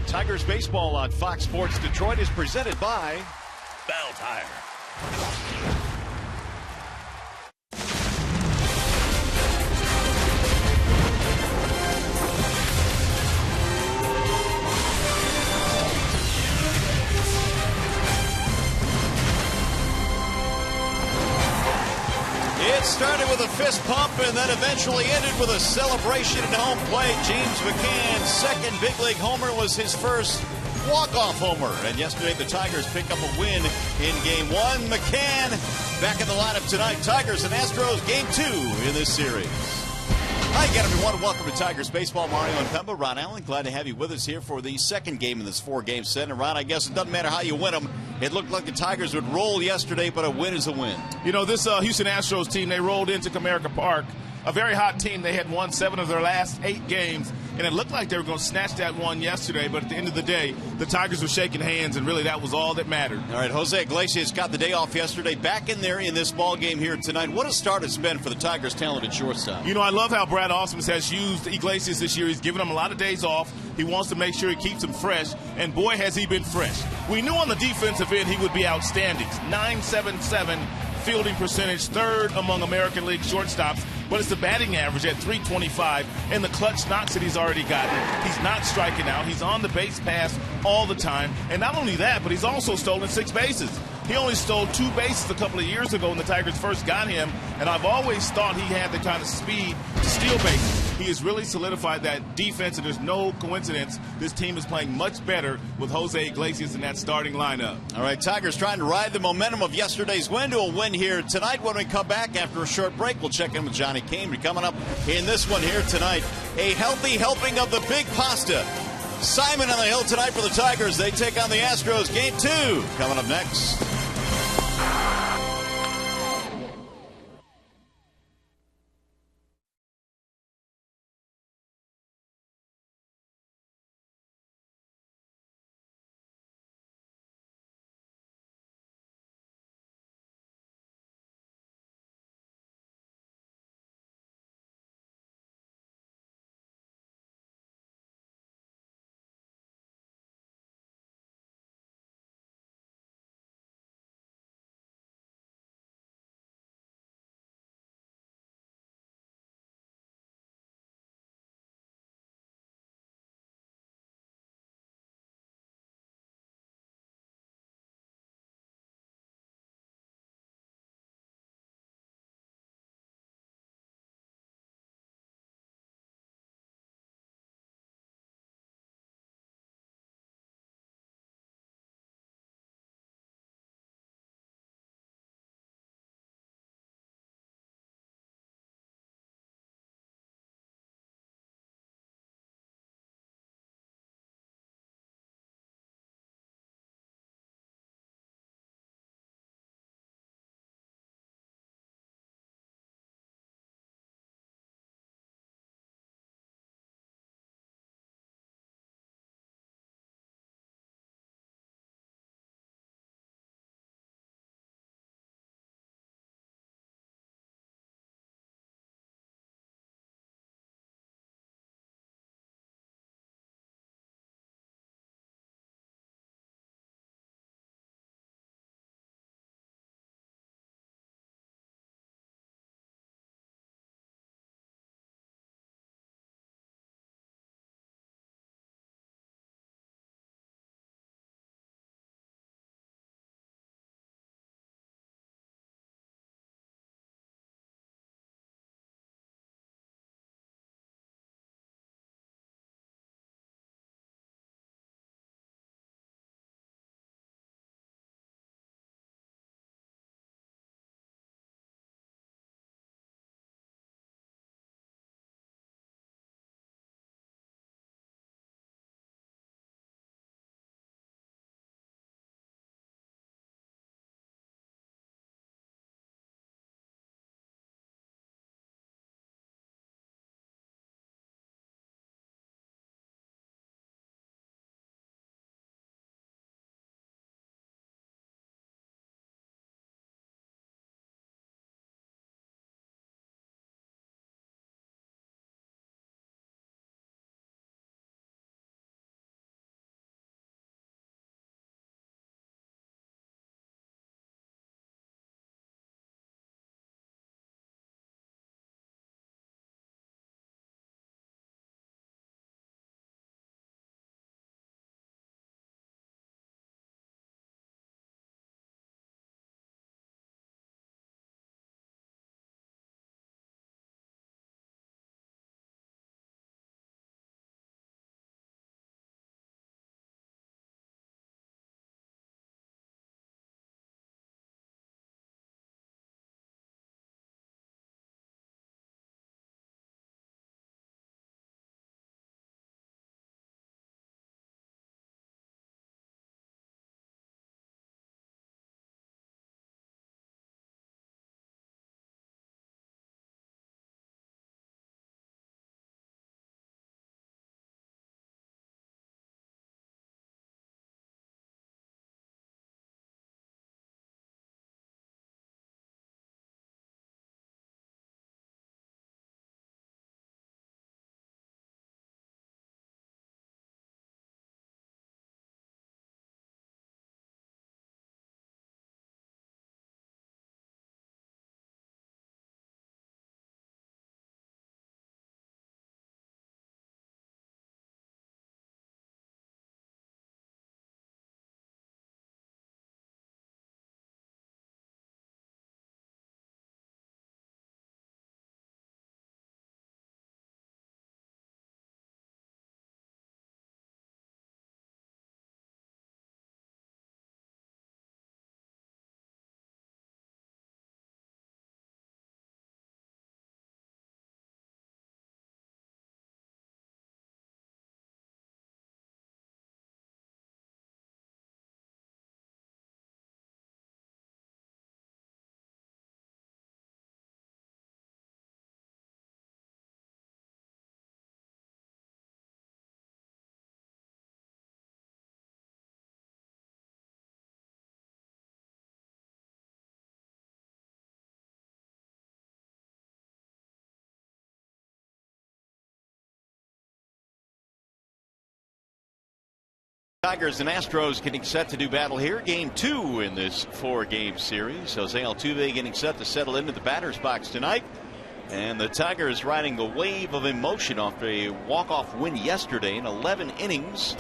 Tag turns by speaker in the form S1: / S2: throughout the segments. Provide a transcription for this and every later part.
S1: Tigers baseball on Fox Sports Detroit is presented by Bell Tire. It started with a fist pump and then eventually ended with a celebration at home plate. James McCann's second big league homer was his first walk-off homer. And yesterday the Tigers pick up a win in Game 1. McCann back in the lineup tonight. Tigers and Astros Game 2 in this series. Hi again, everyone. Welcome to Tigers Baseball. Mario and Pemba, Ron Allen. Glad to have you with us here for the second game in this four-game set. And, Ron, I guess it doesn't matter how you win them. It looked like the Tigers would roll yesterday, but a win is a win.
S2: You know, this Houston Astros team, they rolled into Comerica Park. A very hot team. They had won 7 of their last 8 games, and it looked like they were going to snatch that one yesterday. But at the end of the day, the Tigers were shaking hands, and really that was all that mattered.
S1: All right, Jose Iglesias got the day off yesterday. Back in there in this ball game here tonight. What a start it's been for the Tigers' talented shortstop.
S2: You know, I love how Brad Ausmus has used Iglesias this year. He's given him a lot of days off. He wants to make sure he keeps him fresh, and boy, has he been fresh. We knew on the defensive end he would be outstanding. 9.77 fielding percentage, third among American League shortstops. But it's the batting average at .325 and the clutch knocks that he's already gotten. He's not striking out. He's on the base pass all the time. And not only that, but he's also stolen 6 bases. He only stole 2 bases a couple of years ago when the Tigers first got him. And I've always thought he had the kind of speed to steal bases. He has really solidified that defense, and there's no coincidence this team is playing much better with Jose Iglesias in that starting lineup.
S1: All right, Tigers trying to ride the momentum of yesterday's win to a win here tonight. When we come back after a short break, we'll check in with Johnny Kane. We're coming up in this one here tonight. A healthy helping of the big pasta. Simon on the hill tonight for the Tigers. They take on the Astros. Game 2 coming up next. Tigers and Astros getting set to do battle here. Game 2 in this 4-game series. Jose Altuve getting set to settle into the batter's box tonight. And the Tigers riding the wave of emotion off a walk-off win yesterday in 11 innings.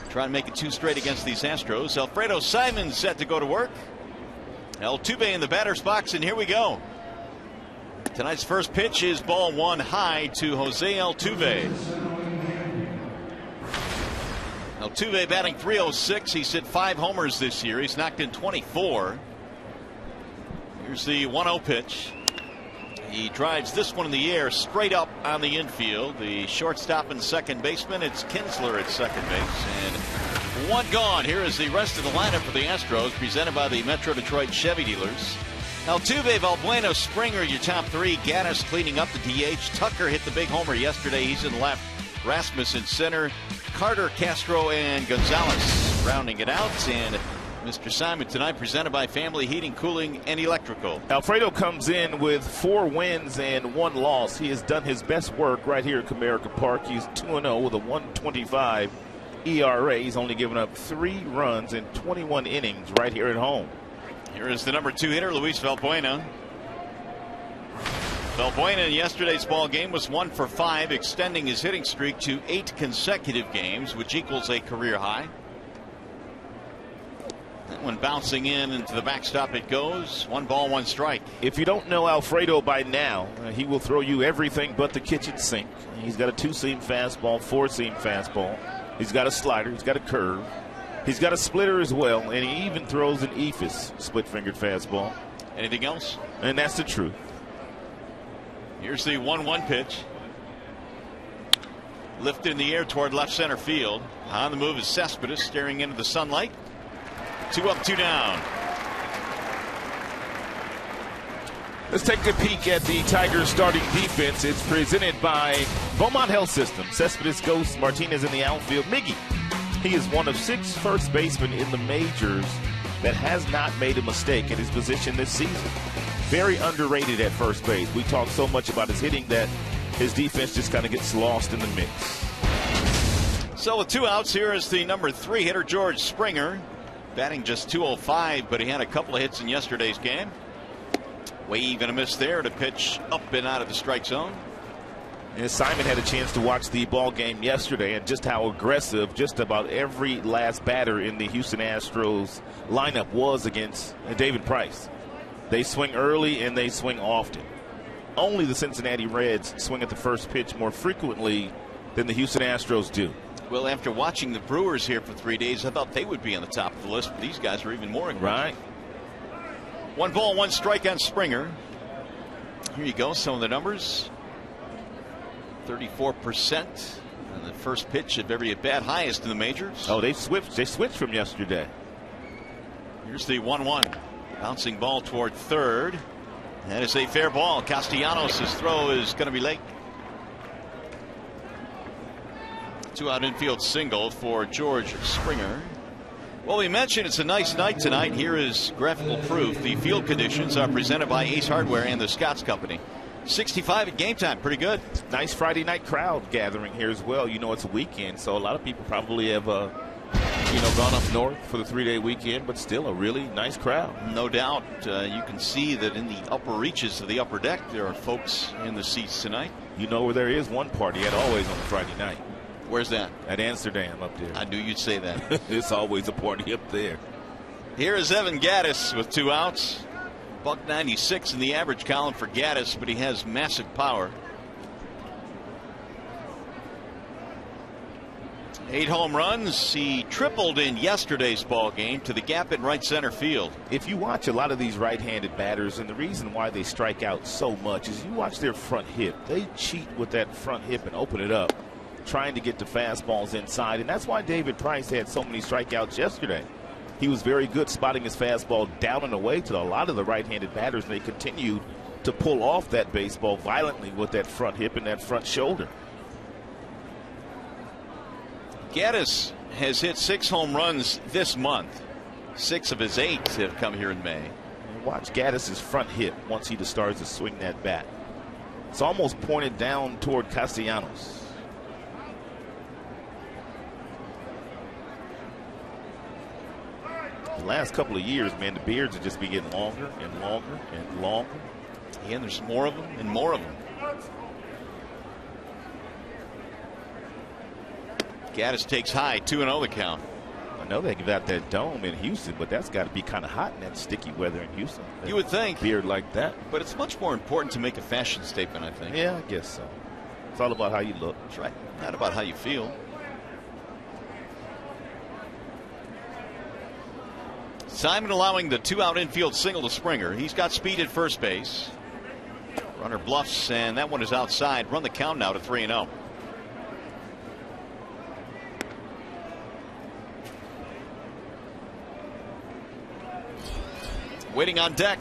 S1: Trying to make it 2 straight against these Astros. Alfredo Simon set to go to work. Altuve in the batter's box, and here we go. Tonight's first pitch is ball 1 high to Jose Altuve. Altuve batting .306. He's hit 5 homers this year. He's knocked in 24. Here's the 1-0 pitch. He drives this one in the air straight up on the infield. The shortstop and second baseman, it's Kinsler at second base. And 1 gone. Here is the rest of the lineup for the Astros, presented by the Metro Detroit Chevy dealers. Altuve, Valbuena, Springer, your top 3. Gaddis cleaning up the DH. Tucker hit the big homer yesterday. He's in left. Rasmussen center. Carter, Castro, and Gonzalez rounding it out. And Mr. Simon tonight presented by Family Heating, Cooling, and Electrical.
S2: Alfredo comes in with 4 wins and 1 loss. He has done his best work right here at Comerica Park. He's 2-0 with a 1.25 ERA. He's only given up 3 runs in 21 innings right here at home.
S1: Here is the number 2 hitter, Luis Valbuena. Valbuena in yesterday's ball game was 1 for 5, extending his hitting streak to 8 consecutive games, which equals a career high. That one bouncing into the backstop it goes. 1 ball, 1 strike.
S2: If you don't know Alfredo by now, he will throw you everything but the kitchen sink. He's got a 2-seam fastball, 4-seam fastball. He's got a slider. He's got a curve. He's got a splitter as well, and he even throws an eephus, split-fingered fastball.
S1: Anything else?
S2: And that's the truth.
S1: Here's the 1-1 pitch. Lifted in the air toward left center field. On the move is Cespedes, staring into the sunlight. 2 up, 2 down.
S2: Let's take a peek at the Tigers starting defense. It's presented by Beaumont Health System. Cespedes, Ghost, Martinez in the outfield. Miggy. He is one of 6 first basemen in the majors that has not made a mistake at his position this season. Very underrated at first base. We talk so much about his hitting that his defense just kind of gets lost in the mix.
S1: So with 2 outs, here is the number 3 hitter, George Springer. Batting just .205, but he had a couple of hits in yesterday's game. Wave and a miss there to pitch up and out of the strike zone.
S2: And Simon had a chance to watch the ball game yesterday and just how aggressive just about every last batter in the Houston Astros lineup was against David Price. They swing early and they swing often. Only the Cincinnati Reds swing at the first pitch more frequently than the Houston Astros do.
S1: Well, after watching the Brewers here for 3 days, I thought they would be on the top of the list, but these guys are even more aggressive.
S2: Right.
S1: 1 ball, 1 strike on Springer. Here you go, some of the numbers. 34% on the first pitch of every at bat, highest in the majors.
S2: Oh, they switched from yesterday.
S1: Here's the 1-1. Bouncing ball toward third. That is a fair ball. Castellanos' throw is going to be late. 2-out infield single for George Springer. Well, we mentioned it's a nice night tonight. Here is graphical proof. The field conditions are presented by Ace Hardware and the Scotts Company. 65 at game time. Pretty good.
S2: Nice Friday night crowd gathering here as well. You know, it's a weekend, so a lot of people probably have gone up north for the 3-day weekend, but still a really nice crowd.
S1: No doubt. You can see that in the upper reaches of the upper deck there are folks in the seats tonight.
S2: You know where there is one party at always on a Friday night.
S1: Where's that?
S2: At Amsterdam up there.
S1: I knew you'd say that.
S2: It's always a party up there.
S1: Here is Evan Gaddis with 2 outs. $196 in the average column for Gaddis, but he has massive power. 8 home runs. He tripled in yesterday's ball game to the gap in right center field.
S2: If you watch a lot of these right-handed batters, and the reason why they strike out so much is you watch their front hip. They cheat with that front hip and open it up, trying to get the fastballs inside, and that's why David Price had so many strikeouts yesterday. He was very good spotting his fastball down and away to a lot of the right-handed batters, and they continued to pull off that baseball violently with that front hip and that front shoulder.
S1: Gaddis has hit 6 home runs this month. 6 of his 8 have come here in May.
S2: And watch Gaddis' front hip once he starts to swing that bat. It's almost pointed down toward Castellanos. The last couple of years, man, the beards have just been getting longer and longer and longer.
S1: Yeah, and there's more of them and more of them. Gaddis takes high, 2-0 the count.
S2: I know they got that dome in Houston, but that's got to be kind of hot in that sticky weather in Houston.
S1: You would think.
S2: Beard like that.
S1: But it's much more important to make a fashion statement, I think.
S2: Yeah, I guess so. It's all about how you look.
S1: That's right. Not about how you feel. Simon allowing the 2-out infield single to Springer. He's got speed at first base. Runner bluffs, and that one is outside. Run the count now to 3-0. Waiting on deck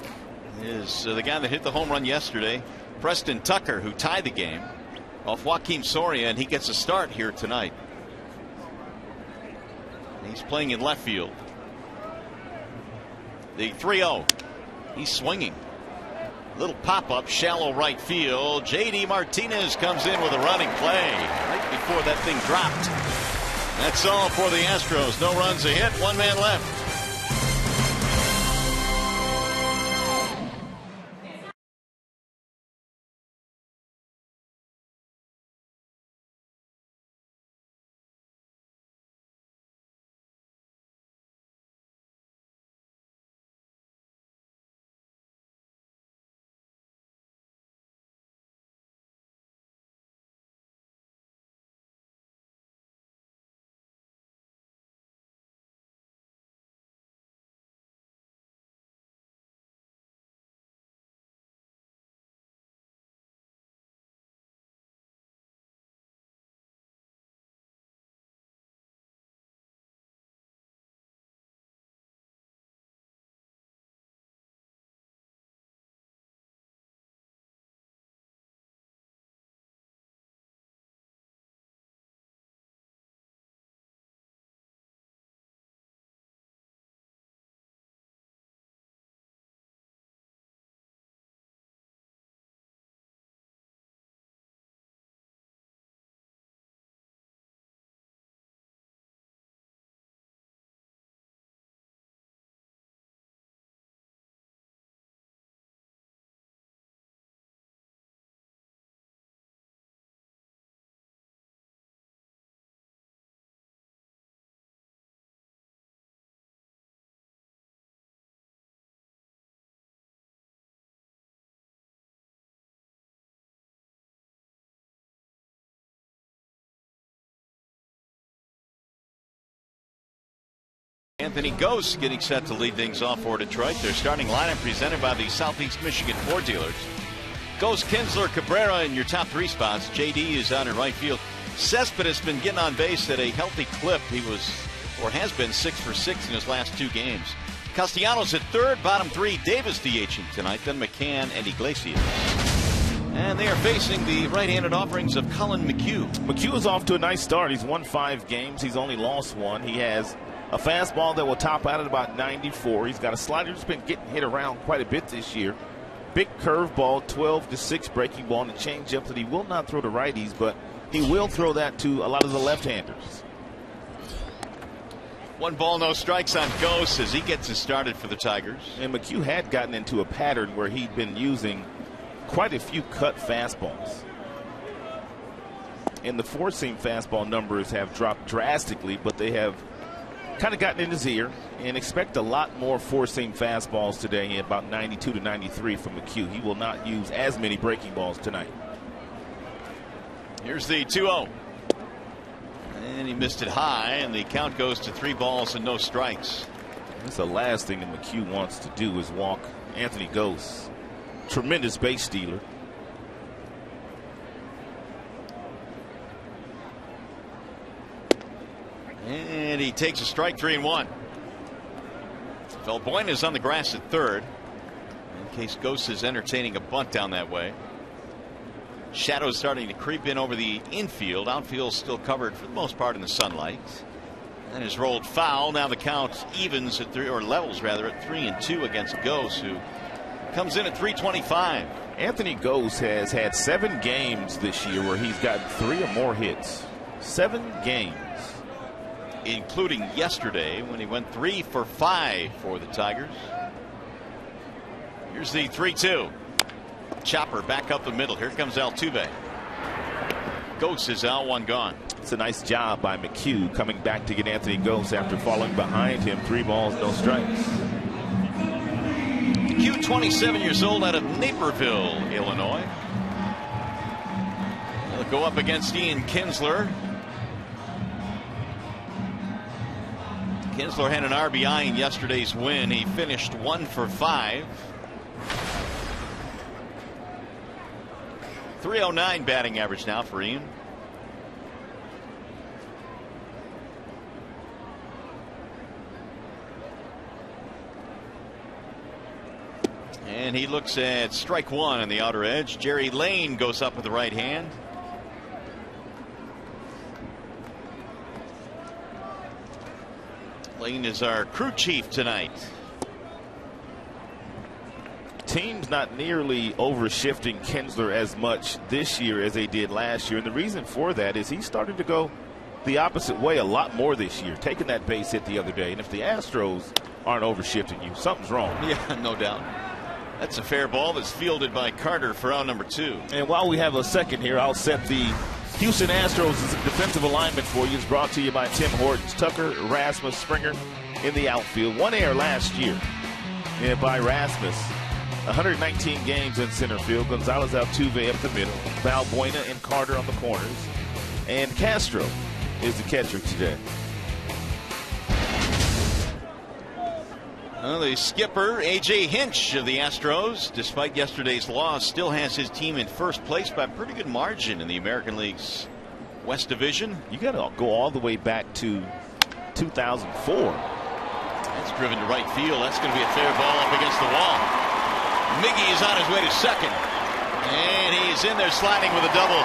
S1: is the guy that hit the home run yesterday, Preston Tucker, who tied the game off Joakim Soria, and he gets a start here tonight. He's playing in left field. The 3-0. He's swinging. Little pop-up, shallow right field. J.D. Martinez comes in with a running play right before that thing dropped. That's all for the Astros. No runs, a hit, one man left. Anthony Gose getting set to lead things off for Detroit. Their starting lineup presented by the Southeast Michigan Ford dealers. Gose, Kinsler, Cabrera in your top three spots. JD is out in right field. Cespedes been getting on base at a healthy clip. He was, or has been, 6 for 6 in his last 2 games. Castellanos at third, bottom three. Davis DHing tonight, then McCann and Iglesias. And they are facing the right-handed offerings of Colin McHugh.
S2: McHugh is off to a nice start. He's won 5 games. He's only lost 1. He has a fastball that will top out at about 94. He's got a slider that's been getting hit around quite a bit this year. Big curveball, 12-6 breaking ball, and a changeup that he will not throw to righties, but he will throw that to a lot of the left-handers.
S1: 1 ball, no strikes on Gose as he gets it started for the Tigers.
S2: And McHugh had gotten into a pattern where he'd been using quite a few cut fastballs. And the four-seam fastball numbers have dropped drastically, but they have kind of gotten in his ear, and expect a lot more four-seam fastballs today, about 92 to 93 from McHugh. He will not use as many breaking balls tonight.
S1: Here's the 2-0. And he missed it high, and the count goes to 3 balls and no strikes.
S2: That's the last thing that McHugh wants to do is walk Anthony Gose. Tremendous base stealer.
S1: And he takes a strike, 3-1. Valbuena is on the grass at third in case Gose is entertaining a bunt down that way. Shadows starting to creep in over the infield. Outfield still covered for the most part in the sunlight. And is rolled foul. Now the count evens at 3, or levels rather, at 3-2 against Gose, who comes in at 325.
S2: Anthony Gose has had 7 games this year where he's got 3 or more hits. 7 games.
S1: including yesterday when he went 3 for 5 for the Tigers. Here's the 3-2. Chopper back up the middle. Here comes Altuve. Ghost is out, 1 gone.
S2: It's a nice job by McHugh coming back to get Anthony Ghost after falling behind him. 3 balls, no strikes.
S1: McHugh, 27 years old, out of Naperville, Illinois. He'll go up against Ian Kinsler. Kinsler had an RBI in yesterday's win. He finished 1 for 5. 309 batting average now for Ian. And he looks at strike 1 on the outer edge. Jerry Lane goes up with the right hand. Lane is our crew chief tonight.
S2: Team's not nearly overshifting Kinsler as much this year as they did last year. And the reason for that is he started to go the opposite way a lot more this year, taking that base hit the other day. And if the Astros aren't overshifting you, something's wrong.
S1: Yeah, no doubt. That's a fair ball that's fielded by Carter for out number 2.
S2: And while we have a second here, I'll set the Houston Astros defensive alignment for you. It's brought to you by Tim Hortons. Tucker, Rasmus, Springer in the outfield. 1 error last year by Rasmus. 119 games in center field. Gonzalez, Altuve up the middle. Valbuena and Carter on the corners. And Castro is the catcher today.
S1: Well, the skipper, A.J. Hinch of the Astros, despite yesterday's loss, still has his team in first place by a pretty good margin in the American League's West Division.
S2: You got to go all the way back to 2004.
S1: That's driven to right field. That's going to be a fair ball up against the wall. Miggy is on his way to second. And he's in there sliding with a double.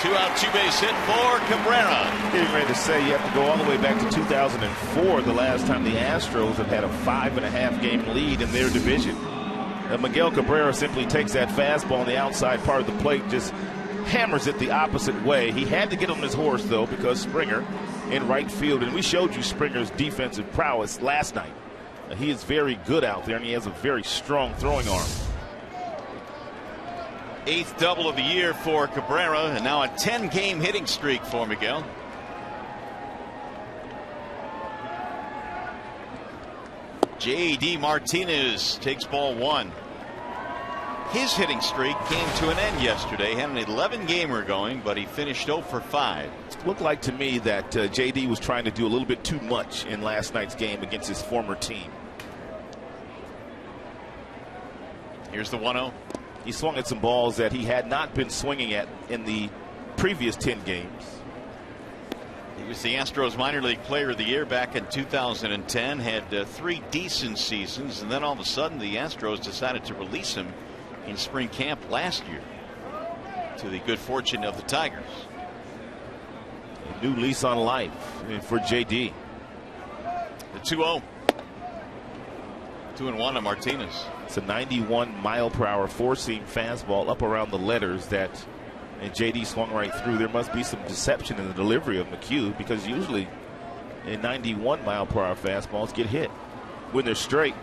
S1: 2 out, 2 base hit for Cabrera.
S2: Getting ready to say you have to go all the way back to 2004, the last time the Astros have had a 5.5 game lead in their division. Miguel Cabrera simply takes that fastball on the outside part of the plate, just hammers it the opposite way. He had to get on his horse, though, because Springer in right field, and we showed you Springer's defensive prowess last night. He is very good out there, and he has a very strong throwing arm.
S1: 8th double of the year for Cabrera, and now a 10-game hitting streak for Miguel. J.D. Martinez takes ball 1. His hitting streak came to an end yesterday. Had an 11-gamer going, but he finished 0 for 5.
S2: It looked like to me that J.D. was trying to do a little bit too much in last night's game against his former team.
S1: Here's the 1-0.
S2: He swung at some balls that he had not been swinging at in the previous 10 games.
S1: He was the Astros minor league player of the year back in 2010, had 3 decent seasons, and then all of a sudden the Astros decided to release him in spring camp last year, to the good fortune of the Tigers.
S2: A new lease on life for JD.
S1: The 2-0. 2-1 on Martinez.
S2: It's a 91-mile-per-hour four-seam fastball up around the letters that, and JD swung right through. There must be some deception in the delivery of McHugh, because usually in 91-mile-per-hour fastballs get hit when they're straight.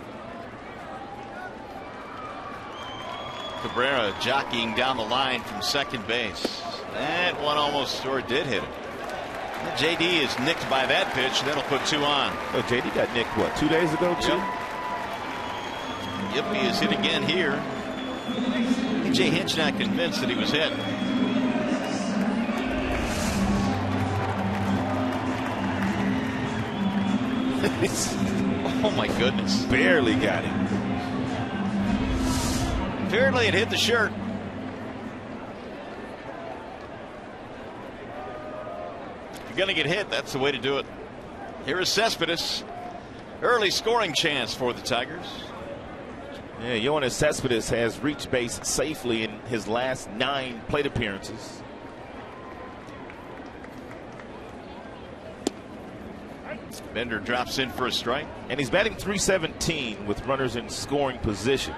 S1: Cabrera jockeying down the line from second base. That one almost, or did hit him. JD is nicked by that pitch, and that'll put 2 on.
S2: Oh, JD got nicked, what, 2 days ago, too?
S1: Yep, he is hit again here. A.J. Hinch not convinced that he was hit. Oh, my goodness.
S2: Barely got him.
S1: Apparently it hit the shirt. If you're going to get hit, that's the way to do it. Here is Cespedes. Early scoring chance for the Tigers.
S2: Yeah, Yoenis Cespedes has reached base safely in his last 9 plate appearances.
S1: Bender drops in for a strike.
S2: And he's batting .317 with runners in scoring position.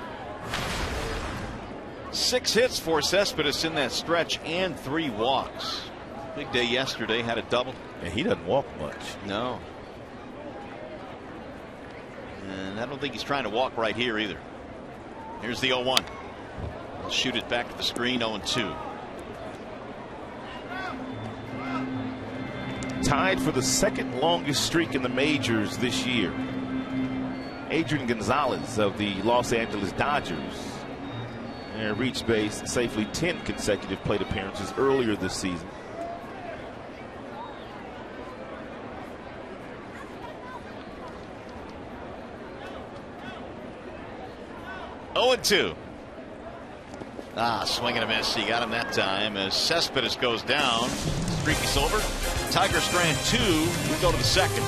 S1: 6 hits for Cespedes in that stretch and 3 walks. Big day yesterday, had a double.
S2: And he doesn't walk much.
S1: No. And I don't think he's trying to walk right here either. Here's the 0-1. He'll shoot it back to the screen. 0-2.
S2: Tied for the second longest streak in the majors this year. Adrian Gonzalez of the Los Angeles Dodgers reached base safely 10 consecutive plate appearances earlier this season.
S1: Oh, 2. Swing and a miss. He got him that time as Cespedes goes down. Streak is over. Tigers strand 2. We go to the second.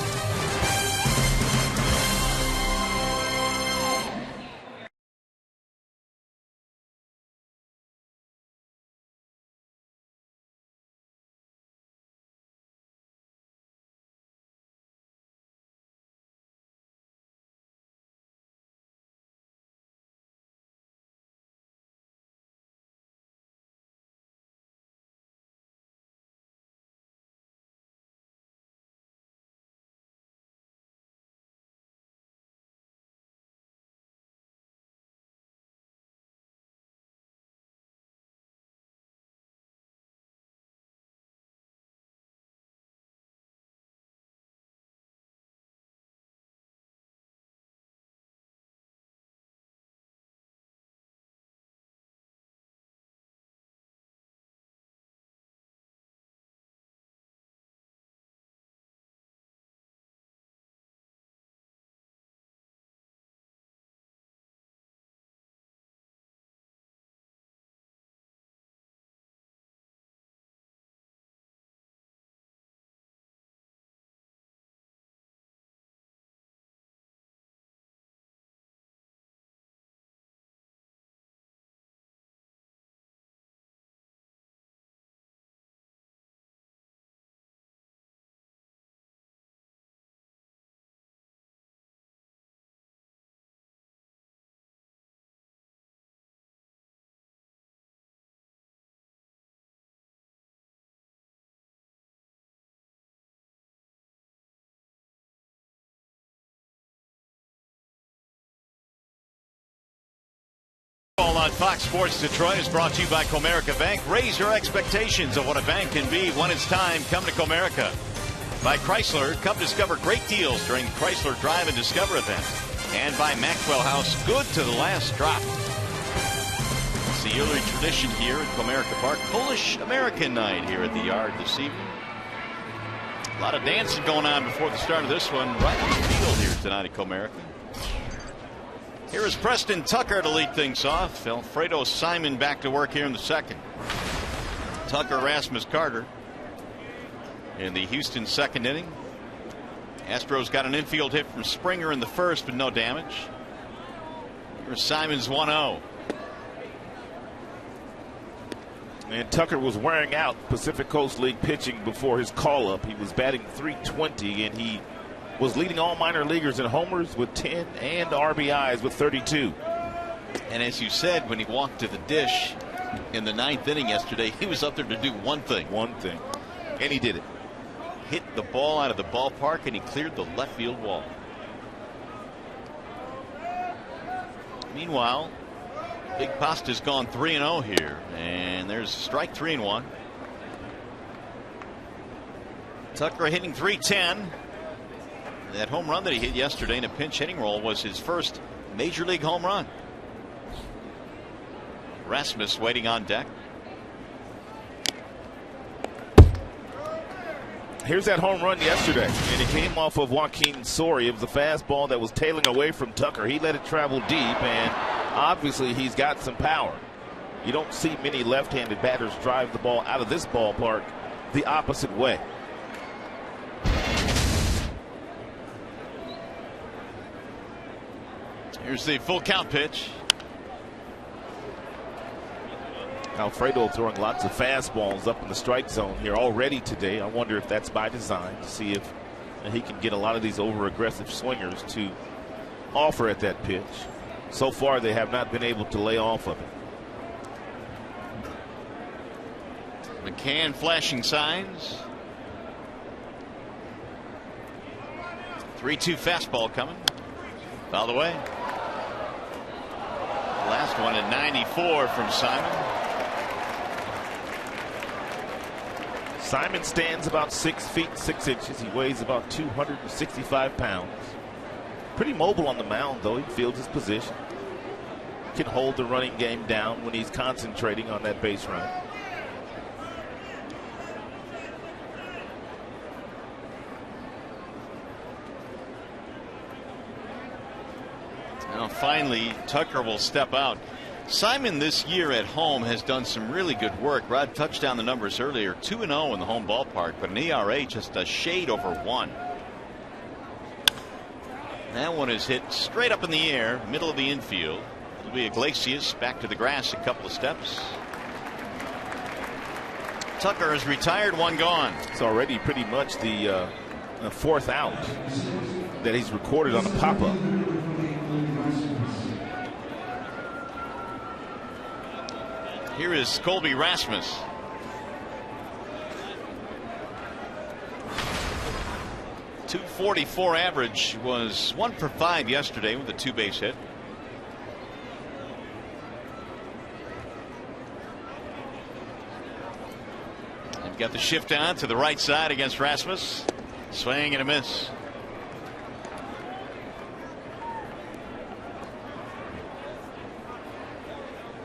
S1: On Fox Sports Detroit is brought to you by Comerica Bank. Raise your expectations of what a bank can be when it's time. Come to Comerica. By Chrysler, come discover great deals during the Chrysler Drive and Discover event. And by Maxwell House, good to the last drop. It's the yearly tradition here at Comerica Park. Polish American night here at the Yard this evening. A lot of dancing going on before the start of this one right on the field here tonight at Comerica. Here is Preston Tucker to lead things off. Alfredo Simon back to work here in the second. Tucker, Rasmus Carter in the Houston second inning. Astros got an infield hit from Springer in the first, but no damage. Here's Simon's 1-0.
S2: And Tucker was wearing out Pacific Coast League pitching before his call-up. He was batting .320, and he was leading all minor leaguers in homers with 10 and RBIs with 32.
S1: And as you said, when he walked to the dish in the ninth inning yesterday, he was up there to do one thing.
S2: One thing. And he did it.
S1: Hit the ball out of the ballpark, and he cleared the left field wall. Meanwhile, Big Pasta's gone 3-0 here, and there's strike 3-1. Tucker hitting .310. That home run that he hit yesterday in a pinch hitting role was his first major league home run. Rasmus waiting on deck.
S2: Here's that home run yesterday, and it came off of Joaquin Soria. It was a fastball that was tailing away from Tucker. He let it travel deep, and obviously he's got some power. You don't see many left-handed batters drive the ball out of this ballpark the opposite way.
S1: Here's the full count pitch.
S2: Alfredo throwing lots of fastballs up in the strike zone here already today. I wonder if that's by design, to see if he can get a lot of these over-aggressive swingers to offer at that pitch. So far, they have not been able to lay off of it.
S1: McCann flashing signs. 3-2 fastball coming. Fouled away. Last one at 94 from Simon.
S2: Simon stands about 6 feet 6 inches. He weighs about 265 pounds. Pretty mobile on the mound, though. He fields his position. Can hold the running game down when he's concentrating on that base run.
S1: Now finally, Tucker will step out. Simon this year at home has done some really good work. Rod touched on the numbers earlier. 2-0 in the home ballpark, but an ERA just a shade over 1. That one is hit straight up in the air, middle of the infield. It'll be Iglesias back to the grass a couple of steps. Tucker has retired, 1 gone.
S2: It's already pretty much the 4th out that he's recorded on the pop-up.
S1: Here is Colby Rasmus. .244 average, was 1 for 5 yesterday with a 2-base hit. And got the shift on to the right side against Rasmus. Swing and a miss.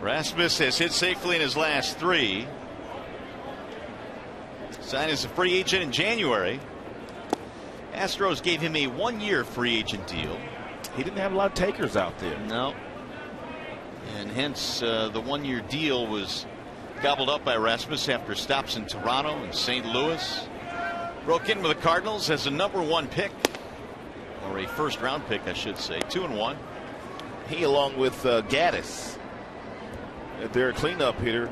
S1: Rasmus has hit safely in his last 3. Signed as a free agent in January. Astros gave him a 1-year free agent deal.
S2: He didn't have a lot of takers out there.
S1: No. And hence the 1-year deal was gobbled up by Rasmus after stops in Toronto and St. Louis. Broke in with the Cardinals as a #1 pick, or a first-round pick, I should say. 2-1.
S2: He, along with Gaddis, they're a cleanup hitter.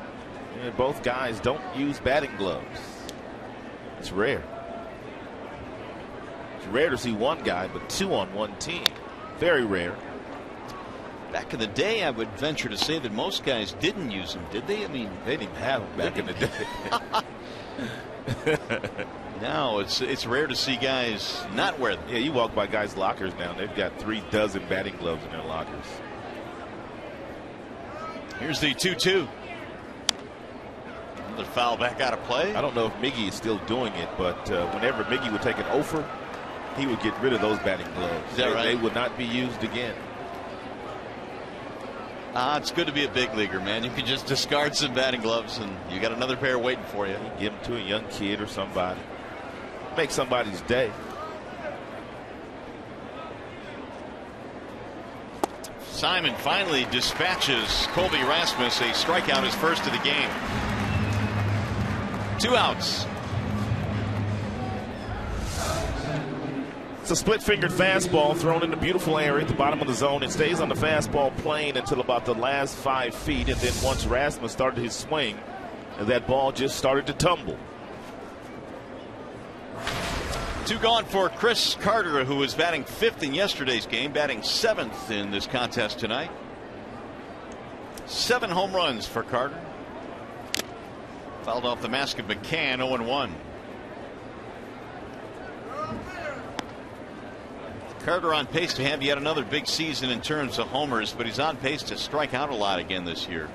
S2: And both guys don't use batting gloves. It's rare. It's rare to see one guy, but 2 on one team. Very rare.
S1: Back in the day, I would venture to say that most guys didn't use them, did they? I mean,
S2: they didn't even have them back in the day.
S1: Now it's rare to see guys not wear them.
S2: Yeah, you walk by guys' lockers now, they've got 36 batting gloves in their lockers.
S1: Here's the 2-2. Another foul back out of play.
S2: I don't know if Miggy is still doing it, but whenever Miggy would take an offer, he would get rid of those batting gloves.
S1: Is that right?
S2: They would not be used again.
S1: It's good to be a big leaguer, man. You can just discard some batting gloves and you got another pair waiting for you.
S2: Give them to a young kid or somebody. Make somebody's day.
S1: Simon finally dispatches Colby Rasmus. A strikeout, his first of the game. 2 outs.
S2: It's a split-fingered fastball thrown in a beautiful area at the bottom of the zone. It stays on the fastball plane until about the last 5 feet, and then once Rasmus started his swing, that ball just started to tumble.
S1: 2 gone for Chris Carter, who was batting 5th in yesterday's game, batting 7th in this contest tonight. 7 home runs for Carter. Fouled off the mask of McCann, 0-1. Carter on pace to have yet another big season in terms of homers, but he's on pace to strike out a lot again this year.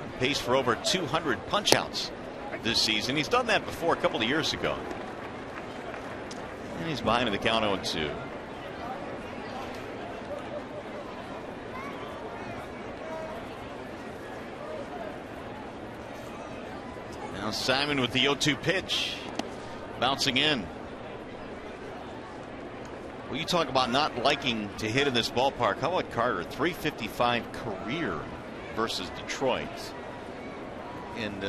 S1: On pace for over 200 punch-outs this season. He's done that before a couple of years ago. And he's behind in the count 0-2. Now Simon with the 0-2 pitch. Bouncing in. Well, you talk about not liking to hit in this ballpark. How about Carter? .355 career versus Detroit. And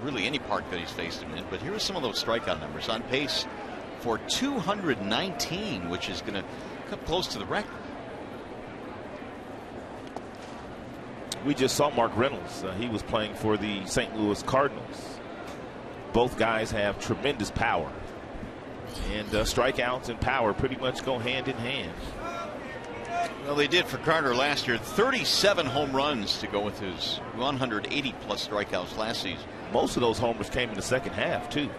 S1: really any park that he's faced him in. But here are some of those strikeout numbers. On pace for 219, which is going to come close to the record.
S2: We just saw Mark Reynolds. He was playing for the St. Louis Cardinals. Both guys have tremendous power. And strikeouts and power pretty much go hand in hand.
S1: Well, they did for Carter last year. 37 home runs to go with his 180 plus strikeouts last season.
S2: Most of those homers came in the second half, too.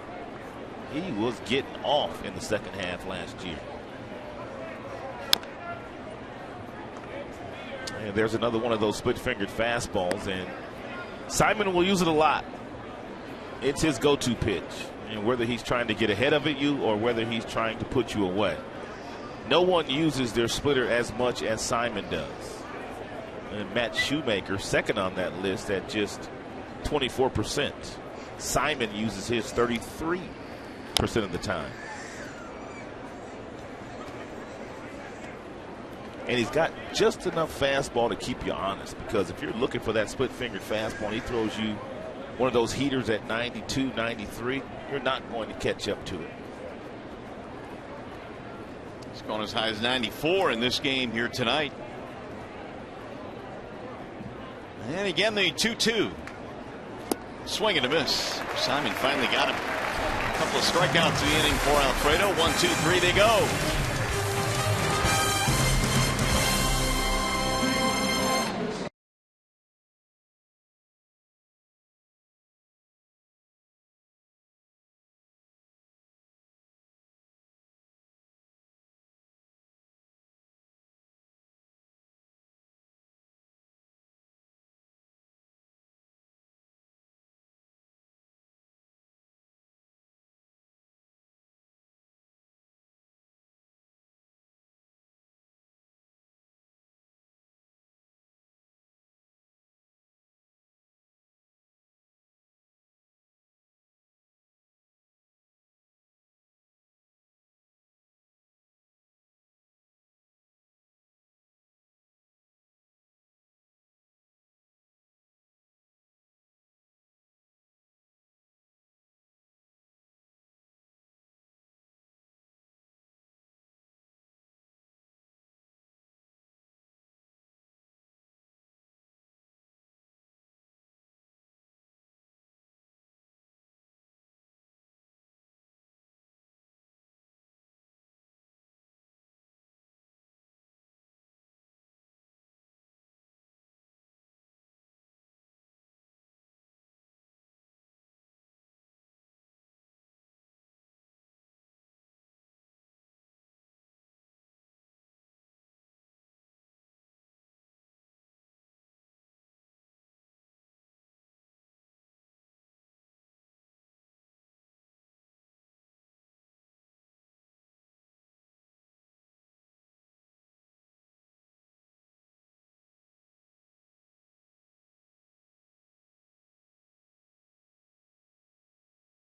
S2: He was getting off in the second half last year. And there's another one of those split-fingered fastballs, and Simon will use it a lot. It's his go-to pitch, and whether he's trying to get ahead of you or whether he's trying to put you away. No one uses their splitter as much as Simon does. And Matt Shoemaker, second on that list at just 24%. Simon uses his 33% of the time. And he's got just enough fastball to keep you honest, because if you're looking for that split-fingered fastball and he throws you one of those heaters at 92, 93, you're not going to catch up to it.
S1: It's going as high as 94 in this game here tonight. And again, the 2-2. Swing and a miss. Simon finally got him. A couple of strikeouts in the inning for Alfredo. 1, 2, 3, they go.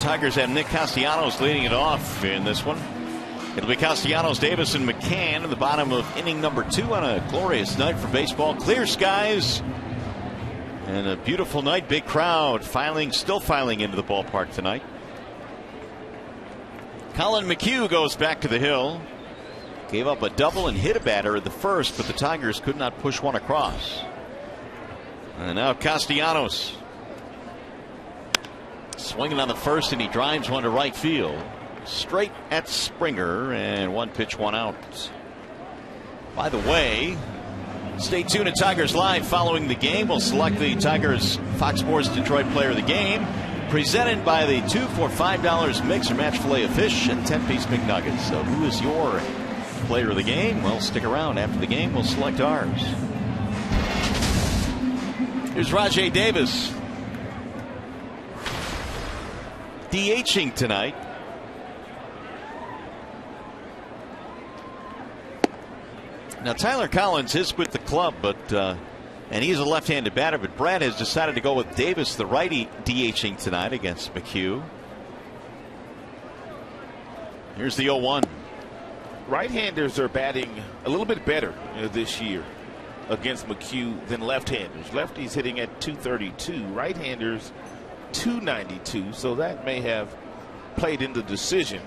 S1: Tigers have Nick Castellanos leading it off in this one. It'll be Castellanos, Davis, and McCann in the bottom of inning number 2 on a glorious night for baseball. Clear skies and a beautiful night. Big crowd still filing into the ballpark tonight. Colin McHugh goes back to the hill. Gave up a double and hit a batter at the first, but the Tigers could not push one across. And now Castellanos. Swinging on the first, and he drives one to right field. Straight at Springer, and 1 pitch, 1 out. By the way, stay tuned to Tigers Live following the game. We'll select the Tigers Fox Sports Detroit Player of the Game, presented by the 2 for $5 mix or match filet of fish and 10-piece McNuggets. So who is your player of the game? Well, stick around. After the game, we'll select ours. Here's Rajay Davis. DHing tonight. Now Tyler Collins is with the club, and he's a left-handed batter, but Brad has decided to go with Davis, the righty, DHing tonight against McHugh. Here's the 0-1.
S2: Right-handers are batting a little bit better this year against McHugh than left-handers. Lefties hitting at 232. Right-handers 292, so that may have played into the decision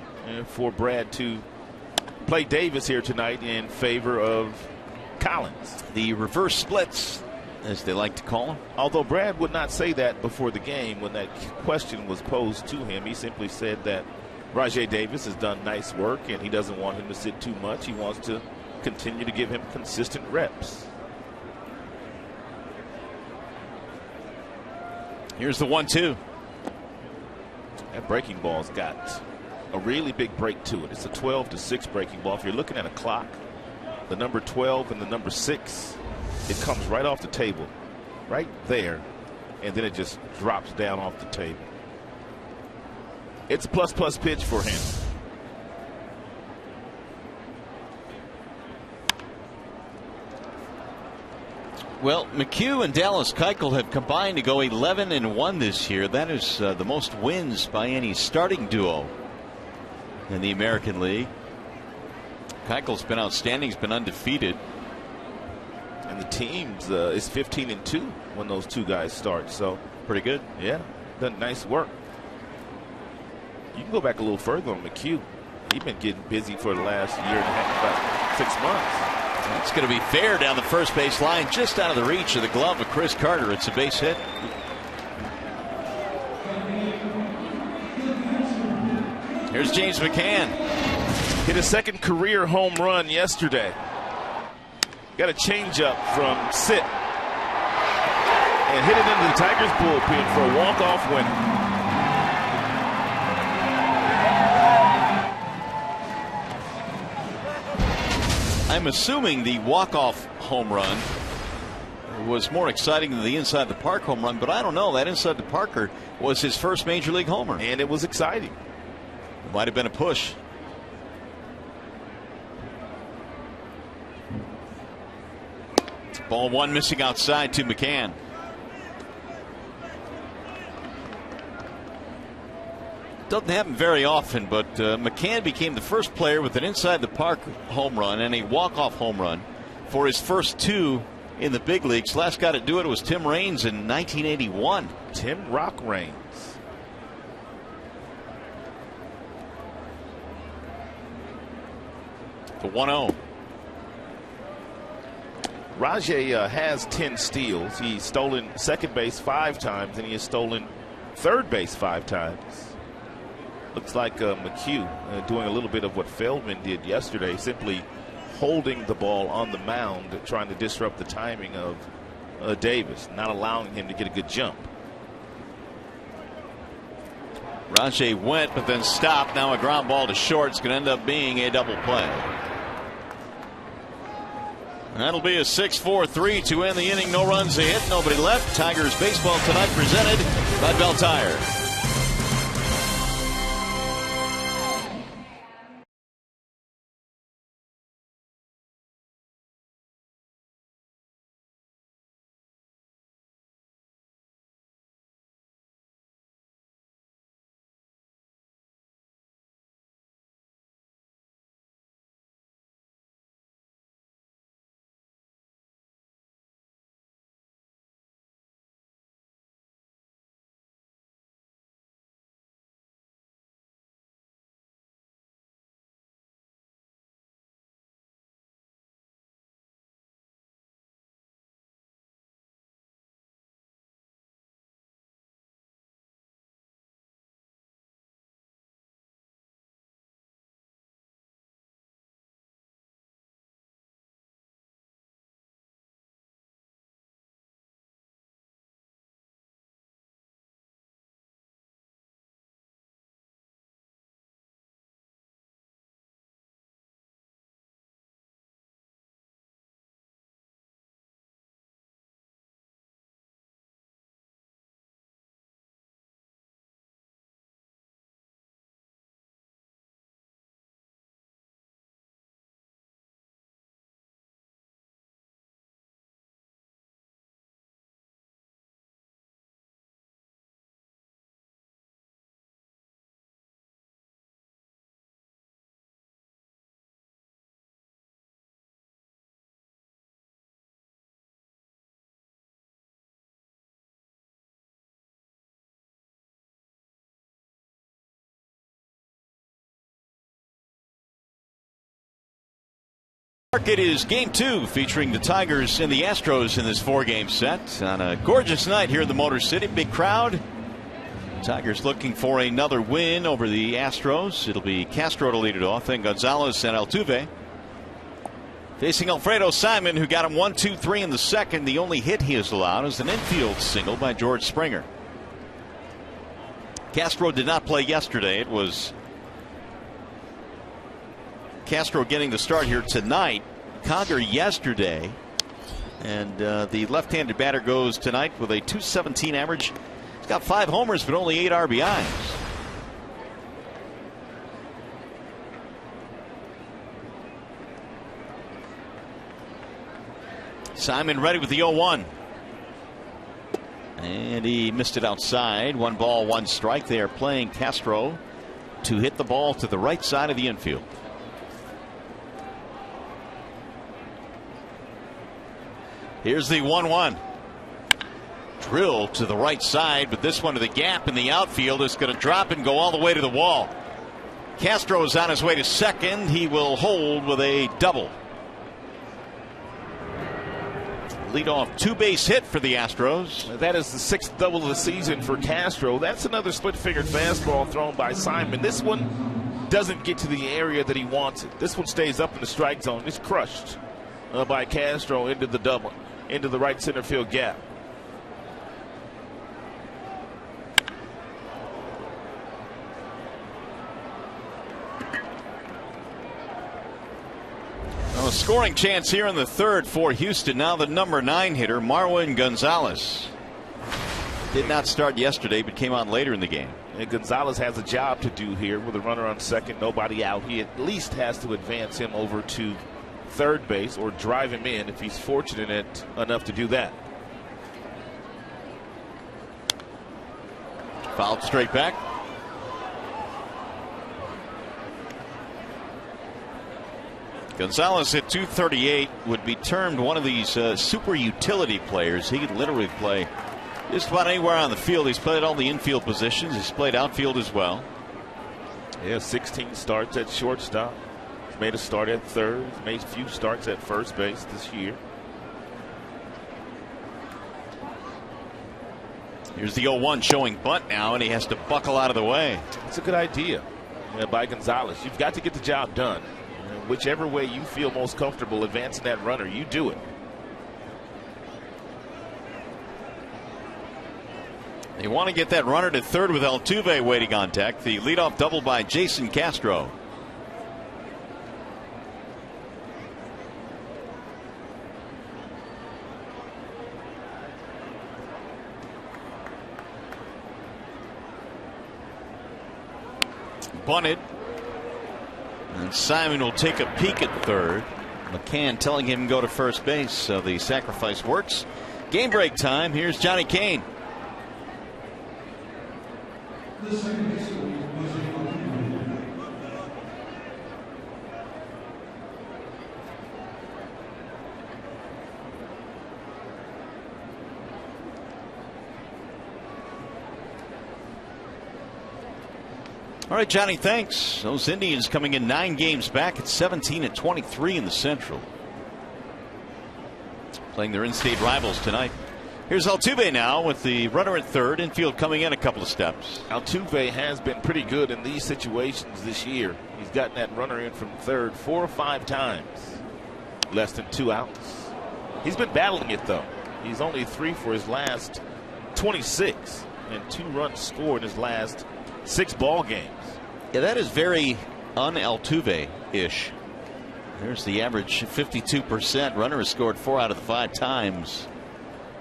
S2: for Brad to play Davis here tonight in favor of Collins.
S1: The reverse splits, as they like to call them.
S2: Although Brad would not say that before the game when that question was posed to him. He simply said that Rajai Davis has done nice work, and he doesn't want him to sit too much. He wants to continue to give him consistent reps.
S1: Here's the 1-2.
S2: That breaking ball's got a really big break to it. It's a 12-6 breaking ball. If you're looking at a clock, the number 12 and the number 6, it comes right off the table, right there, and then it just drops down off the table. It's a plus pitch for him.
S1: Well, McHugh and Dallas Keuchel have combined to go 11-1 this year. That is the most wins by any starting duo in the American League. Keuchel's been outstanding. He's been undefeated.
S2: And the team's is 15-2 when those two guys start. So
S1: pretty good.
S2: Yeah, done nice work. You can go back a little further on McHugh. He's been getting busy for the last year and a half, about 6 months.
S1: That's going to be fair down the first base line, just out of the reach of the glove of Chris Carter. It's a base hit. Here's James McCann.
S2: Hit a second career home run yesterday. Got a changeup from Sit and hit it into the Tigers bullpen for a walk-off win.
S1: I'm assuming the walk-off home run was more exciting than the inside the park home run, but I don't know. That inside the parker was his first major league homer,
S2: and it was exciting.
S1: Might have been a push. Ball one missing outside to McCann. Doesn't happen very often, but McCann became the first player with an inside the park home run and a walk-off home run for his first 2 in the big leagues. Last guy to do it was Tim Raines in 1981.
S2: Tim Rock Raines.
S1: The 1-0.
S2: Rajai has 10 steals. He's stolen second base 5 times, and he has stolen third base 5 times. Looks like McHugh doing a little bit of what Feldman did yesterday, simply holding the ball on the mound, trying to disrupt the timing of Davis, not allowing him to get a good jump.
S1: Rajai went, but then stopped. Now a ground ball to short. It's going to end up being a double play. That'll be a 6-4-3 to end the inning. No runs, a hit, nobody left. Tigers baseball tonight presented by Bell Tire. It is game 2 featuring the Tigers and the Astros in this 4-game set on a gorgeous night here in the Motor City. Big crowd. Tigers looking for another win over the Astros. It'll be Castro to lead it off, then Gonzalez and Altuve. Facing Alfredo Simon, who got him 1-2-3 in the second. The only hit he has allowed is an infield single by George Springer. Castro did not play yesterday. It was Castro getting the start here tonight. Conger yesterday. And the left-handed batter goes tonight with a .217 average. He's got 5 homers, but only 8 RBIs. Simon ready with the 0-1. And he missed it outside. 1 ball, 1 strike. They are playing Castro to hit the ball to the right side of the infield. Here's the 1-1. Drill to the right side, but this one to the gap in the outfield is going to drop and go all the way to the wall. Castro is on his way to second. He will hold with a double. Leadoff 2-base hit for the Astros.
S2: That is the 6th double of the season for Castro. That's another split-fingered fastball thrown by Simon. This one doesn't get to the area that he wants it. This one stays up in the strike zone. It's crushed by Castro into the double, into the right center field gap.
S1: A scoring chance here in the third for Houston. Now the number 9 hitter, Marwin Gonzalez. Did not start yesterday, but came on later in the game.
S2: And Gonzalez has a job to do here with a runner on second, nobody out. He at least has to advance him over to third base or drive him in if he's fortunate enough to do that.
S1: Fouled straight back. Gonzalez at .238 would be termed one of these super utility players. He could literally play just about anywhere on the field. He's played all the infield positions. He's played outfield as well.
S2: Yeah, 16 starts at shortstop. He's made a start at third. He's made a few starts at first base this year.
S1: Here's the 0-1 showing bunt now, and he has to buckle out of the way.
S2: It's a good idea by Gonzalez. You've got to get the job done. Whichever way you feel most comfortable advancing that runner, you do it.
S1: They want to get that runner to third with Altuve waiting on deck. The leadoff double by Jason Castro. Bunted. And Simon will take a peek at third. McCann telling him to go to first base. So the sacrifice works. Game break time. Here's Johnny Kane. All right, Johnny, thanks. Those Indians coming in 9 games back at 17-23 in the Central. Playing their in-state rivals tonight. Here's Altuve now with the runner at third. Infield coming in a couple of steps.
S2: Altuve has been pretty good in these situations this year. He's gotten that runner in from third 4 or 5 times. Less than 2 outs. He's been battling it, though. He's only 3 for his last 26 and 2 runs scored in his last 6 ball games.
S1: Yeah, that is very un-Altuve-ish. There's the average 52%. Runner has scored 4 out of the 5 times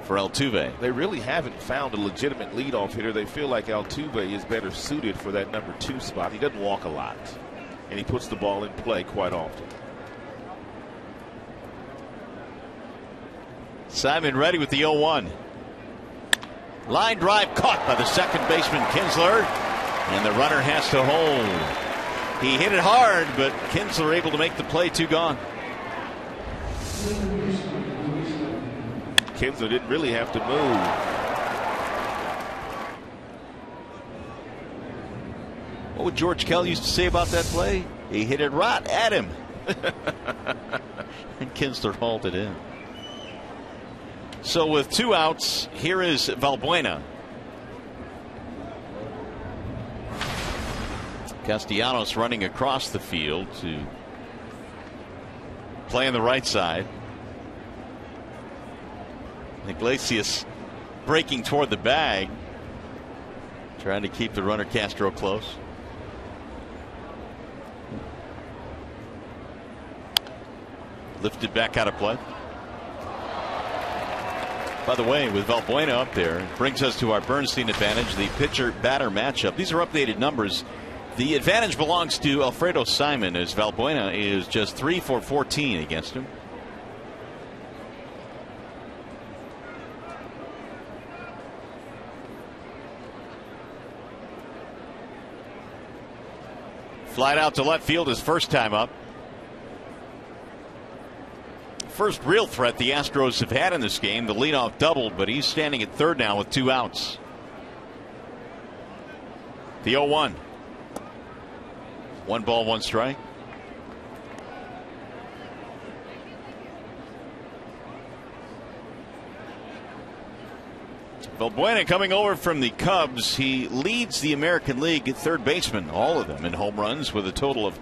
S1: for Altuve.
S2: They really haven't found a legitimate leadoff hitter. They feel like Altuve is better suited for that number 2 spot. He doesn't walk a lot, and he puts the ball in play quite often.
S1: Simon ready with the 0-1. Line drive caught by the second baseman Kinsler. And the runner has to hold. He hit it hard, but Kinsler able to make the play. 2 gone.
S2: Kinsler didn't really have to move.
S1: What would George Kell used to say about that play? He hit it right at him. And Kinsler hauled it in. So with 2 outs, here is Valbuena. Castellanos running across the field to play on the right side. Iglesias breaking toward the bag, trying to keep the runner Castro close. Lifted back out of play. By the way, with Valbuena up there, it brings us to our Bernstein advantage, the pitcher-batter matchup. These are updated numbers. The advantage belongs to Alfredo Simon, as Valbuena is just 3 for 14 against him. Flied out to left field his first time up. First real threat the Astros have had in this game. The leadoff doubled, but he's standing at third now with 2 outs. The 0-1. 1 ball, 1 strike. Valbuena coming over from the Cubs. He leads the American League at third baseman, all of them in home runs, with a total of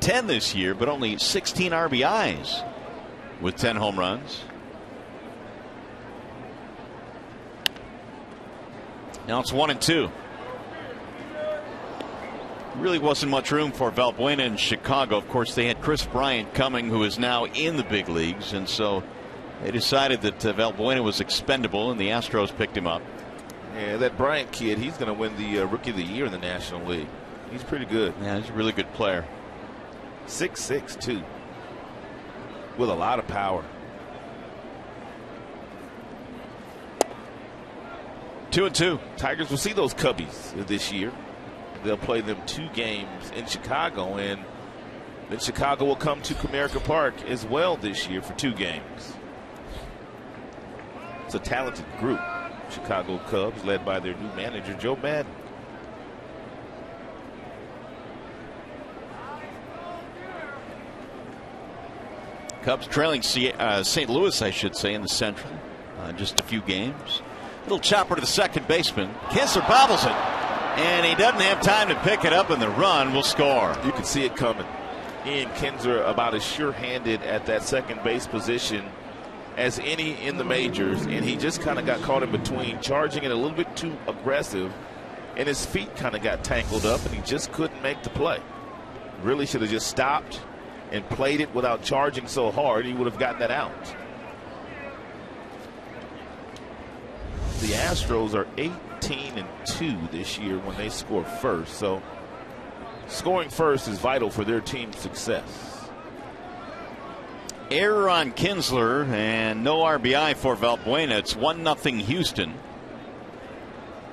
S1: 10 this year, but only 16 RBIs with 10 home runs. Now it's 1-2. Really wasn't much room for Valbuena in Chicago. Of course, they had Chris Bryant coming, who is now in the big leagues, and so they decided that Valbuena was expendable, and the Astros picked him up.
S2: Yeah, that Bryant kid, he's going to win the Rookie of the Year in the National League. He's pretty good.
S1: Yeah, he's a really good player.
S2: 6'6", too, with a lot of power.
S1: 2-2.
S2: Tigers will see those Cubbies this year. They'll play them 2 games in Chicago, and then Chicago will come to Comerica Park as well this year for 2 games. It's a talented group, Chicago Cubs, led by their new manager, Joe Madden.
S1: Cubs trailing St. Louis, I should say, in the Central. Just a few games. Little chopper to the second baseman. Kinsler bobbles it, and he doesn't have time to pick it up, and the run will score.
S2: You can see it coming. Ian Kinsler about as sure-handed at that second base position as any in the majors, and he just kind of got caught in between, charging it a little bit too aggressive, and his feet kind of got tangled up, and he just couldn't make the play. Really should have just stopped and played it without charging so hard. He would have gotten that out. The Astros are 18-2 this year when they score first, so scoring first is vital for their team's success.
S1: Error on Kinsler and no RBI for Valbuena. It's 1-0 Houston.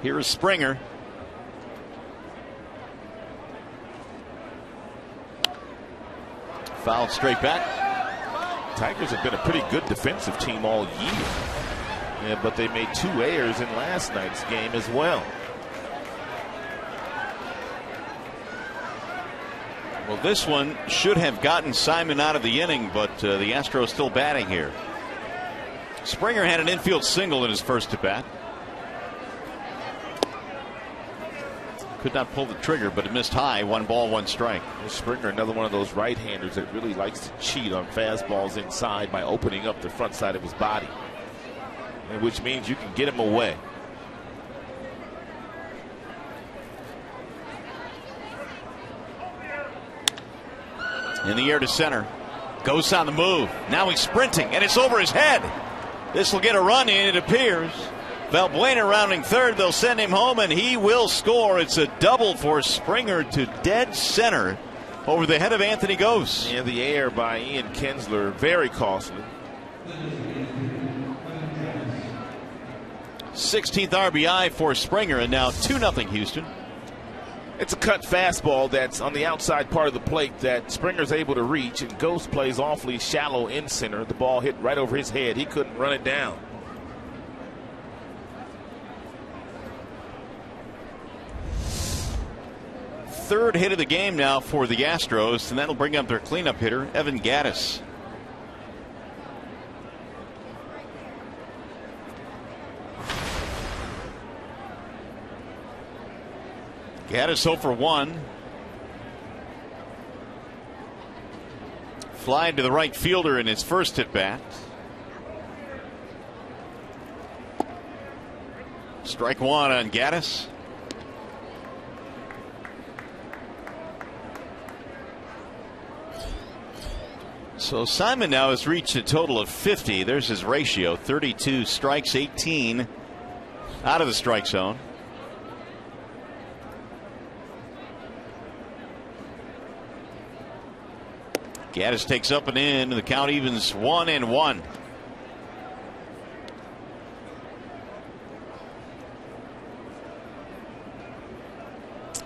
S1: Here is Springer. Fouled straight back.
S2: Tigers have been a pretty good defensive team all year. Yeah, but they made 2 errors in last night's game as well.
S1: Well, this one should have gotten Simon out of the inning, but the Astros still batting here. Springer had an infield single in his first at bat. Could not pull the trigger, but it missed high. 1 ball, 1 strike.
S2: Springer, another one of those right-handers that really likes to cheat on fastballs inside by opening up the front side of his body, which means you can get him away.
S1: In the air to center. Goes on the move. Now he's sprinting, and it's over his head. This will get a run in, it appears. Valbuena rounding third. They'll send him home, and he will score. It's a double for Springer to dead center over the head of Anthony Gose.
S2: Yeah, the error by Ian Kinsler, very costly.
S1: 16th RBI for Springer, and now 2-0 Houston.
S2: It's a cut fastball that's on the outside part of the plate that Springer's able to reach, and Gose plays awfully shallow in center. The ball hit right over his head. He couldn't run it down.
S1: Third hit of the game now for the Astros, and that'll bring up their cleanup hitter, Evan Gattis. Gattis 0 for 1. Fly to the right fielder in his first at bat. Strike one on Gaddis. So Simon now has reached a total of 50. There's his ratio. 32 strikes, 18 out of the strike zone. Gaddis takes up and in. The count evens 1-1.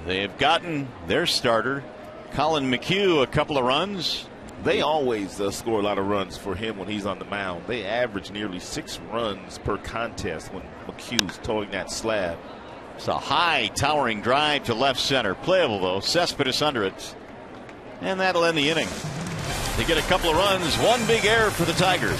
S1: They have gotten their starter, Colin McHugh, a couple of runs.
S2: They always score a lot of runs for him when he's on the mound. They average nearly 6 runs per contest when McHugh's towing that slab.
S1: It's a high, towering drive to left center. Playable, though. Cespedes under it. And that'll end the inning. They get a couple of runs. One big error for the Tigers.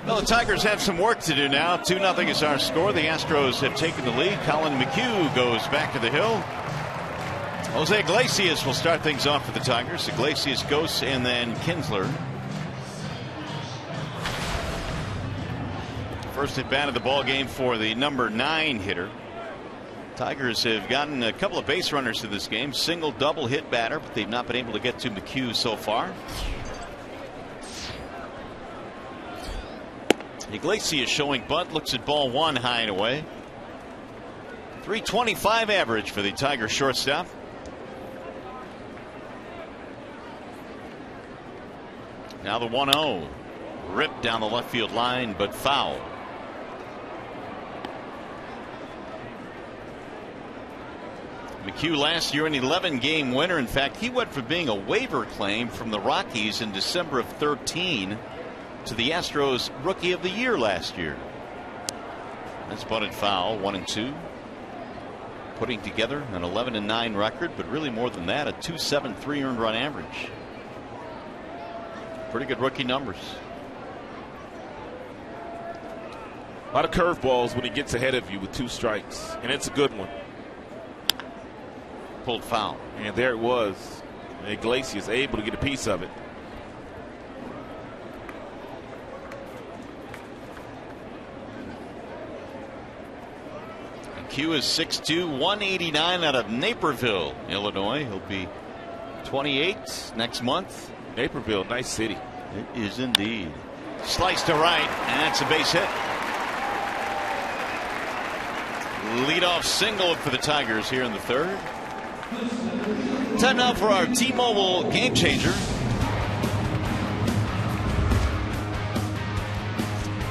S1: Well, the Tigers have some work to do now. 2-0 is our score. The Astros have taken the lead. Colin McHugh goes back to the hill. Jose Iglesias will start things off for the Tigers. Iglesias, Ghost, and then Kinsler. First at bat of the ball game for the number 9 hitter. Tigers have gotten a couple of base runners to this game. Single, double hit batter, but they've not been able to get to McHugh so far. Iglesias showing bunt, looks at ball one high and away. 325 average for the Tiger shortstop. Now the 1-0. Ripped down the left field line, but foul. McHugh last year an 11-game winner. In fact, he went from being a waiver claim from the Rockies in December of 13 to the Astros Rookie of the Year last year. That's bunted foul, 1-2. Putting together an 11-9 record, but really more than that, a 2.73 earned run average. Pretty good rookie numbers.
S2: A lot of curveballs when he gets ahead of you with 2 strikes, and it's a good one.
S1: Pulled foul.
S2: And there it was. Iglesias able to get a piece of it.
S1: Q is 6'2", 189 out of Naperville, Illinois. He'll be 28 next month.
S2: Naperville, nice city.
S1: It is indeed. Slice to right, and that's a base hit. Leadoff single for the Tigers here in the third. Time now for our T-Mobile Game Changer.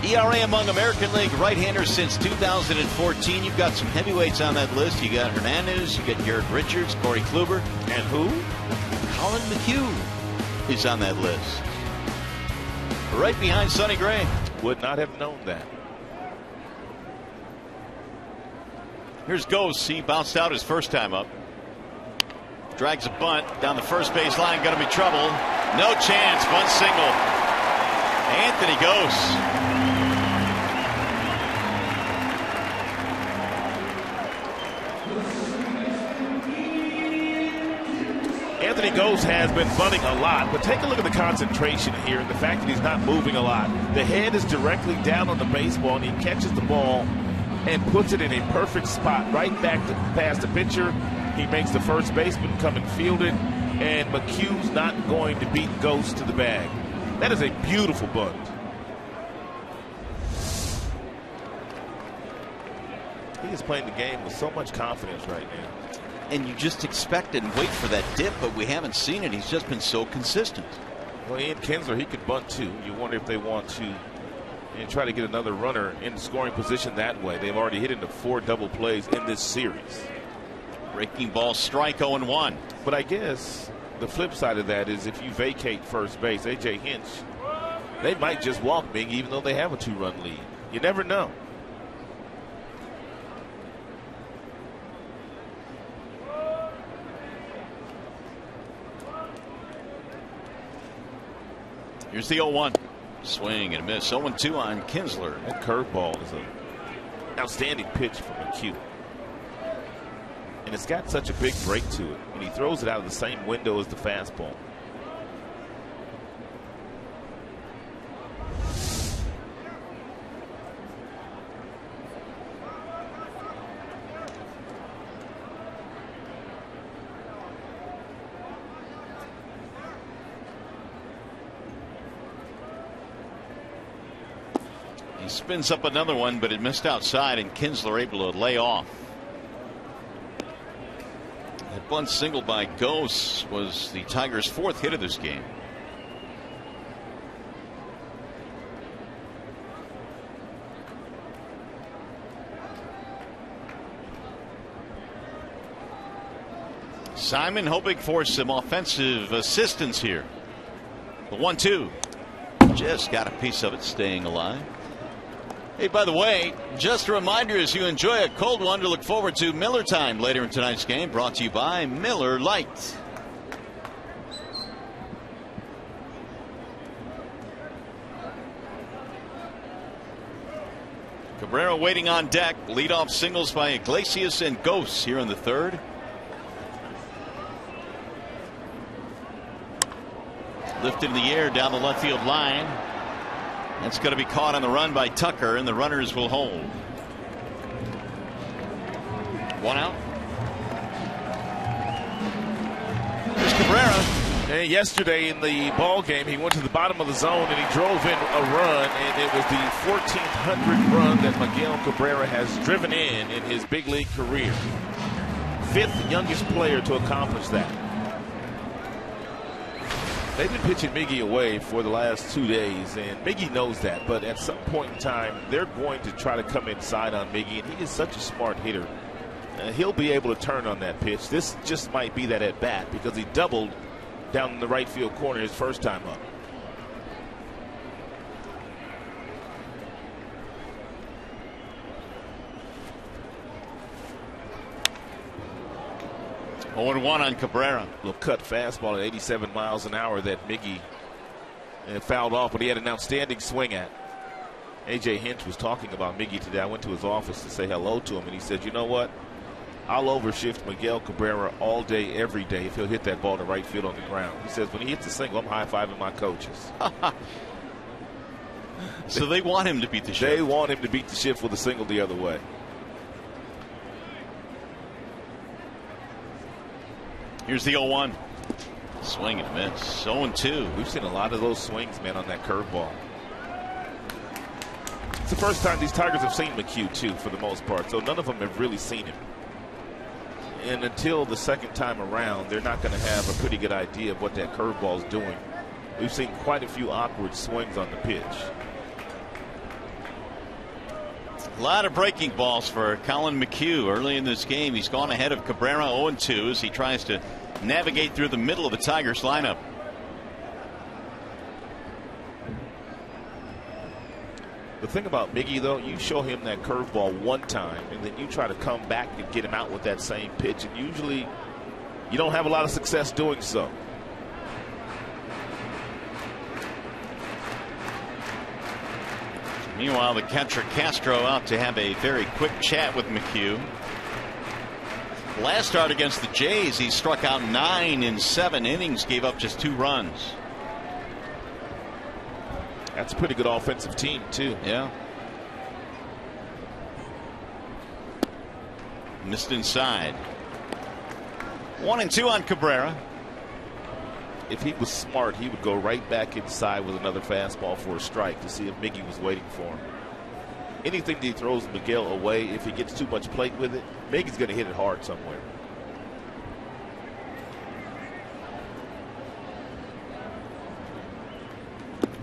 S1: ERA among American League right-handers since 2014. You've got some heavyweights on that list. You got Hernandez, you got Garrett Richards, Corey Kluber,
S2: and who?
S1: Colin McHugh is on that list. Right behind Sonny Gray.
S2: Would not have known that.
S1: Here's Ghost. He bounced out his first time up. Drags a bunt down the first base line. Going to be trouble. No chance. Bunt single. Anthony Ghost.
S2: Anthony Ghost has been bunting a lot, but take a look at the concentration here and the fact that he's not moving a lot. The head is directly down on the baseball, and he catches the ball and puts it in a perfect spot right back past the pitcher. He makes the first baseman come and field it, and McHugh's not going to beat Ghost to the bag. That is a beautiful bunt. He is playing the game with so much confidence right now.
S1: And you just expect and wait for that dip, but we haven't seen it. He's just been so consistent.
S2: Well, Ian Kinsler, he could bunt too. You wonder if they want to and try to get another runner in scoring position that way. They've already hit into 4 double plays in this series.
S1: Breaking ball, strike, 0-1.
S2: But I guess the flip side of that is if you vacate first base, A.J. Hinch, they might just walk Big even though they have a 2-run lead. You never know.
S1: Here's the 0-1. Swing and a miss. 0-2 on Kinsler.
S2: That curveball is an outstanding pitch from McHugh. And it's got such a big break to it. And he throws it out of the same window as the fastball.
S1: He spins up another one, but it missed outside, and Kinsler able to lay off. That bunt single by Ghost was the Tigers' 4th hit of this game. Simon hoping for some offensive assistance here. The 1-2. Just got a piece of it, staying alive. Hey, by the way, just a reminder as you enjoy a cold one to look forward to Miller Time later in tonight's game, brought to you by Miller Lite. Cabrera waiting on deck. Leadoff singles by Iglesias and Ghost here in the 3rd. Lifted in the air down the left field line. That's going to be caught on the run by Tucker, and the runners will hold. 1 out. Here's Cabrera.
S2: And yesterday in the ball game, he went to the bottom of the zone and he drove in a run, and it was the 1,400th run that Miguel Cabrera has driven in his big league career. 5th youngest player to accomplish that. They've been pitching Miggy away for the last 2 days, and Miggy knows that. But at some point in time, they're going to try to come inside on Miggy, and he is such a smart hitter. He'll be able to turn on that pitch. This just might be that at bat because he doubled down in the right field corner his first time up.
S1: Oh, 1 on Cabrera.
S2: Little cut fastball at 87 miles an hour that Miggy fouled off, but he had an outstanding swing at. A.J. Hinch was talking about Miggy today. I went to his office to say hello to him, and he said, you know what? I'll overshift Miguel Cabrera all day, every day if he'll hit that ball to right field on the ground. He says, when he hits a single, I'm high-fiving my coaches.
S1: So they want him to beat the shift.
S2: They want him to beat the shift with a single the other way.
S1: Here's the 0-1. Swing and a miss. 0-2.
S2: We've seen a lot of those swings, man, on that curveball. It's the first time these Tigers have seen McHugh, too, for the most part. So none of them have really seen him. And until the second time around, they're not going to have a pretty good idea of what that curveball is doing. We've seen quite a few awkward swings on the pitch.
S1: A lot of breaking balls for Colin McHugh early in this game. He's gone ahead of Cabrera 0-2 as he tries to navigate through the middle of the Tigers lineup.
S2: The thing about Miggy, though, you show him that curveball one time, and then you try to come back and get him out with that same pitch, and usually you don't have a lot of success doing so.
S1: Meanwhile, the catcher Castro out to have a very quick chat with McHugh. Last start against the Jays, he struck out 9 in 7 innings, gave up just 2 runs.
S2: That's a pretty good offensive team, too.
S1: Yeah. Missed inside. 1-2 on Cabrera.
S2: If he was smart, he would go right back inside with another fastball for a strike to see if Miggy was waiting for him. Anything that he throws Miguel away, if he gets too much plate with it, Miggy's going to hit it hard somewhere.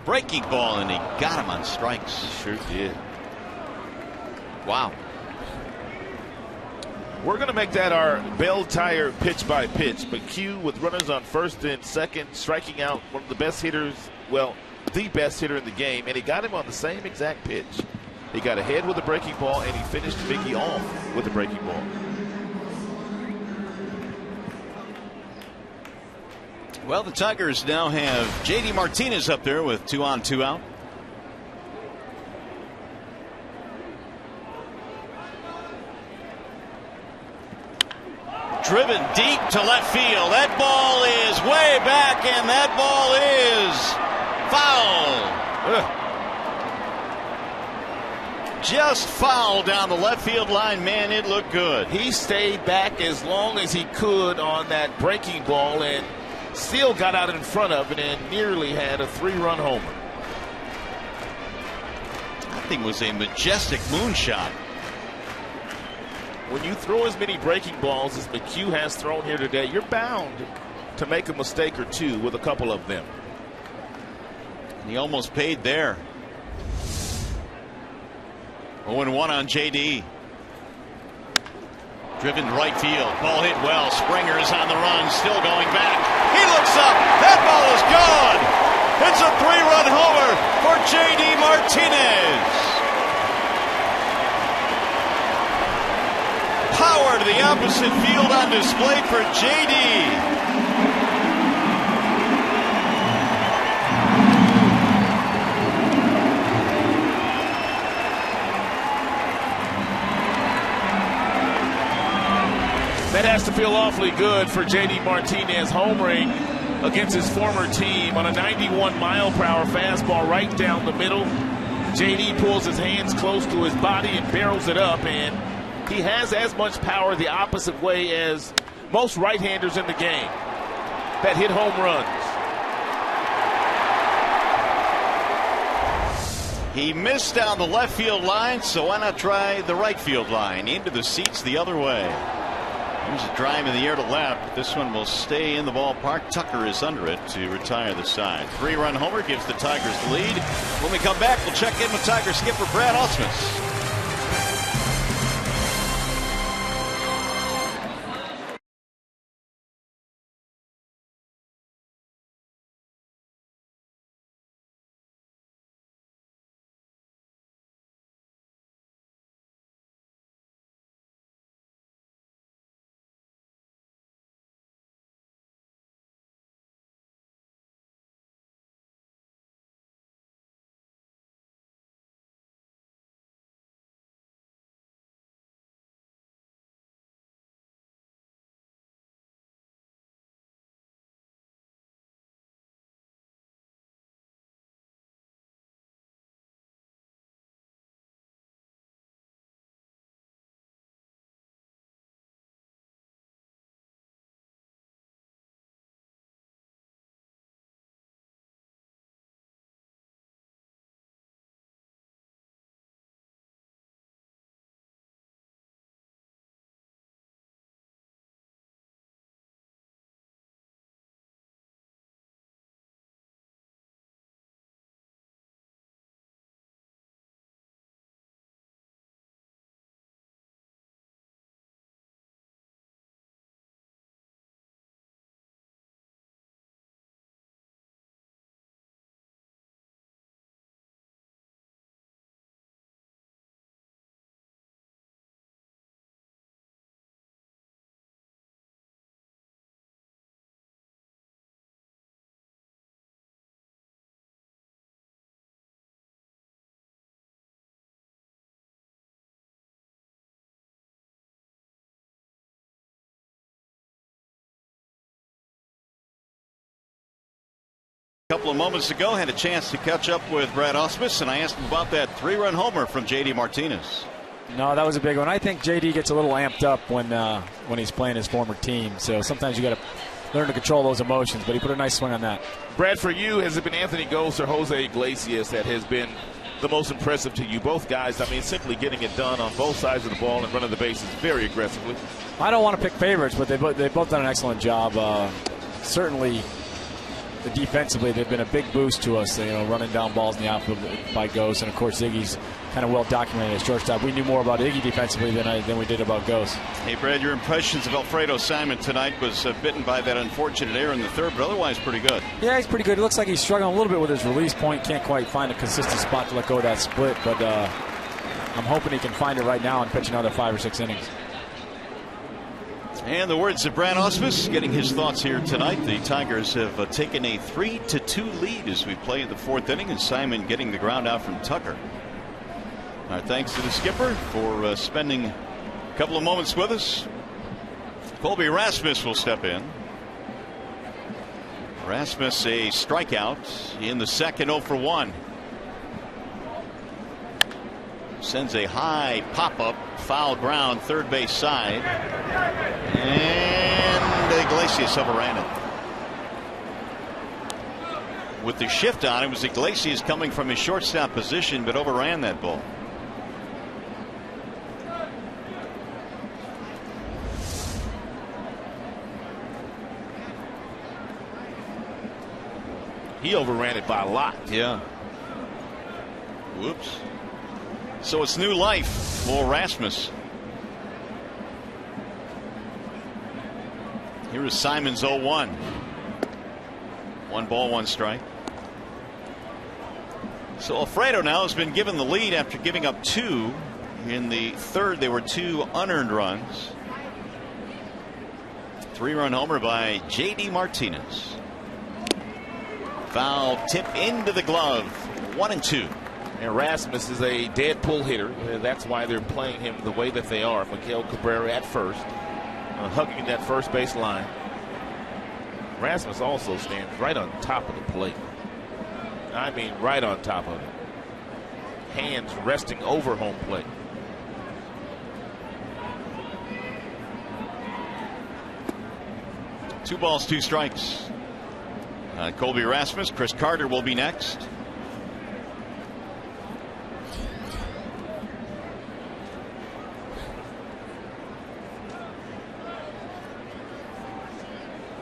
S1: Breaking ball, and he got him on strikes.
S2: He sure did.
S1: Wow.
S2: We're going to make that our bell tire pitch by pitch. McHugh with runners on first and second, striking out one of the best hitters, well, the best hitter in the game, and he got him on the same exact pitch. He got ahead with a breaking ball, and he finished Miggy off with a breaking ball.
S1: Well, the Tigers now have J.D. Martinez up there with 2 on, 2 out. Driven deep to left field. That ball is way back, and that ball is foul. Just foul down the left field line. Man, it looked good.
S2: He stayed back as long as he could on that breaking ball and still got out in front of it and nearly had a 3-run homer.
S1: That thing was a majestic moonshot.
S2: When you throw as many breaking balls as McHugh has thrown here today, you're bound to make a mistake or two with a couple of them.
S1: And he almost paid there. 0-1 on J.D. Driven to right field. Ball hit well. Springer is on the run. Still going back. He looks up. That ball is gone. It's a 3-run homer for J.D. Martinez. Power to the opposite field on display for J.D.
S2: That has to feel awfully good for J.D. Martinez homering against his former team on a 91-mile-per-hour fastball right down the middle. J.D. pulls his hands close to his body and barrels it up, and he has as much power the opposite way as most right-handers in the game that hit home runs.
S1: He missed down the left field line, so why not try the right field line? Into the seats the other way. Here's a drive in the air to left. This one will stay in the ballpark. Tucker is under it to retire the side. 3-run homer gives the Tigers the lead. When we come back, we'll check in with Tiger skipper Brad Ausmus. couple of moments ago, had a chance to catch up with Brad Ausmus, and I asked him about that 3-run homer from J.D. Martinez.
S3: No, that was a big one. I think J.D. gets a little amped up when he's playing his former team. So sometimes you got to learn to control those emotions. But he put a nice swing on that.
S2: Brad, for you, has it been Anthony Gose or Jose Iglesias that has been the most impressive to you? Both guys, I mean, simply getting it done on both sides of the ball and running the bases very aggressively.
S3: I don't want to pick favorites, but they've both done an excellent job. Certainly, defensively, they've been a big boost to us, running down balls in the outfield by Gose. And, of course, Iggy's kind of well documented as shortstop. We knew more about Iggy defensively than we did about Gose.
S1: Hey, Brad, your impressions of Alfredo Simon tonight was bitten by that unfortunate error in the third, but otherwise pretty good.
S3: Yeah, he's pretty good. It looks like he's struggling a little bit with his release point. Can't quite find a consistent spot to let go of that split, but I'm hoping he can find it right now and pitch another 5 or 6 innings.
S1: And the words of Brad Ausmus getting his thoughts here tonight. The Tigers have taken a 3-2 lead as we play in the 4th inning, and Simon getting the ground out from Tucker. Our thanks to the skipper for spending a couple of moments with us. Colby Rasmus will step in. Rasmus a strikeout in the second, 0 for 1. Sends a high pop-up, foul ground, third base side. And Iglesias overran it. With the shift on, it was Iglesias coming from his shortstop position, but overran that ball.
S2: He overran it by a lot.
S1: Yeah. Whoops. So it's new life for Rasmus. Here is Simon's 0-1. 1 ball, 1 strike. So Alfredo now has been given the lead after giving up 2. In the third, there were 2 unearned runs. 3-run homer by J.D. Martinez. Foul tip into the glove. 1-2.
S2: And Rasmus is a dead pull hitter. That's why they're playing him the way that they are. Miguel Cabrera at first, hugging that first base line. Rasmus also stands right on top of the plate. I mean, right on top of it. Hands resting over home plate.
S1: Two balls, 2 strikes. Colby Rasmus. Chris Carter will be next.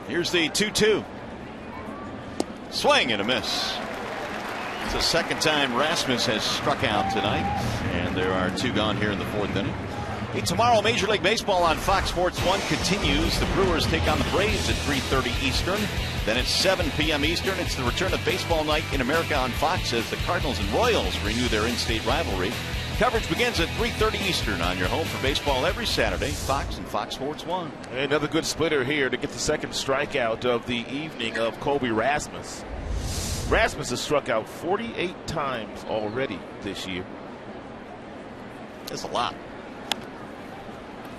S1: Here's the 2-2. Swing and a miss. It's the second time Rasmus has struck out tonight, and there are 2 gone here in the 4th inning. Hey, tomorrow, Major League Baseball on Fox Sports 1 continues. The Brewers take on the Braves at 3:30 Eastern. Then at 7 p.m. Eastern, it's the return of Baseball Night in America on Fox as the Cardinals and Royals renew their in-state rivalry. Coverage begins at 3:30 Eastern on your home for baseball every Saturday, Fox and Fox Sports 1.
S2: Another good splitter here to get the second strikeout of the evening of Colby Rasmus. Rasmus has struck out 48 times already this year.
S1: That's a lot.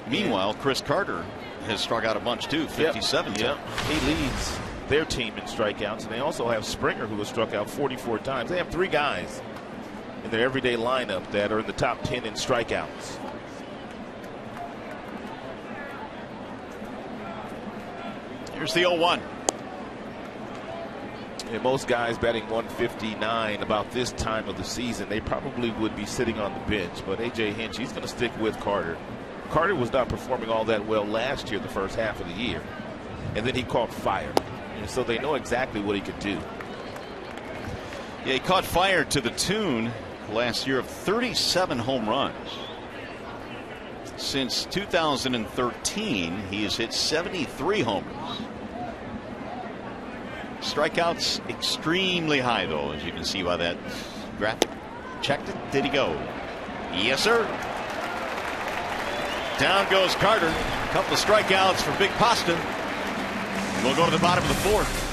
S1: Meanwhile, Chris Carter has struck out a bunch too, 57 times.
S2: He leads their team in strikeouts, and they also have Springer, who has struck out 44 times. They have 3 guys in their everyday lineup that are in the top 10 in strikeouts.
S1: Here's the 0-1.
S2: And most guys batting 159 about this time of the season, they probably would be sitting on the bench. But A.J. Hinch, he's going to stick with Carter. Carter was not performing all that well last year, the first half of the year. And then he caught fire. And so they know exactly what he could do.
S1: Yeah, he caught fire to the tune last year of 37 home runs. Since 2013, he has hit 73 homers. Strikeouts extremely high, though, as you can see by that graphic. Checked it. Did he go? Yes, sir. Down goes Carter. A couple of strikeouts for Big Pasta. And we'll go to the bottom of the 4th.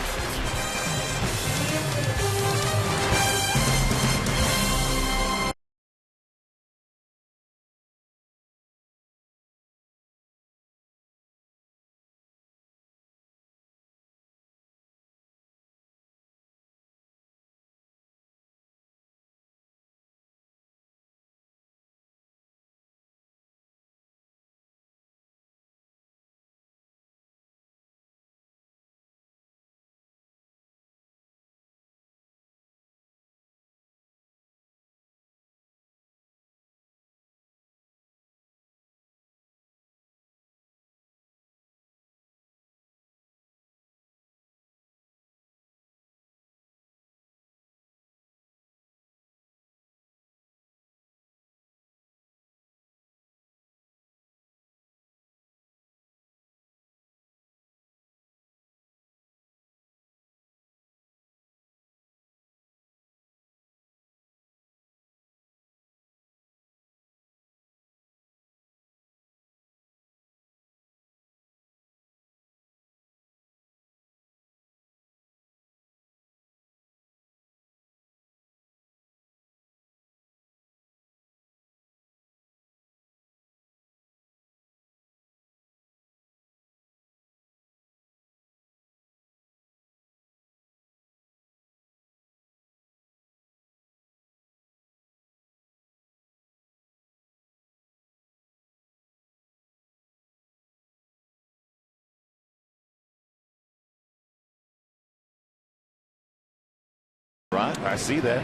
S1: Drive.
S2: I see that.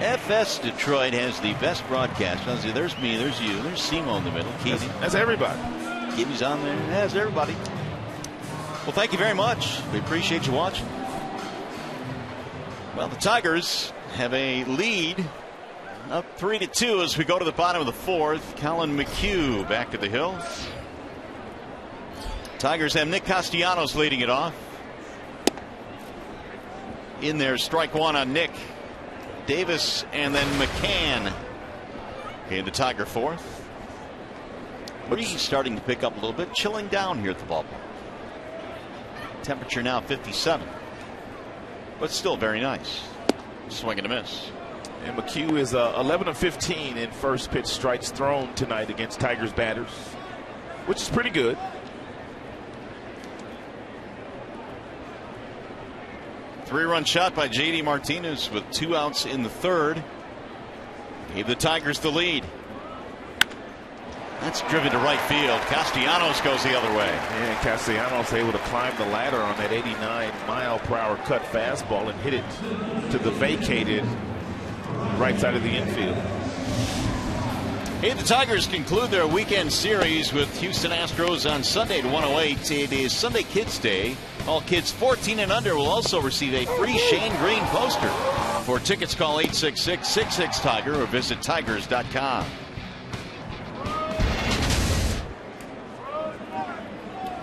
S1: FS Detroit has the best broadcast. There's me, there's you, there's Simo in the middle.
S2: That's everybody.
S1: Keely's on there. That's everybody. Well, thank you very much. We appreciate you watching. Well, the Tigers have a lead up 3-2 as we go to the bottom of the fourth. Colin McHugh back at the hill. Tigers have Nick Castellanos leading it off. In there, strike one on Nick. Davis and then McCann in the Tiger fourth. Breeze starting to pick up a little bit, chilling down here at the ballpark. Temperature now 57, but still very nice. Swing and a miss.
S2: And McHugh is 11 of 15 in first pitch strikes thrown tonight against Tigers batters, which is pretty good.
S1: Three-run shot by J.D. Martinez with 2 outs in the third. Gave the Tigers the lead. That's driven to right field. Castellanos goes the other way.
S2: And Castellanos able to climb the ladder on that 89-mile-per-hour cut fastball and hit it to the vacated right side of the infield.
S1: Hey, the Tigers conclude their weekend series with Houston Astros on Sunday at 1:08. It is Sunday Kids Day. All kids 14 and under will also receive a free Shane Green poster. For tickets, call 866-66-TIGER or visit tigers.com.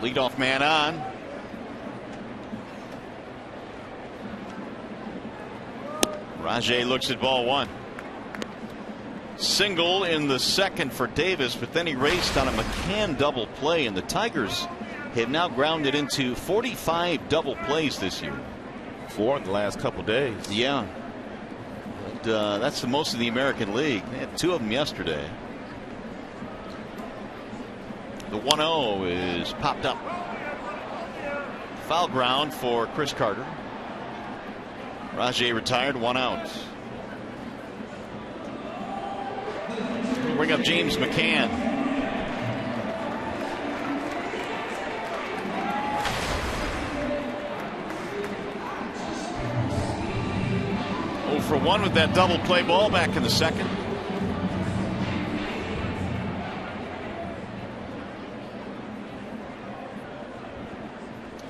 S1: Leadoff man on. Rajay looks at ball one. Single in the second for Davis, but then he raced on a McCann double play, and the Tigers have now grounded into 45 double plays this year.
S2: 4 in the last couple days.
S1: Yeah. But, that's the most in the American League. They had 2 of them yesterday. The 1-0 is popped up. Foul ground for Chris Carter. Rajay retired, 1 out. Bring up James McCann. Oh for 1 with that double play ball back in the second.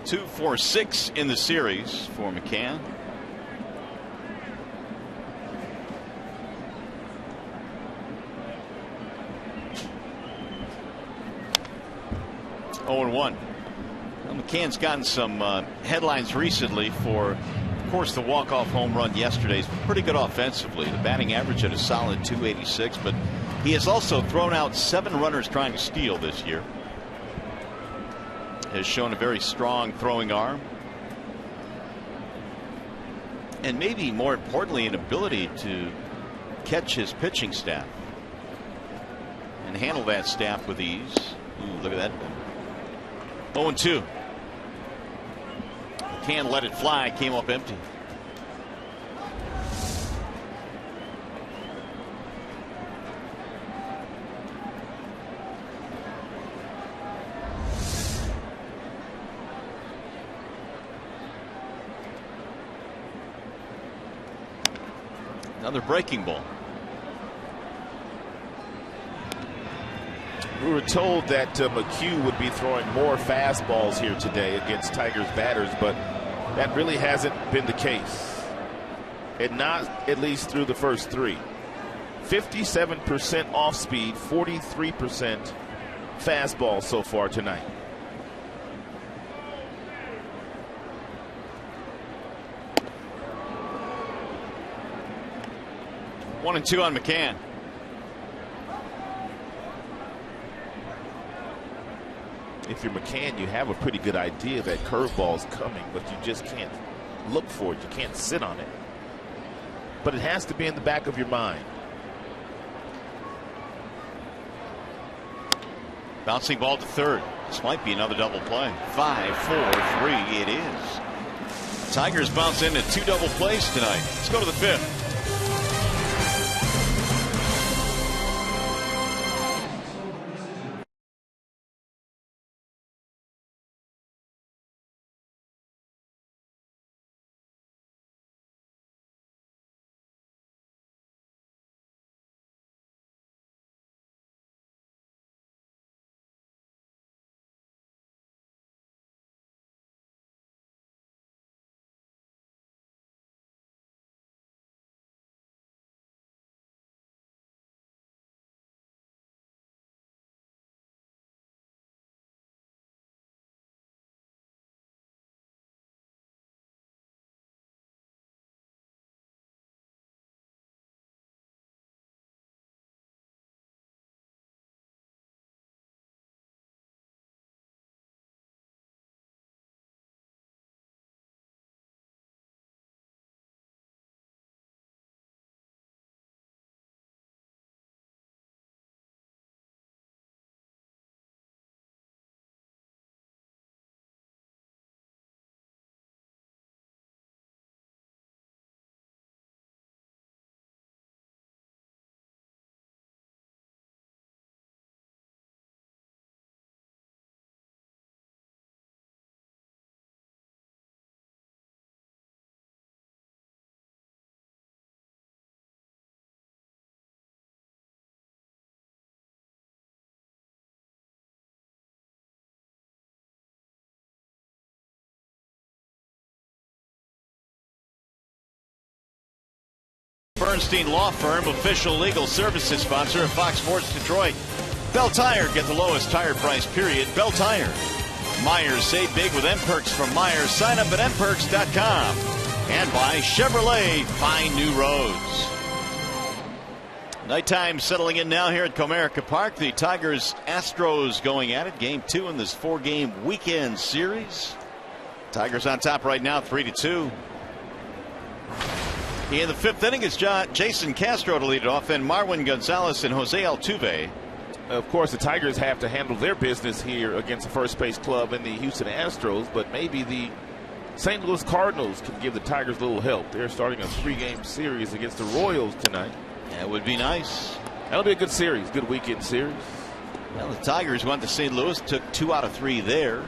S1: Two for 6 in the series for McCann. Oh and 1. Well, McCann's gotten some headlines recently for, of course, the walk-off home run yesterday. He's been pretty good offensively. The batting average at a solid .286, but he has also thrown out 7 runners trying to steal this year. Has shown a very strong throwing arm, and maybe more importantly, an ability to catch his pitching staff and handle that staff with ease. Ooh, look at that. 0-2. Can't let it fly. Came up empty. Another breaking ball.
S2: We were told that McHugh would be throwing more fastballs here today against Tigers batters, but that really hasn't been the case. And not at least through the first 3. 57% off speed, 43% fastball so far tonight.
S1: One and 2 on McCann.
S2: If you're McCann, you have a pretty good idea that curveball's coming, but you just can't look for it. You can't sit on it. But it has to be in the back of your mind.
S1: Bouncing ball to third. This might be another double play. 5-4-3 it is. Tigers bounce into 2 double plays tonight. Let's go to the 5th. Bernstein Law Firm, official legal services sponsor of Fox Sports Detroit. Bell Tire, get the lowest tire price, period. Bell Tire. Myers, save big with M-Perks from Myers. Sign up at mperks.com. And by Chevrolet, find new roads. Nighttime settling in now here at Comerica Park. The Tigers Astros going at it. Game 2 in this 4-game weekend series. Tigers on top right now, 3-2. In the 5th inning, it's Jason Castro to lead it off, and Marwin Gonzalez and Jose Altuve.
S2: Of course, the Tigers have to handle their business here against the first base club in the Houston Astros, but maybe the St. Louis Cardinals can give the Tigers a little help. They're starting a 3-game series against the Royals tonight.
S1: That would be nice.
S2: That'll be a good series, good weekend series.
S1: Well, the Tigers went to St. Louis, took 2 out of 3 there.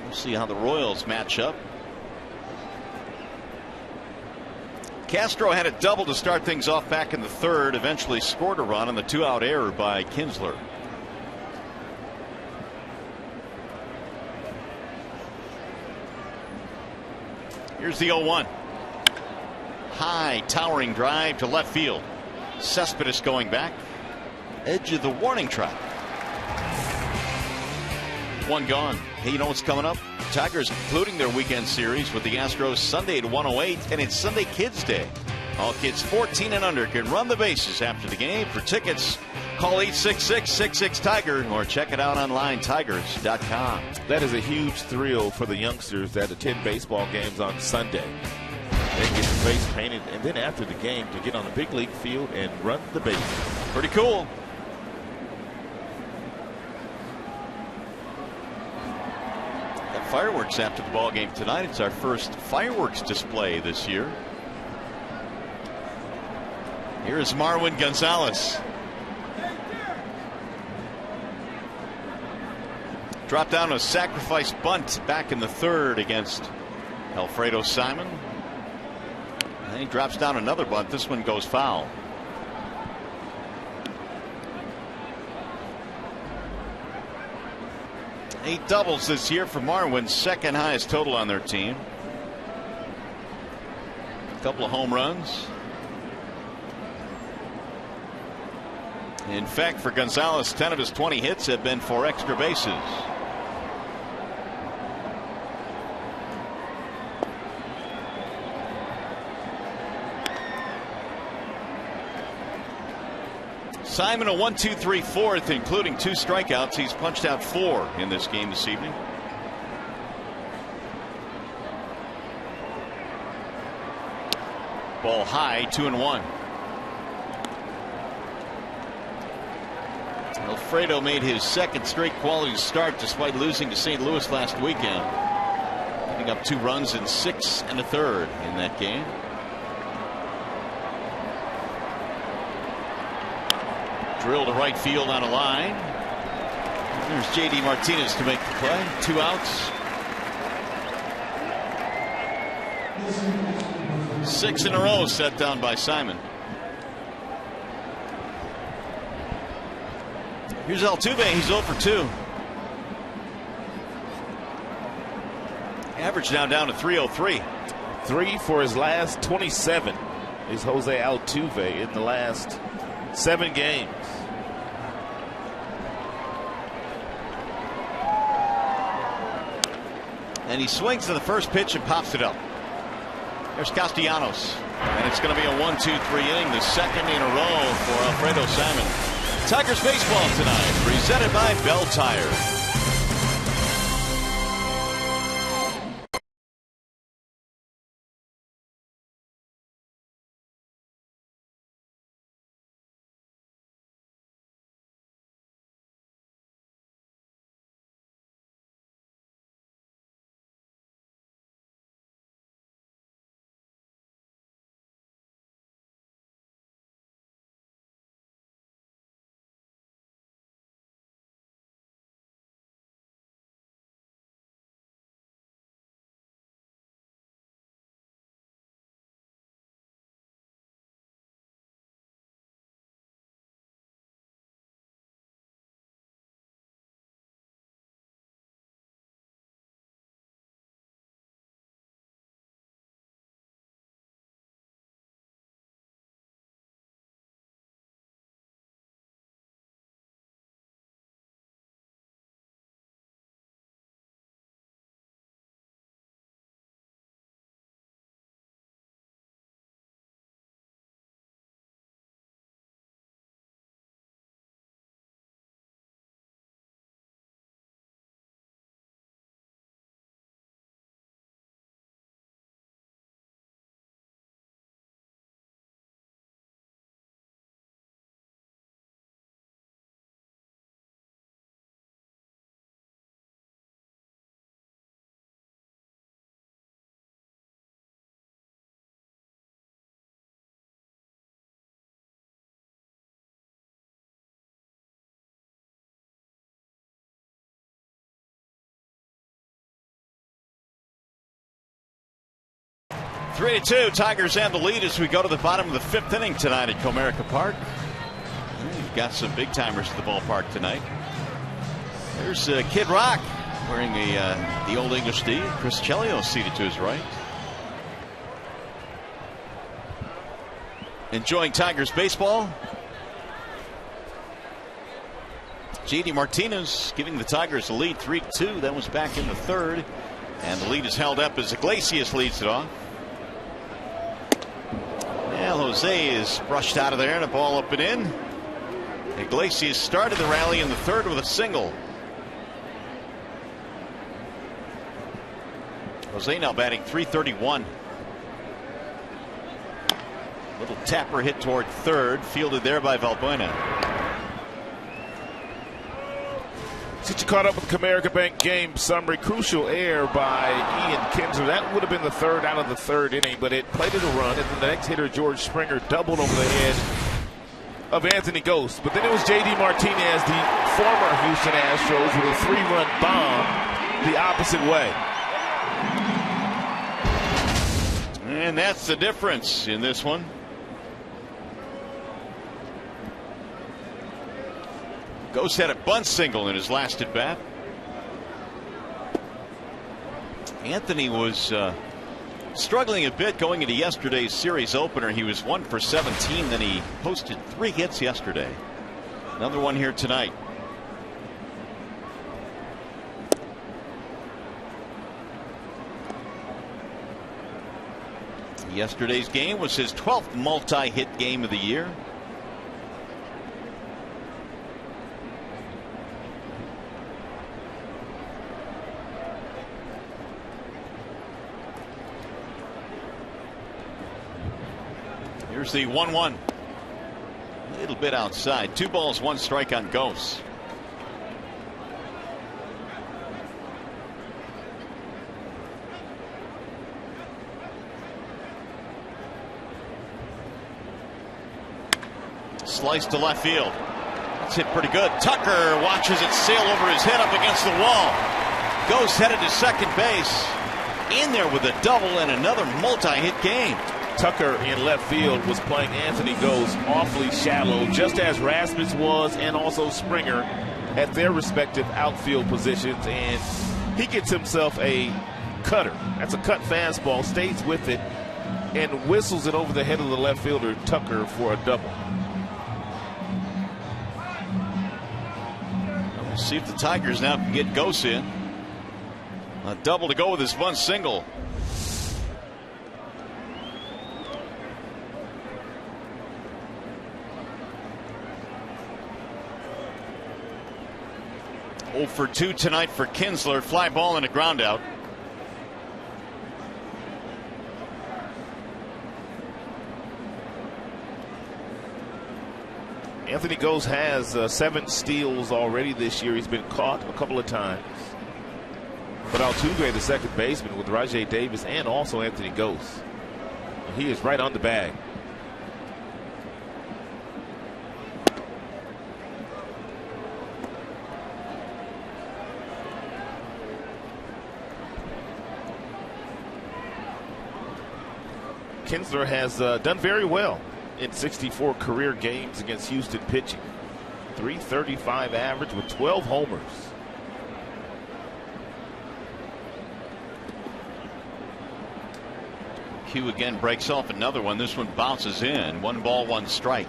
S1: We'll see how the Royals match up. Castro had a double to start things off back in the 3rd, eventually scored a run on the 2-out error by Kinsler. Here's the 0-1. High towering drive to left field. Cespedes going back. Edge of the warning track. 1 gone. Hey, you know what's coming up? Tigers concluding their weekend series with the Astros Sunday at 1:08, and it's Sunday Kids Day. All kids 14 and under can run the bases after the game. For tickets, call 866-66-TIGER or check it out online, tigers.com.
S2: That is a huge thrill for the youngsters that attend baseball games on Sunday. They get the face painted, and then after the game to get on the big league field and run the bases.
S1: Pretty cool. Got fireworks after the ball game tonight. It's our first fireworks display this year. Here is Marwin Gonzalez. Dropped down a sacrifice bunt back in the 3rd against Alfredo Simon. And he drops down another bunt. This one goes foul. Eight doubles this year for Marwin, 2nd highest total on their team. A couple of home runs. In fact, for Gonzalez, 10 of his 20 hits have been for extra bases. Simon a 1-2-3-4, including 2 strikeouts. He's punched out 4 in this game this evening. Ball high, 2-1. Alfredo made his 2nd straight quality start despite losing to St. Louis last weekend. Picking up 2 runs in 6 1/3 in that game. Drill to right field on a line. There's J.D. Martinez to make the play. 2 outs. 6 in a row set down by Simon. Here's Altuve. He's 0 for 2. Average now down to 303.
S2: 3 for his last 27 is Jose Altuve in the last 7 games.
S1: And he swings to the first pitch and pops it up. There's Castellanos. And it's going to be a 1-2-3 inning, the 2nd in a row for Alfredo Simon. Tigers baseball tonight, presented by Bell Tire. 3-2, Tigers have the lead as we go to the bottom of the 5th inning tonight at Comerica Park. We've got some big timers at the ballpark tonight. There's Kid Rock wearing the Old English D. Chris Chelios seated to his right. Enjoying Tigers baseball. J.D. Martinez giving the Tigers a lead 3-2. That was back in the 3rd. And the lead is held up as Iglesias leads it off. Well, Jose is brushed out of there and a ball up and in. Iglesias started the rally in the 3rd with a single. Jose now batting .331. Little tapper hit toward 3rd, fielded there by Valbuena.
S2: Since you caught up with the Comerica Bank game summary, crucial error by Ian Kinsler. That would have been the 3rd out of the 3rd inning, but it played it a run, and then the next hitter, George Springer, doubled over the head of Anthony Ghost. But then it was J.D. Martinez, the former Houston Astros, with a 3-run bomb the opposite way.
S1: And that's the difference in this one. Ghost had a bunt single in his last at bat. Anthony was struggling a bit going into yesterday's series opener. He was 1 for 17. Then he posted 3 hits yesterday. Another one here tonight. Yesterday's game was his 12th multi-hit game of the year. Here's the 1-1. A little bit outside. 2 balls, 1 strike on Ghost. Slice to left field. That's hit pretty good. Tucker watches it sail over his head up against the wall. Ghost headed to second base. In there with a double and another multi-hit game.
S2: Tucker in left field was playing Anthony Ghost awfully shallow, just as Rasmus was and also Springer at their respective outfield positions, and he gets himself a cutter. That's a cut fastball, stays with it, and whistles it over the head of the left fielder, Tucker, for a double.
S1: We'll see if the Tigers now can get Ghost in. A double to go with his bunt single. Oh for 2 tonight for Kinsler. Fly ball and a ground out.
S2: Anthony Ghost has 7 steals already this year. He's been caught a couple of times. But Altuve, the second baseman, with Rajai Davis and also Anthony Ghost. He is right on the bag. Kinsler has done very well in 64 career games against Houston pitching. .335 average with 12 homers.
S1: Hugh again breaks off another one. This one bounces in. 1 ball, 1 strike.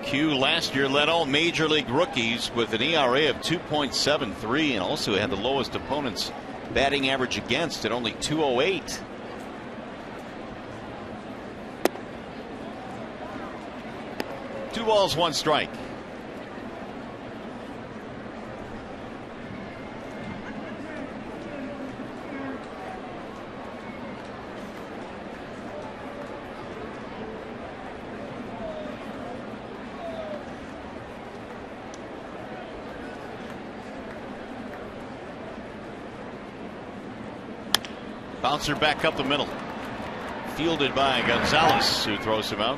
S1: Hugh last year led all major league rookies with an ERA of 2.73 and also had the lowest opponent's batting average against at only .208. Two balls, 1 strike. Bouncer back up the middle. Fielded by Gonzalez, who throws him out.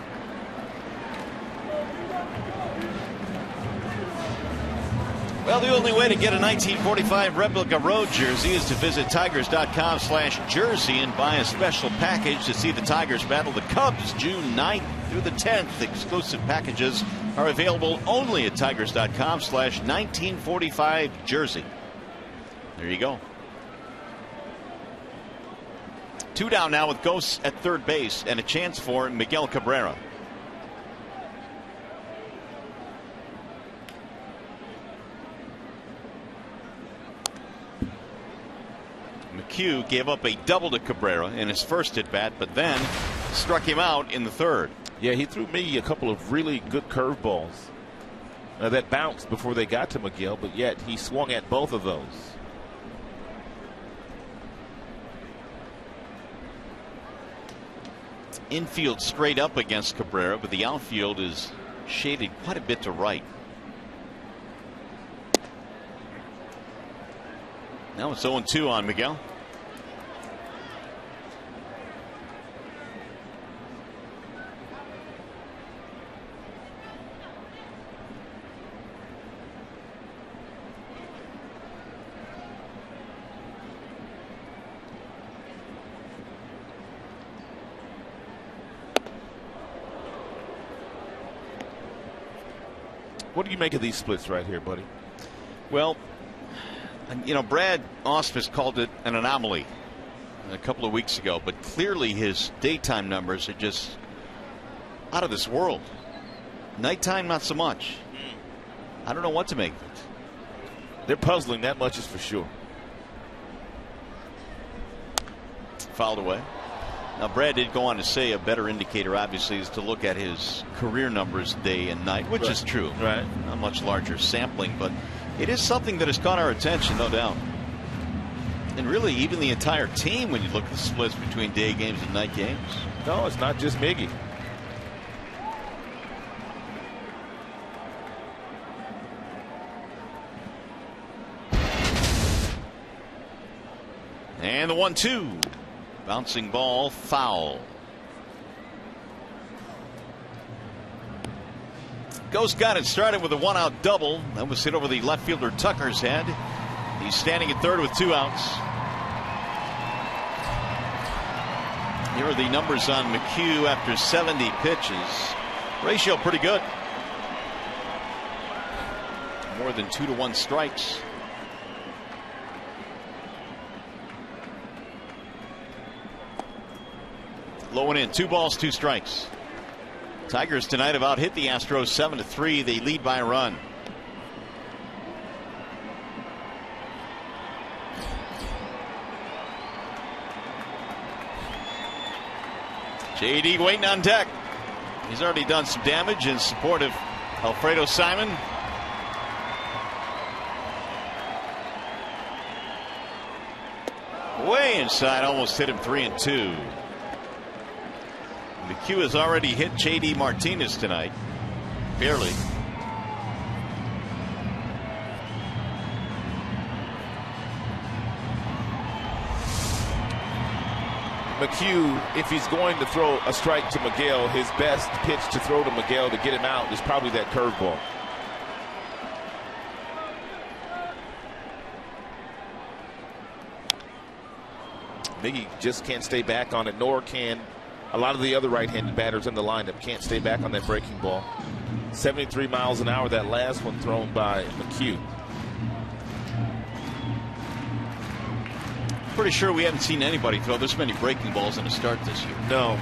S1: Well, the only way to get a 1945 replica road jersey is to visit tigers.com/jersey and buy a special package to see the Tigers battle the Cubs June 9th through the 10th. Exclusive packages are available only at tigers.com/1945jersey. There you go. 2 down now with Ghosts at third base and a chance for Miguel Cabrera. McHugh gave up a double to Cabrera in his first at bat, but then struck him out in the third.
S2: Yeah, he threw me a couple of really good curveballs that bounced before they got to Miguel, but yet he swung at both of those.
S1: Infield straight up against Cabrera, but the outfield is shaded quite a bit to right. Now it's 0-2 on Miguel.
S2: What do you make of these splits right here, buddy?
S1: Well, you know, Brad Ausmus called it an anomaly a couple of weeks ago, but clearly his daytime numbers are just out of this world. Nighttime, not so much. I don't know what to make of it.
S2: They're puzzling, that much is for sure.
S1: Fouled away. Now, Brad did go on to say a better indicator, obviously, is to look at his career numbers day and night, which is true.
S2: Right.
S1: Not much larger sampling, but it is something that has caught our attention, no doubt. And really, even the entire team, when you look at the splits between day games and night games.
S2: No, it's not just Miggy.
S1: And the 1-2. Bouncing ball, foul. Ghost got it started with a 1-out double. That was hit over the left fielder Tucker's head. He's standing at third with 2 outs. Here are the numbers on McHugh after 70 pitches. Ratio pretty good. More than 2-to-1 strikes. Low and in, 2 balls, 2 strikes. Tigers tonight have out hit the Astros 7-3. They lead by a run. JD waiting on deck. He's already done some damage in support of Alfredo Simon. Way inside, almost hit him 3-2. McHugh has already hit J.D. Martinez tonight. Barely.
S2: McHugh, if he's going to throw a strike to Miguel, his best pitch to throw to Miguel to get him out is probably that curveball. Miggy just can't stay back on it, nor can a lot of the other right-handed batters in the lineup. Can't stay back on that breaking ball. 73 miles an hour, that last one thrown by McHugh.
S1: Pretty sure we haven't seen anybody throw this many breaking balls in a start this year.
S2: No.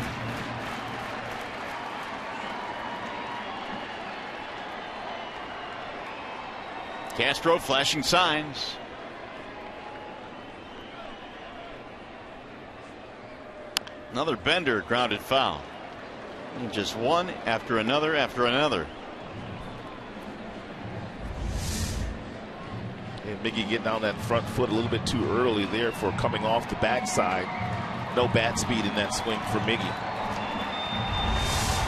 S1: Castro flashing signs. Another bender, grounded foul. And just one after another after another.
S2: And Miggy getting on that front foot a little bit too early there for coming off the backside. No bat speed in that swing for Miggy.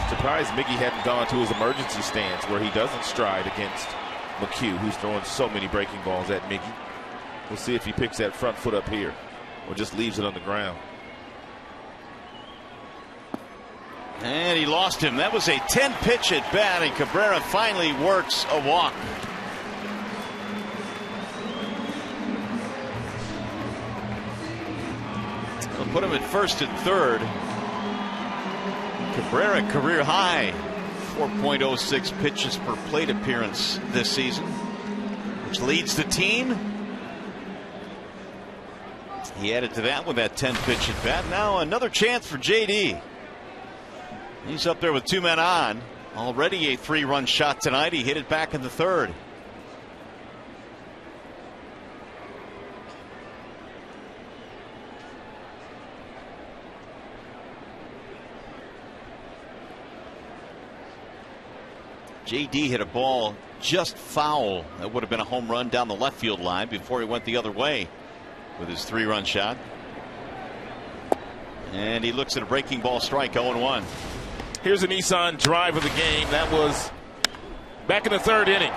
S2: Surprised Miggy hadn't gone to his emergency stance where he doesn't stride against McHugh, who's throwing so many breaking balls at Miggy. We'll see if he picks that front foot up here or just leaves it on the ground.
S1: And he lost him. That was a 10-pitch at bat, and Cabrera finally works a walk. put him at first and third. Cabrera career high 4.06 pitches per plate appearance this season, which leads the team. He added to that with that 10 pitch at bat. Now another chance for JD. He's up there with 2 men on. Already a 3-run shot tonight. He hit it back in the third. JD hit a ball just foul. That would have been a home run down the left field line before he went the other way with his 3-run shot. And he looks at a breaking ball strike, 0-1.
S2: Here's a Nissan drive of the game. That was back in the third inning.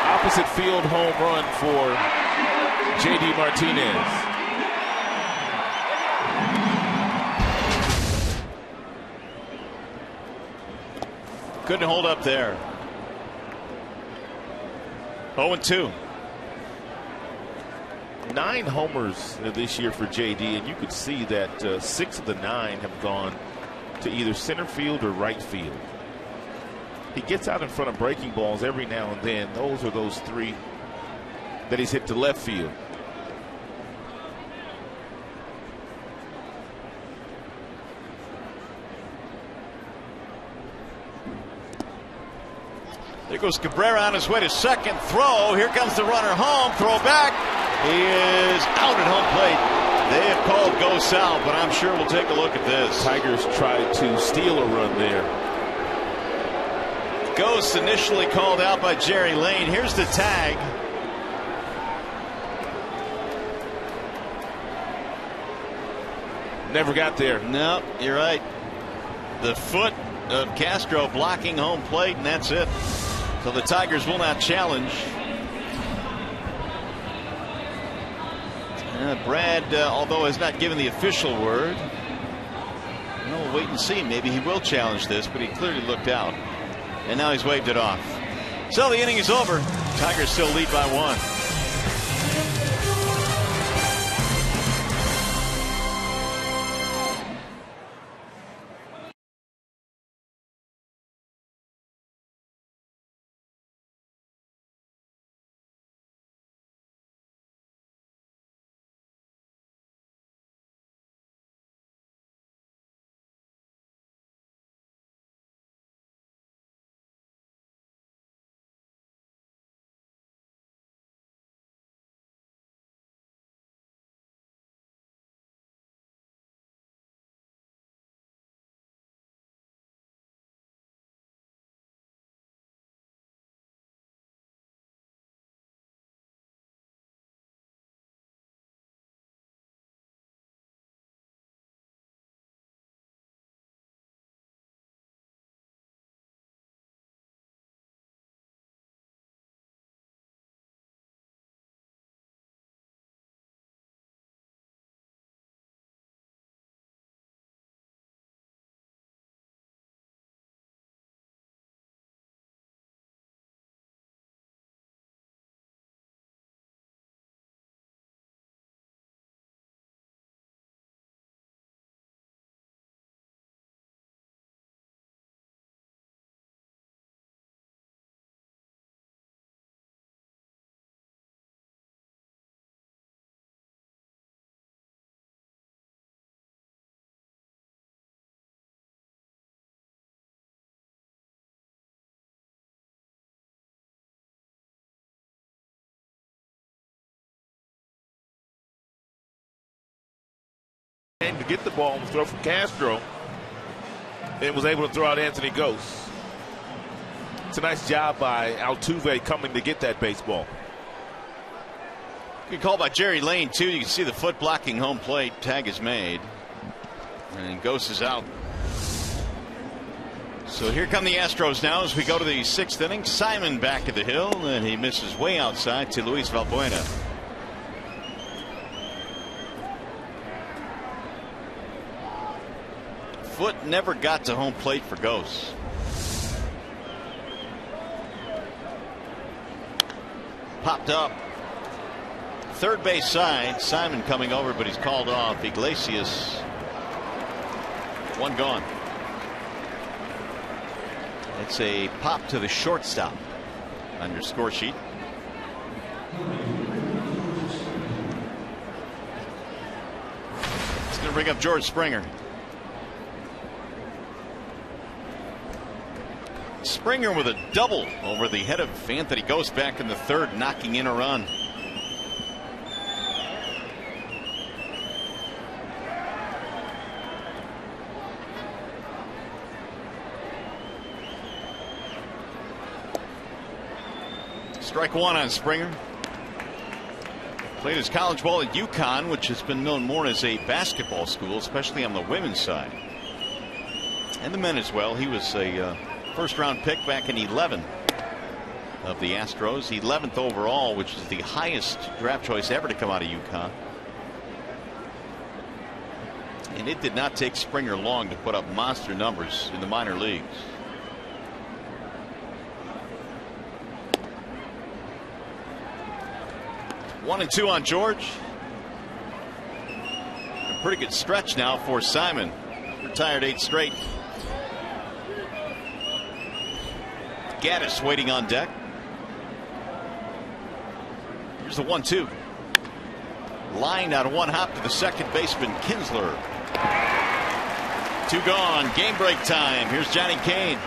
S2: Opposite field home run for JD Martinez.
S1: Couldn't hold up there. 0-2.
S2: 9 homers this year for JD, and you could see that 6 of the 9 have gone to either center field or right field. He gets out in front of breaking balls every now and then. Those are those 3 that he's hit to left field.
S1: There goes Cabrera on his way to second. Throw. Here comes the runner home. Throw back. He is out at home plate. They have called go south, but I'm sure we'll take a look at this.
S2: Tigers tried to steal a run there.
S1: Ghost initially called out by Jerry Lane. Here's the tag.
S2: Never got there.
S1: No, you're right. The foot of Castro blocking home plate, and that's it. So the Tigers will not challenge. Brad, although has not given the official word, we'll wait and see. Maybe he will challenge this, but he clearly looked out. And now he's waved it off. So the inning is over. Tigers still lead by 1.
S2: To get the ball and throw from Castro, and was able to throw out Anthony Ghost. It's a nice job by Altuve coming to get that baseball.
S1: Good call by Jerry Lane too. You can see the foot blocking home plate. Tag is made, and Ghost is out. So here come the Astros now as we go to the 6th inning. Simon back at the hill, and he misses way outside to Luis Valbuena. Foot never got to home plate for Ghost. Popped up. third base side. Simon coming over, but he's called off. Iglesias, one gone. It's a pop to the shortstop on your score sheet. It's going to bring up George Springer. Springer with a double over the head of Anthony Ghost back in the third, knocking in a run. Strike one on Springer. Played his college ball at UConn, which has been known more as a basketball school, especially on the women's side. And the men as well. He was a first-round pick back in 11 of the Astros. 11th overall, which is the highest draft choice ever to come out of UConn. And it did not take Springer long to put up monster numbers in the minor leagues. One and two on George. A pretty good stretch now for Simon. Retired 8 straight. Gaddis waiting on deck. Here's the 1-2. Lined on one hop to the second baseman, Kinsler. 2 gone. Game break time. Here's Johnny Kane.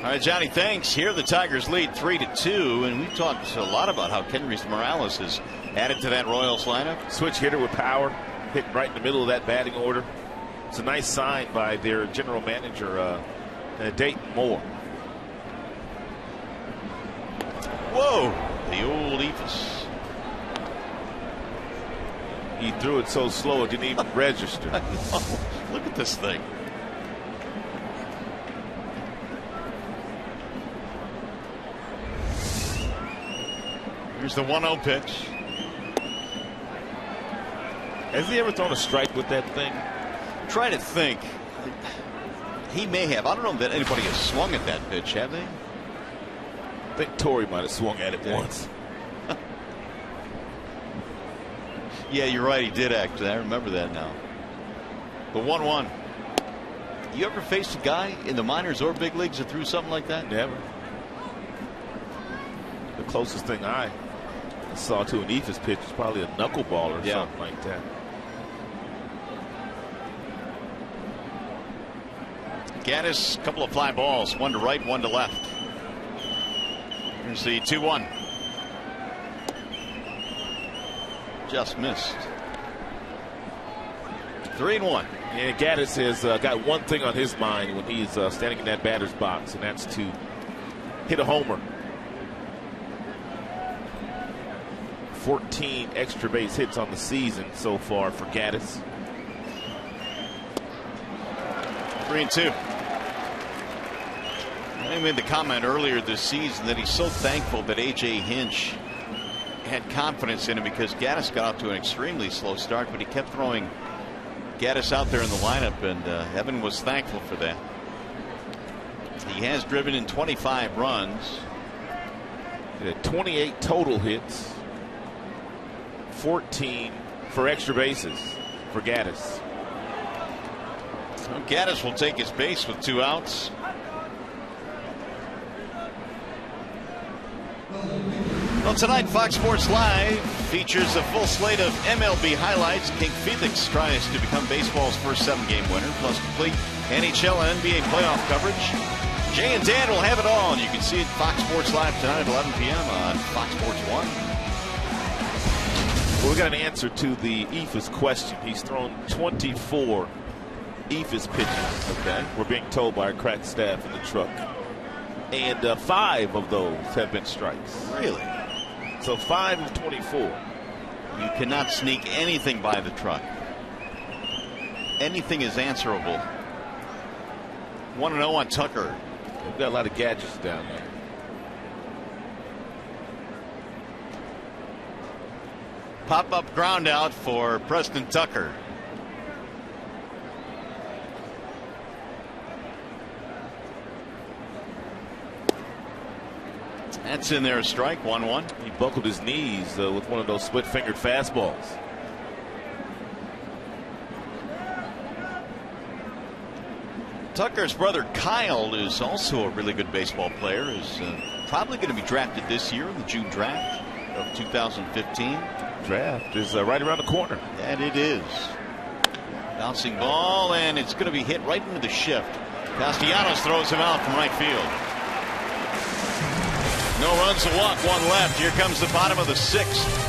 S1: All right, Johnny, thanks. Here the Tigers lead 3-2, and we've talked a lot about how Kendrys Morales has added to that Royals lineup.
S2: Switch hitter with power, hitting right in the middle of that batting order. It's a nice sign by their general manager, Dayton Moore.
S1: Whoa, the old Ephus.
S2: He threw it so slow it didn't even register.
S1: Look at this thing. Here's the 1-0 pitch.
S2: Has he ever thrown a strike with that thing?
S1: Try to think. He may have. I don't know that anybody has swung at that pitch, have they?
S2: I think Torrey might have swung at it once.
S1: Yeah, you're right. He did actually. I remember that now. The 1-1. You ever faced a guy in the minors or big leagues that threw something like that?
S2: Never. The closest thing I saw to an Ephus pitch was probably a knuckleball or something like that.
S1: Gaddis, a couple of fly balls, one to right, one to left. Here's the 2-1. Just missed. 3-1.
S2: Yeah, Gaddis has got one thing on his mind when he's standing in that batter's box, and that's to hit a homer. 14 extra base hits on the season so far for Gaddis.
S1: 3-2. I made the comment earlier this season that he's so thankful that A.J. Hinch had confidence in him because Gaddis got off to an extremely slow start, but he kept throwing Gaddis out there in the lineup, and Evan was thankful for that. He has driven in 25 runs.
S2: He had 28 total hits. 14 for extra bases for Gaddis.
S1: Well, Gaddis will take his base with 2 outs. Well, tonight Fox Sports Live features a full slate of MLB highlights. King Felix tries to become baseball's first 7-game winner, plus complete NHL and NBA playoff coverage. Jay and Dan will have it all, and you can see it Fox Sports Live tonight at 11 p.m. on Fox Sports 1.
S2: Well, we got an answer to the Ephus question. He's thrown 24 Ephus pitches.
S1: Okay.
S2: We're being told by our crack staff in the truck. And 5 of those have been strikes.
S1: Really?
S2: So 5 of 24.
S1: You cannot sneak anything by the truck. Anything is answerable. 1-0 on Tucker.
S2: We've got a lot of gadgets down there.
S1: Pop-up ground out for Preston Tucker. That's in there, a strike, 1-1.
S2: He buckled his knees with one of those split-fingered fastballs.
S1: Tucker's brother Kyle is also a really good baseball player. Is probably going to be drafted this year in the June draft of 2015.
S2: Draft is right around the corner.
S1: And it is. Bouncing ball, and it's going to be hit right into the shift. Castellanos throws him out from right field. No runs, a walk, one left. Here comes the bottom of the sixth.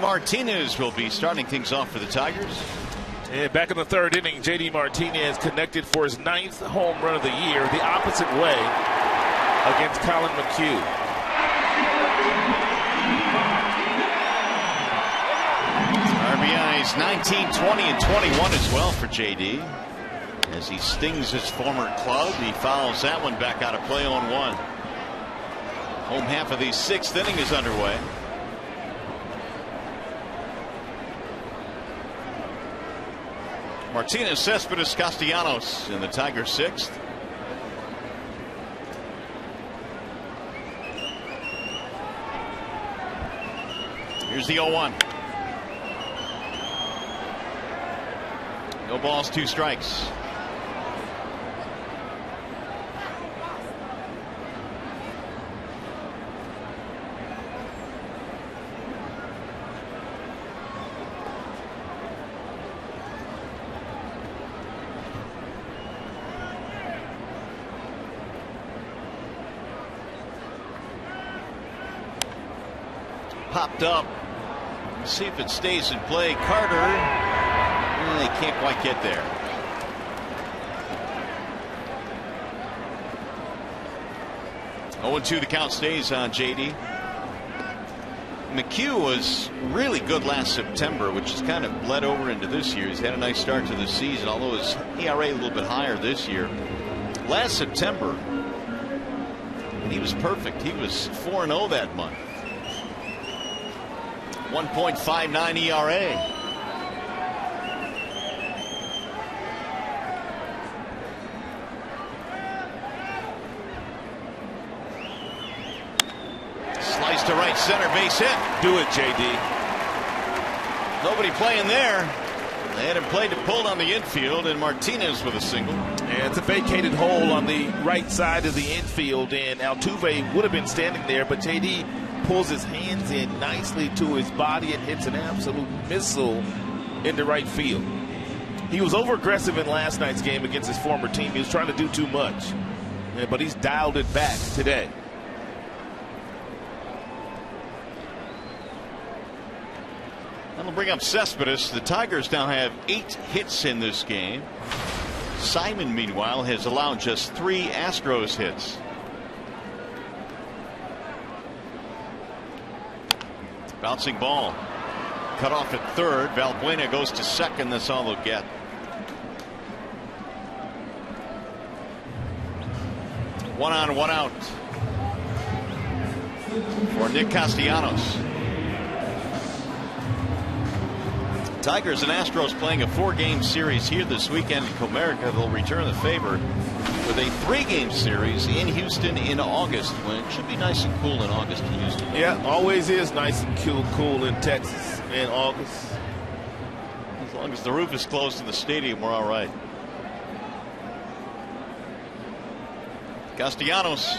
S1: Martinez will be starting things off for the Tigers.
S2: And back in the third inning, J.D. Martinez connected for his 9th home run of the year, the opposite way against Colin McHugh.
S1: RBIs 19, 20, and 21 as well for J.D. As he stings his former club, he fouls that one back out of play on 1. Home half of the 6th inning is underway. Martinez, Cespedes, Castellanos in the Tigers' 6th. Here's the 0-1. No balls, 2 strikes. Popped up. Let's see if it stays in play. Carter. They can't quite get there. Oh, 2 the count stays on JD. McHugh was really good last September, which has kind of bled over into this year. He's had a nice start to the season, although his ERA a little bit higher this year. Last September, he was perfect. He was 4-0 that month. 1.59 ERA. Slice to right center, base hit.
S2: Do it, JD.
S1: Nobody playing there. They had him played to pull on the infield, and Martinez with a single.
S2: And it's a vacated hole on the right side of the infield, and Altuve would have been standing there, but JD pulls his hands in nicely to his body and hits an absolute missile into right field. He was over-aggressive in last night's game against his former team. He was trying to do too much. Yeah, but he's dialed it back today.
S1: That'll bring up Cespedes. The Tigers now have 8 hits in this game. Simon, meanwhile, has allowed just 3 Astros hits. Bouncing ball. Cut off at third. Valbuena goes to second. That's all they'll get. One on, one out for Nick Castellanos. Tigers and Astros playing a 4-game series here this weekend in Comerica. They'll return the favor with a 3-game series in Houston in August, when it should be nice and cool in August in Houston.
S2: Yeah, always is nice and cool in Texas in August.
S1: As long as the roof is closed in the stadium, we're all right. Castellanos,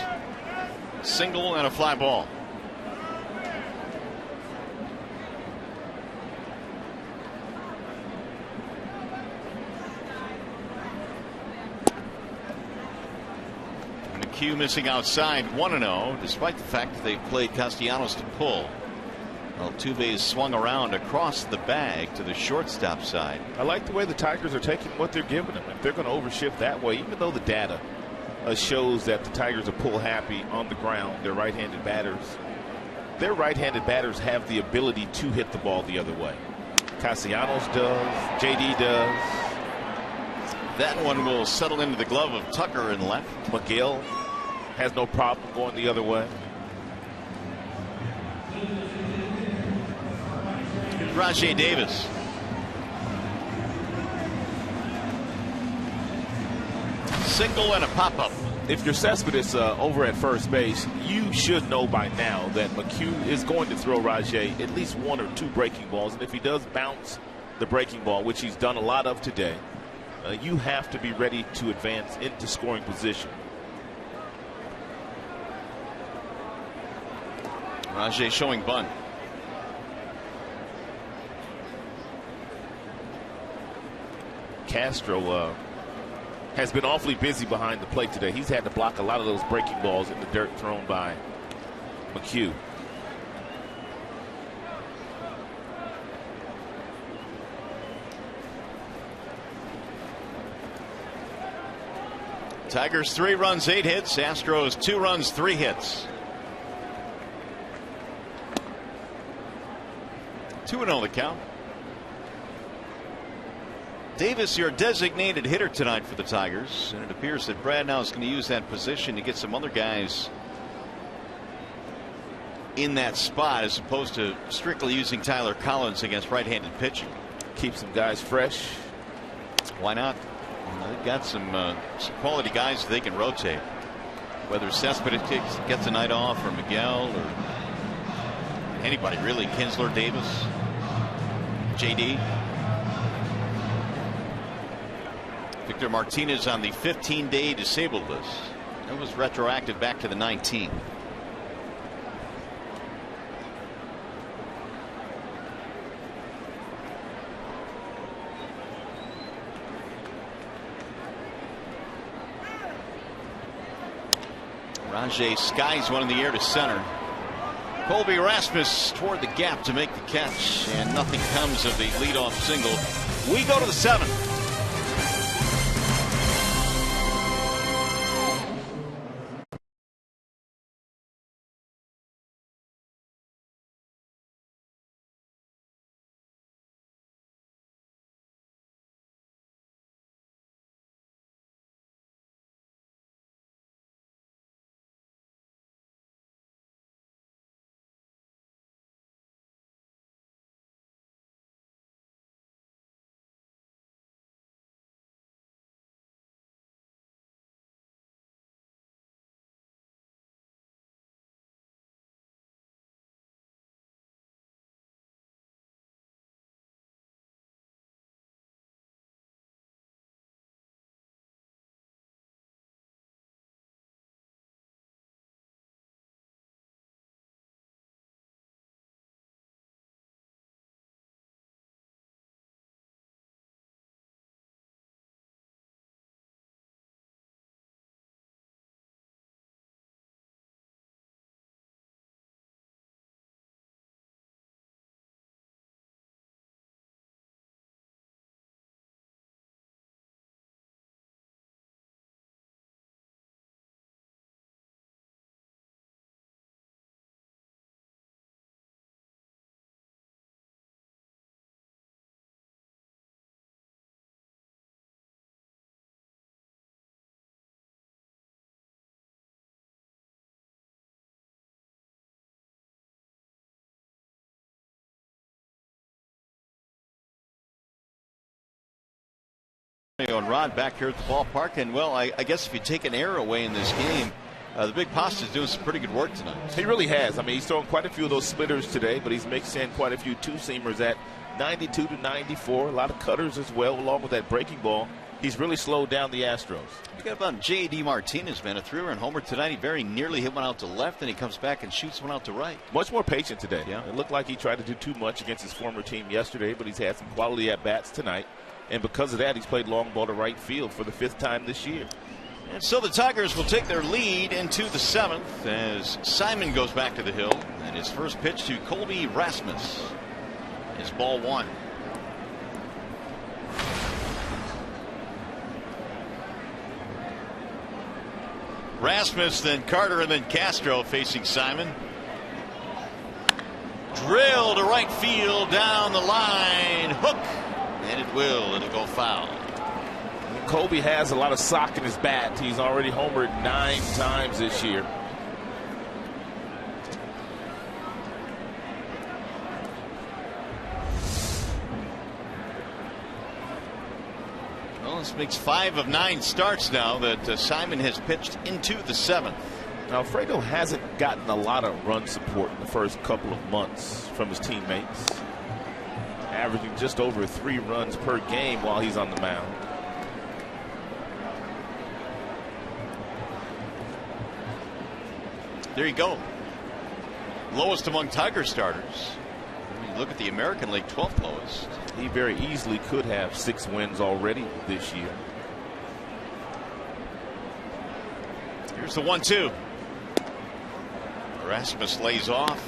S1: single and a fly ball. McHugh missing outside, 1-0, despite the fact that they played Castellanos to pull. Altuve is swung around across the bag to the shortstop side.
S2: I like the way the Tigers are taking what they're giving them. If they're going to overshift that way, even though the data shows that the Tigers are pull happy on the ground, they're right-handed batters. Their right-handed batters have the ability to hit the ball the other way. Castellanos does, JD does.
S1: That one will settle into the glove of Tucker in left.
S2: McGill has no problem going the other way.
S1: Rajay Davis. Single and a pop-up.
S2: If you're Cespedes over at first base, you should know by now that McHugh is going to throw Rajay at least 1 or 2 breaking balls. And if he does bounce the breaking ball, which he's done a lot of today, you have to be ready to advance into scoring position.
S1: Rajay showing bunt.
S2: Castro has been awfully busy behind the plate today. He's had to block a lot of those breaking balls in the dirt thrown by McHugh.
S1: Tigers 3 runs, 8 hits. Astros 2 runs, 3 hits. 2-0 the count. Davis, your designated hitter tonight for the Tigers, and it appears that Brad now is going to use that position to get some other guys in that spot, as opposed to strictly using Tyler Collins against right-handed pitching.
S2: Keep some guys fresh.
S1: Why not? They've got some quality guys they can rotate. Whether Cespedes gets a night off, or Miguel, or anybody really. Kinsler, Davis, JD. Victor Martinez on the 15-day disabled list. That was retroactive back to the 19th. Rajay skies one in the air to center. Colby Rasmus toward the gap to make the catch, and nothing comes of the leadoff single. We go to the 7th. And Rod back here at the ballpark, and well, I guess if you take an error away in this game, the big pasta's doing some pretty good work tonight.
S2: He really has. I mean, he's thrown quite a few of those splitters today, but he's mixed in quite a few two-seamers at 92 to 94. A lot of cutters as well, along with that breaking ball. He's really slowed down the Astros.
S1: You got about J.D. Martinez, man, a 3-run homer tonight. He very nearly hit one out to left, and he comes back and shoots one out to right.
S2: Much more patient today.
S1: Yeah.
S2: It looked like he tried to do too much against his former team yesterday, but he's had some quality at-bats tonight. And because of that, he's played long ball to right field for the 5th time this year.
S1: And so the Tigers will take their lead into the 7th as Simon goes back to the hill. And his first pitch to Colby Rasmus is ball 1. Rasmus, then Carter, and then Castro facing Simon. Drill to right field down the line. Hook. And it will. It'll go foul.
S2: Colby has a lot of sock in his bat. He's already homered 9 times this year.
S1: Well, this makes 5 of 9 starts now that Simon has pitched into the 7th.
S2: Now, Alfredo hasn't gotten a lot of run support in the first couple of months from his teammates, averaging just over 3 runs per game while he's on the mound.
S1: There you go. Lowest among Tiger starters. I mean, look at the American League, 12th lowest.
S2: He very easily could have 6 wins already this year.
S1: Here's the 1-2. Rasmus lays off.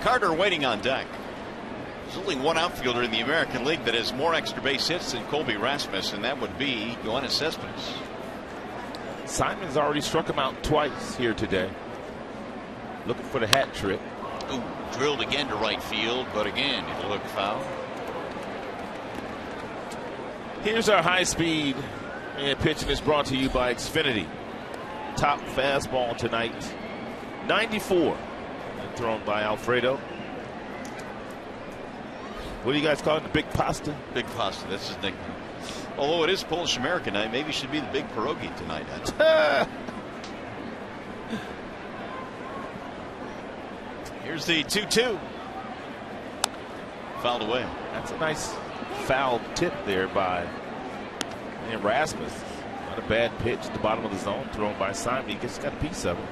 S1: Carter waiting on deck. There's only one outfielder in the American League that has more extra base hits than Colby Rasmus, and that would be Yoenis Cespedes.
S2: Simon's already struck him out twice here today. Looking for the hat trick.
S1: Ooh, drilled again to right field, but again, it'll look foul.
S2: Here's our high speed, and pitching is brought to you by Xfinity. Top fastball tonight, 94. And thrown by Alfredo. What do you guys call it? The Big Pasta?
S1: Big Pasta, that's his nickname. Although it is Polish American night, maybe it should be the Big Pierogi tonight. Here's the 2-2. Fouled away.
S2: That's a nice foul tip there by Rasmus. Not a bad pitch at the bottom of the zone thrown by Simon. He just got a piece of it.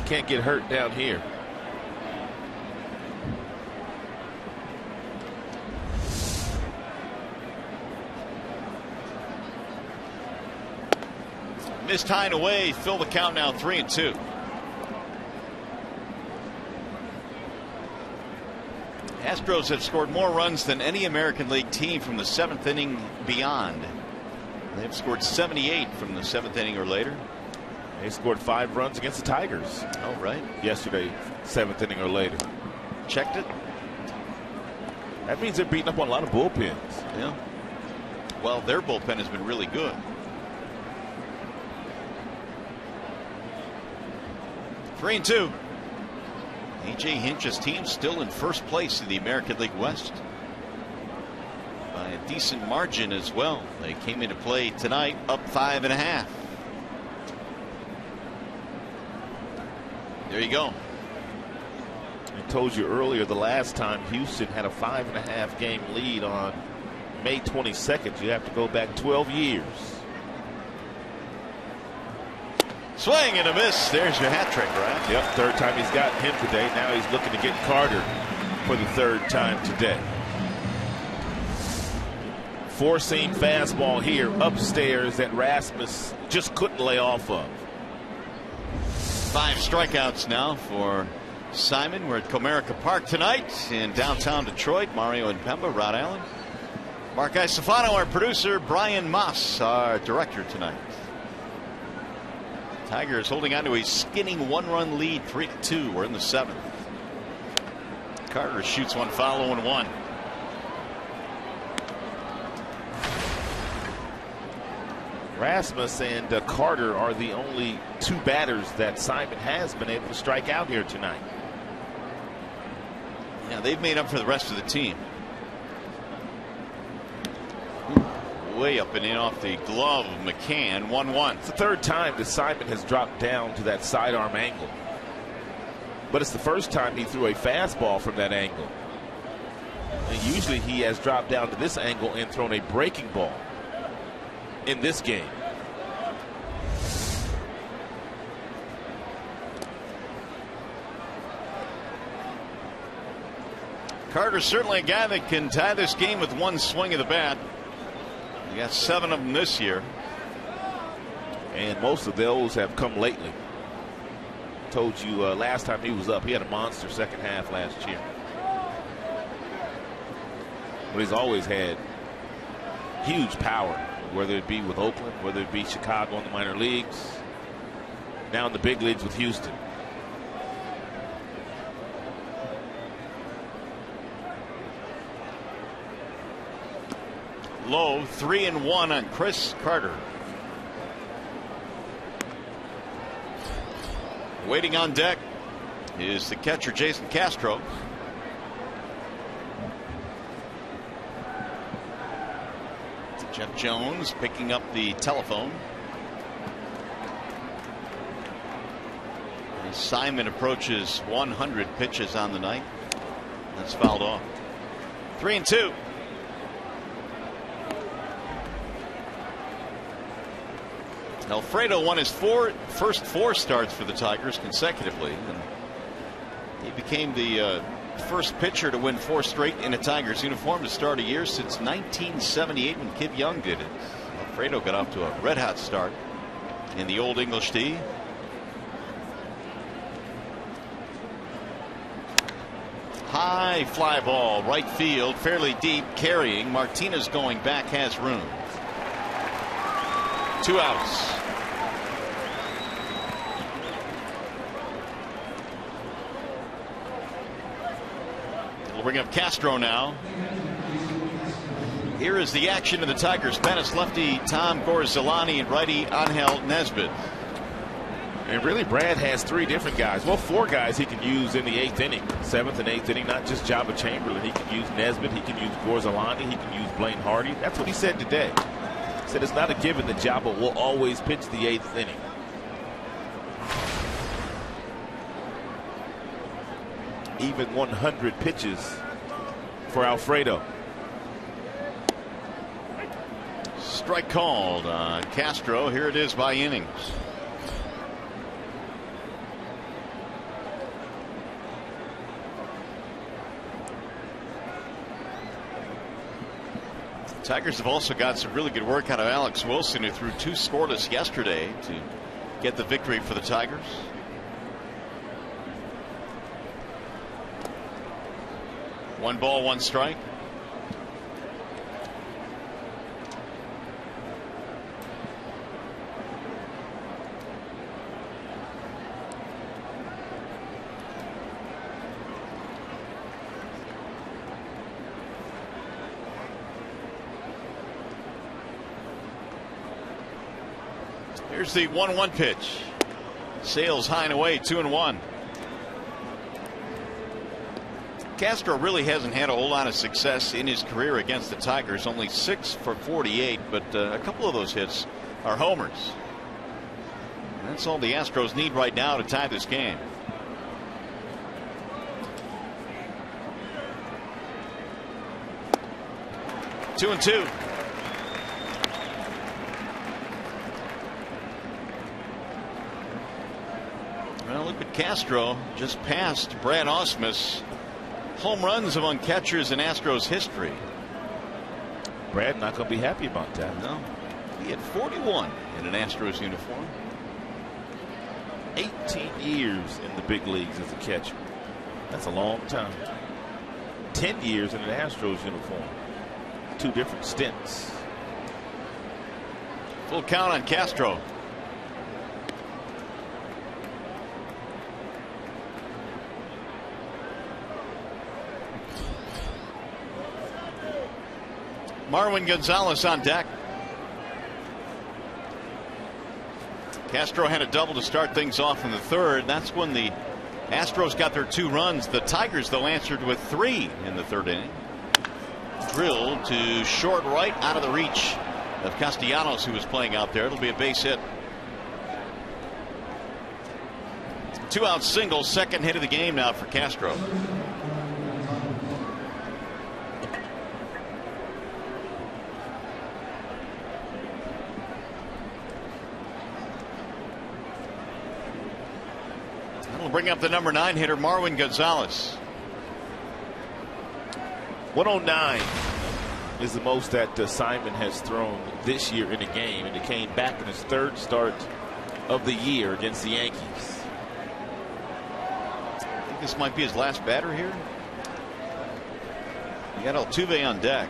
S2: Can't get hurt down here.
S1: Missed tying away. Fill the count now 3-2. Astros have scored more runs than any American League team from the 7th inning beyond. They've scored 78 from the 7th inning or later.
S2: They scored 5 runs against the Tigers.
S1: Oh, right.
S2: Yesterday, 7th inning or later.
S1: Checked it.
S2: That means they're beating up on a lot of bullpens.
S1: Yeah. Well, their bullpen has been really good. 3-2. A.J. Hinch's team still in first place in the American League West by a decent margin as well. They came into play tonight up 5.5. There you go.
S2: I told you earlier the last time Houston had a 5.5 game lead on May 22nd. You have to go back 12 years.
S1: Swing and a miss. There's your hat trick, right?
S2: Yep, 3rd time he's gotten him today. Now he's looking to get Carter for the 3rd time today. 4-seam fastball here upstairs that Rasmus just couldn't lay off of.
S1: 5 strikeouts now for Simon. We're at Comerica Park tonight in downtown Detroit. Mario and Pemba, Rod Allen. Mark Isofano, our producer. Brian Moss, our director tonight. Tigers holding on to a skinning 1-run lead, 3-2. We're in the 7th. Carter shoots one foul, 0-1.
S2: Rasmus and Carter are the only two batters that Simon has been able to strike out here tonight.
S1: Yeah, they've made up for the rest of the team. Way up and in off the glove of McCann. 1-1.
S2: It's the third time that Simon has dropped down to that sidearm angle. But it's the first time he threw a fastball from that angle. And usually he has dropped down to this angle and thrown a breaking ball in this game.
S1: Carter's certainly a guy that can tie this game with one swing of the bat. He got 7 of them this year.
S2: And most of those have come lately. Told you last time he was up, he had a monster second half last year. But he's always had huge power, whether it be with Oakland, whether it be Chicago in the minor leagues, now in the big leagues with Houston.
S1: Low, 3-1 on Chris Carter. Waiting on deck is the catcher Jason Castro. Jeff Jones picking up the telephone. As Simon approaches 100 pitches on the night. That's fouled off. 3-2. Alfredo won his first four starts for the Tigers consecutively. And he became the first pitcher to win 4 straight in a Tigers uniform to start a year since 1978 when Kid Young did it. Alfredo got off to a red hot start in the Old English D. High fly ball, right field, fairly deep, carrying. Martinez going back, has room. 2 outs. We'll bring up Castro now. Here is the action of the Tigers. Bennett's lefty Tom Gorzolani and righty Angel Nesbitt.
S2: And really, Brad has 3 different guys. Well, 4 guys he can use in the 8th inning, 7th and 8th inning. Not just Jabba Chamberlain. He can use Nesbitt. He can use Gorzolani. He can use Blaine Hardy. That's what he said today. He said it's not a given that Jabba will always pitch the 8th inning. Even 100 pitches for Alfredo.
S1: Strike called on Castro. Here it is by innings. Tigers have also got some really good work out of Alex Wilson, who threw 2 scoreless yesterday to get the victory for the Tigers. One ball, 1 strike. Here's the 1-1 pitch. Sails high and away, 2-1. Castro really hasn't had a whole lot of success in his career against the Tigers. Only 6 for 48, but a couple of those hits are homers. And that's all the Astros need right now to tie this game. Two and two. Well, look at Castro, just passed Brad Ausmus. Home runs among catchers in Astros history.
S2: Brad not going to be happy about that.
S1: No. He had 41 in an Astros uniform.
S2: 18 years in the big leagues as a catcher. That's a long time. 10 years in an Astros uniform. 2 different stints.
S1: Full count on Castro. Marwin Gonzalez on deck. Castro had a double to start things off in the third. That's when the Astros got their 2 runs. The Tigers, though, answered with 3 in the third inning. Drilled to short right, out of the reach of Castellanos, who was playing out there. It'll be a base hit. 2-out single, second hit of the game now for Castro. That'll bring up the number 9 hitter, Marwin Gonzalez.
S2: 109 is the most that Simon has thrown this year in a game, and it came back in his 3rd start of the year against the Yankees.
S1: I think this might be his last batter here. You got Altuve on deck.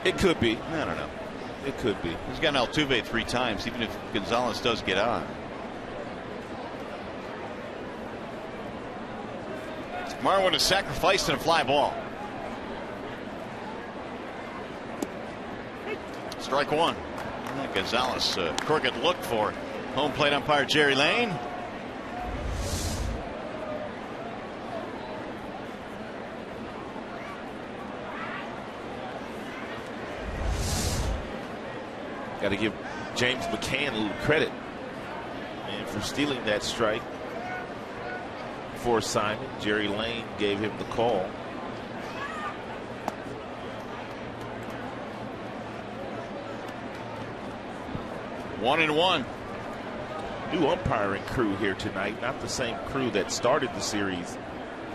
S2: It could be.
S1: I don't know.
S2: It could be.
S1: He's gotten Altuve 3 times, even if Gonzalez does get on. Marwin is sacrificed in a fly ball. Strike 1. Gonzalez, crooked look for home plate umpire Jerry Lane.
S2: Got to give James McCann a little credit, and for stealing that strike for Simon. Jerry Lane gave him the call.
S1: One and one.
S2: New umpiring crew here tonight, not the same crew that started the series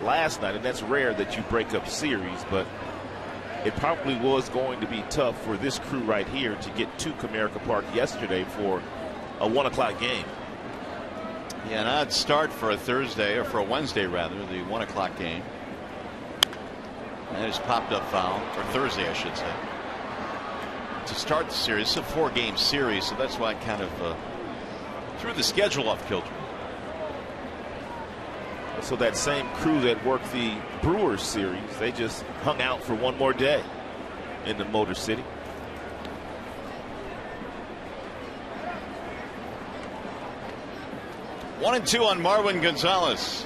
S2: last night, and that's rare that you break up series, but it probably was going to be tough for this crew right here to get to Comerica Park yesterday for a 1 o'clock game.
S1: Yeah, an odd start for a Thursday, or for a Wednesday rather, the 1 o'clock game. And it's popped up foul, or Thursday I should say. To start the series, it's a 4-game series, so that's why it kind of threw the schedule off kilter.
S2: So that same crew that worked the Brewers series, they just hung out for one more day in the Motor City.
S1: One and two on Marwin Gonzalez.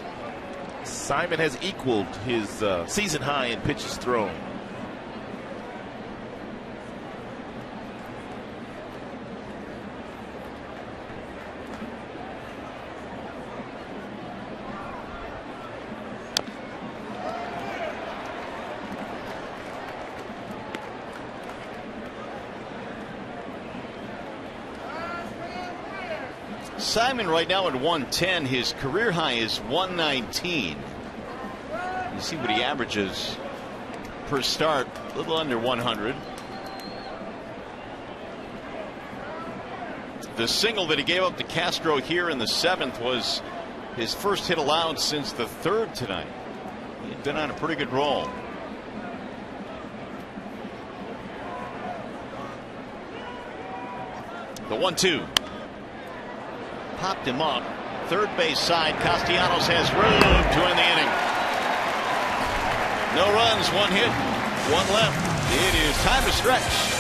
S2: Simon has equaled his season high in pitches thrown.
S1: Simon right now at 110. His career high is 119. You see what he averages per start, a little under 100. The single that he gave up to Castro here in the 7th was his first hit allowed since the 3rd tonight. He'd been on a pretty good roll. The 1-2. Popped him up. Third base side. Castellanos has room to end the inning. No runs, 1 hit, 1 left. It is time to stretch.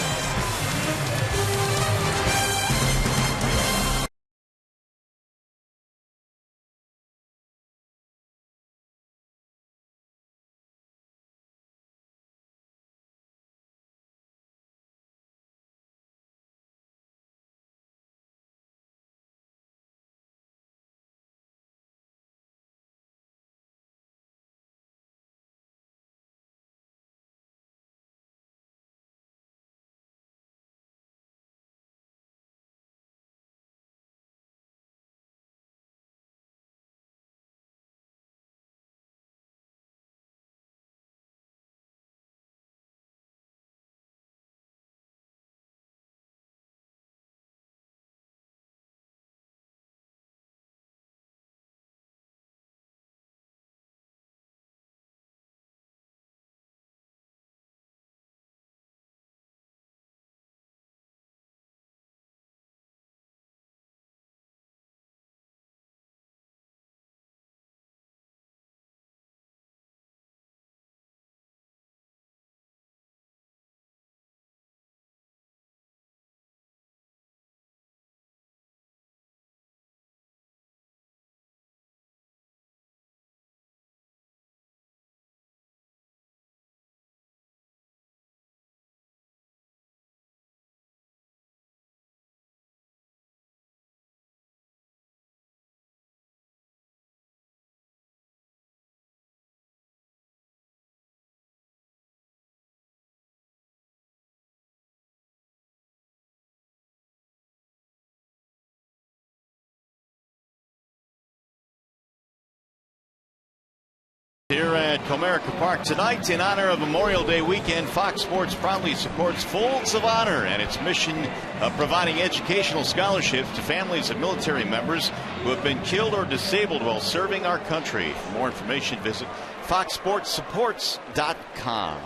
S1: at Comerica Park tonight in honor of Memorial Day weekend. Fox Sports proudly supports Folds of Honor and its mission of providing educational scholarships to families of military members who have been killed or disabled while serving our country. For more information, visit foxsportsupports.com.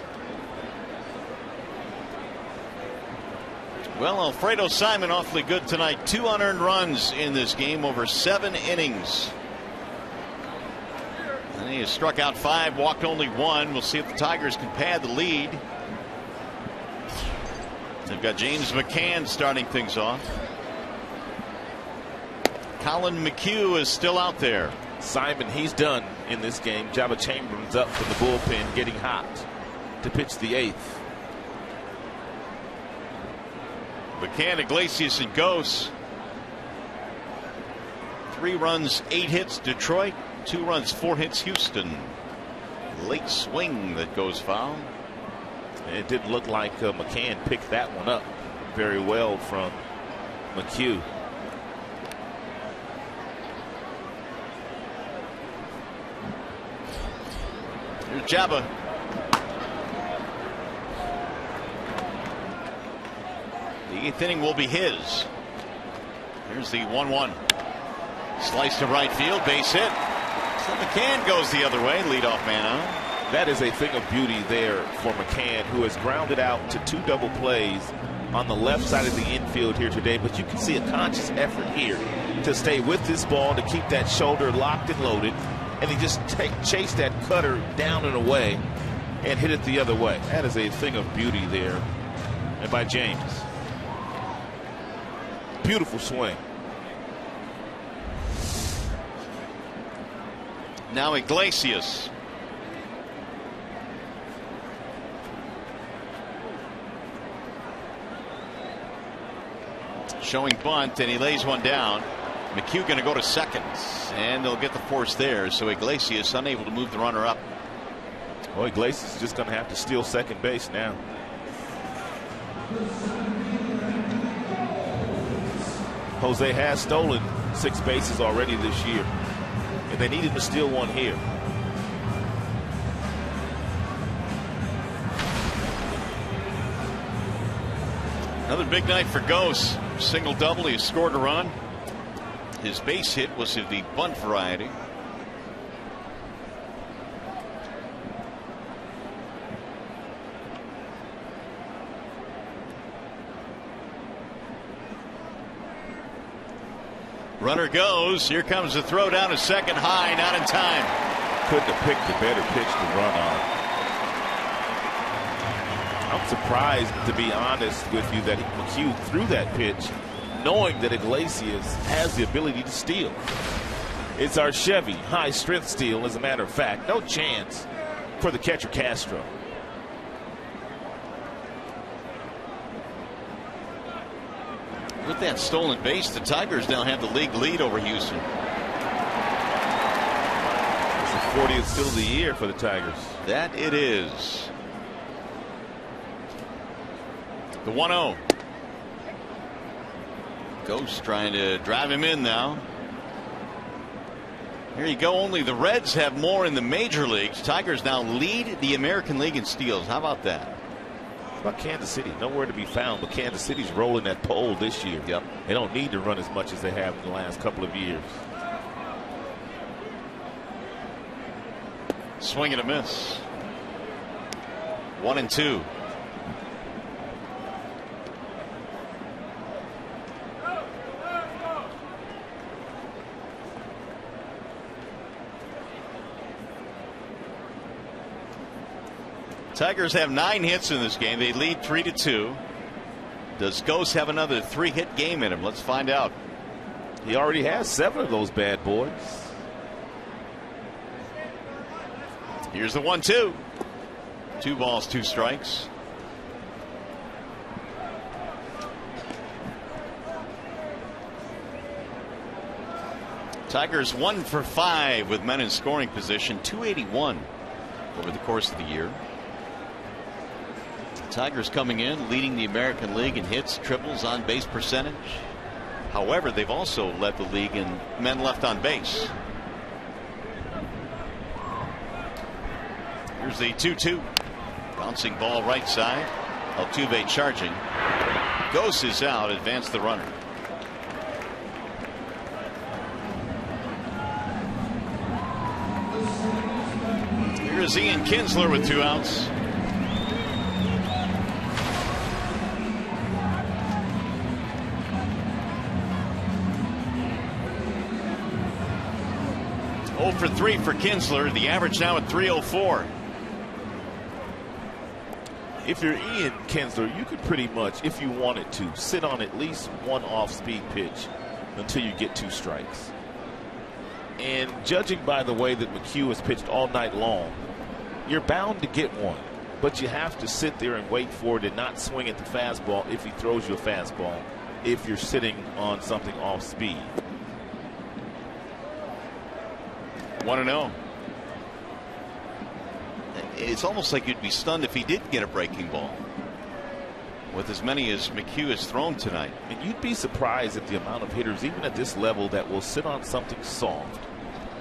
S1: Well, Alfredo Simon awfully good tonight. 2 unearned runs in this game over 7 innings. And he has struck out 5, walked only 1. We'll see if the Tigers can pad the lead. They've got James McCann starting things off. Colin McHugh is still out there.
S2: Simon, he's done in this game. Jabba Chamberlain's up from the bullpen, getting hot to pitch the 8th.
S1: McCann, Iglesias, and Gose. 3 runs, 8 hits, Detroit. 2 runs, 4 hits, Houston. Late swing that goes foul.
S2: It didn't look like McCann picked that one up very well from McHugh.
S1: Here's Jabba. The 8th inning will be his. Here's the 1-1. Slice to right field, base hit. So McCann goes the other way, leadoff man out.
S2: That is a thing of beauty there for McCann, who has grounded out to 2 double plays on the left side of the infield here today. But you can see a conscious effort here to stay with this ball, to keep that shoulder locked and loaded. And he just chased that cutter down and away and hit it the other way. That is a thing of beauty there. And by James. Beautiful swing.
S1: Now Iglesias. Showing bunt, and he lays one down. McHugh going to go to second, and they'll get the force there. So Iglesias unable to move the runner up.
S2: Well, Iglesias is just going to have to steal second base now. Jose has stolen 6 bases already this year, and they needed to steal one here.
S1: Another big night for Gose. Single double, he scored a run. His base hit was of the bunt variety. Runner goes. Here comes the throw down to second, high, not in time.
S2: Couldn't have picked a better pitch to run on. I'm surprised, to be honest with you, that McHugh threw that pitch knowing that Iglesias has the ability to steal. It's our Chevy high strength steal, as a matter of fact. No chance for the catcher Castro.
S1: With that stolen base, the Tigers now have the league lead over Houston.
S2: It's the 40th steal of the year for the Tigers.
S1: That it is. The 1-0. Ghost trying to drive him in now. Here you go. Only the Reds have more in the major leagues. Tigers now lead the American League in steals. How about that?
S2: How about Kansas City? Nowhere to be found, but Kansas City's rolling that pole this year.
S1: Yep.
S2: They don't need to run as much as they have in the last couple of years.
S1: Swing and a miss. 1-2. Tigers have 9 hits in this game. They lead 3-2. Does Gose have another 3-hit game in him? Let's find out.
S2: He already has 7 of those bad boys.
S1: Here's the 1-2. 2 balls, 2 strikes. Tigers 1 for 5 with men in scoring position. 281 over the course of the year. Tigers coming in leading the American League in hits, triples, on base percentage. However, they've also led the league in men left on base. Here's the 2-2. Bouncing ball right side. Altuve charging. Ghost is out. Advance the runner. Here's Ian Kinsler with 2 outs. For 3 for Kinsler. The average now at 304.
S2: If you're Ian Kinsler, you could pretty much, if you wanted to, sit on at least one off-speed pitch until you get 2 strikes. And judging by the way that McHugh has pitched all night long, you're bound to get one. But you have to sit there and wait for it and not swing at the fastball if he throws you a fastball if you're sitting on something off-speed.
S1: 1-0. It's almost like you'd be stunned if he did get a breaking ball with as many as McHugh has thrown tonight.
S2: And you'd be surprised at the amount of hitters, even at this level, that will sit on something soft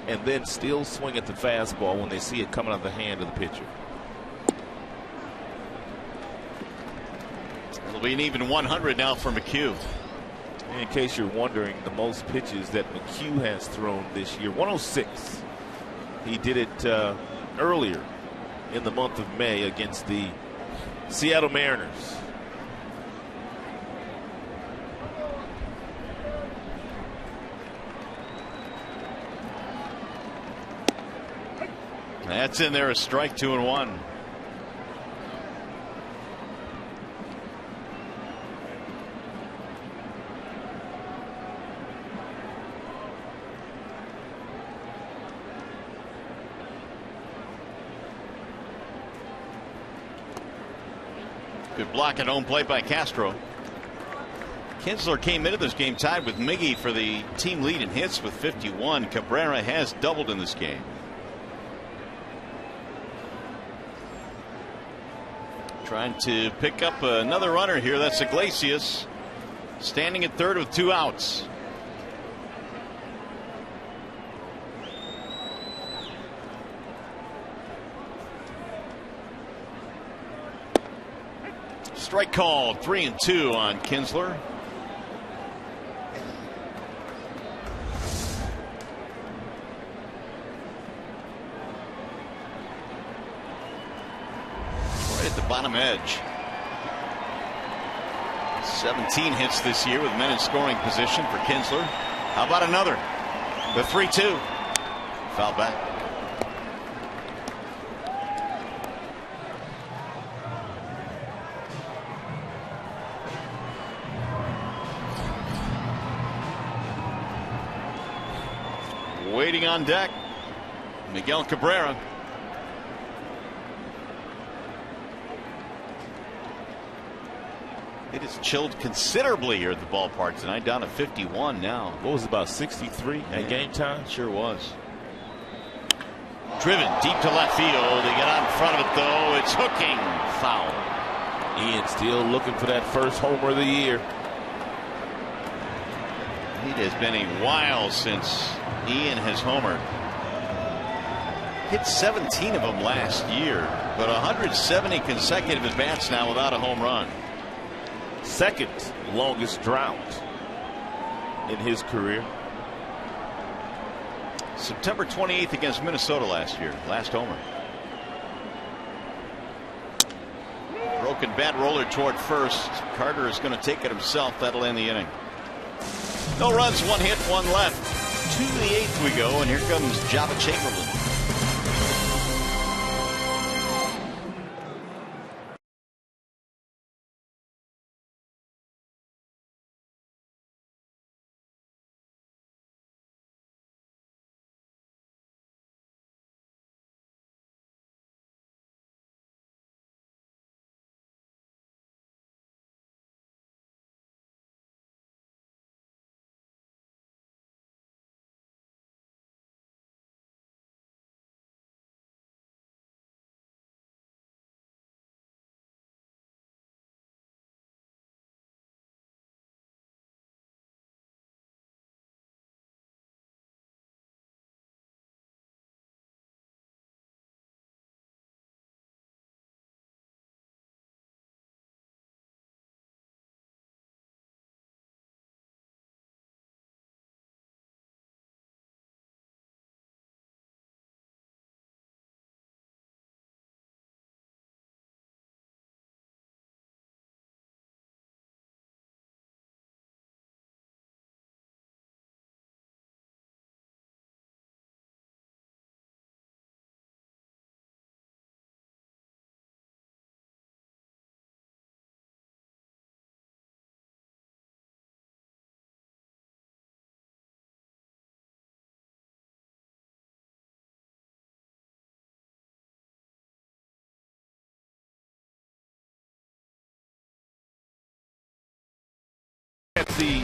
S2: and then still swing at the fastball when they see it coming out of the hand of the pitcher.
S1: It'll be an even 100 now for McHugh.
S2: In case you're wondering, the most pitches that McHugh has thrown this year, 106. He did it earlier in the month of May against the Seattle Mariners.
S1: That's in there, a strike, 2-1. Good block at home plate by Castro. Kinsler came into this game tied with Miggy for the team lead in hits with 51. Cabrera has doubled in this game. Trying to pick up another runner here. That's Iglesias standing at third with 2 outs. Strike called. 3-2 on Kinsler. Right at the bottom edge. 17 hits this year with men in scoring position for Kinsler. How about another? The 3-2. Foul back. Waiting on deck, Miguel Cabrera. It has chilled considerably here at the ballpark tonight, down to 51 now.
S2: What was it, about 63 at game time?
S1: Sure was. Driven deep to left field. They get out in front of it, though. It's hooking. Foul.
S2: Ian still looking for that first homer of the year.
S1: It has been a while since Ian has homered. Hit 17 of them last year, but 170 consecutive at bats now without a home run.
S2: Second longest drought in his career.
S1: September 28th against Minnesota last year. Last homer. Broken bat roller toward first. Carter is going to take it himself. That'll end the inning. No runs, 1 hit, 1 left. To the 8th we go, and here comes Java Chamberlain.
S2: the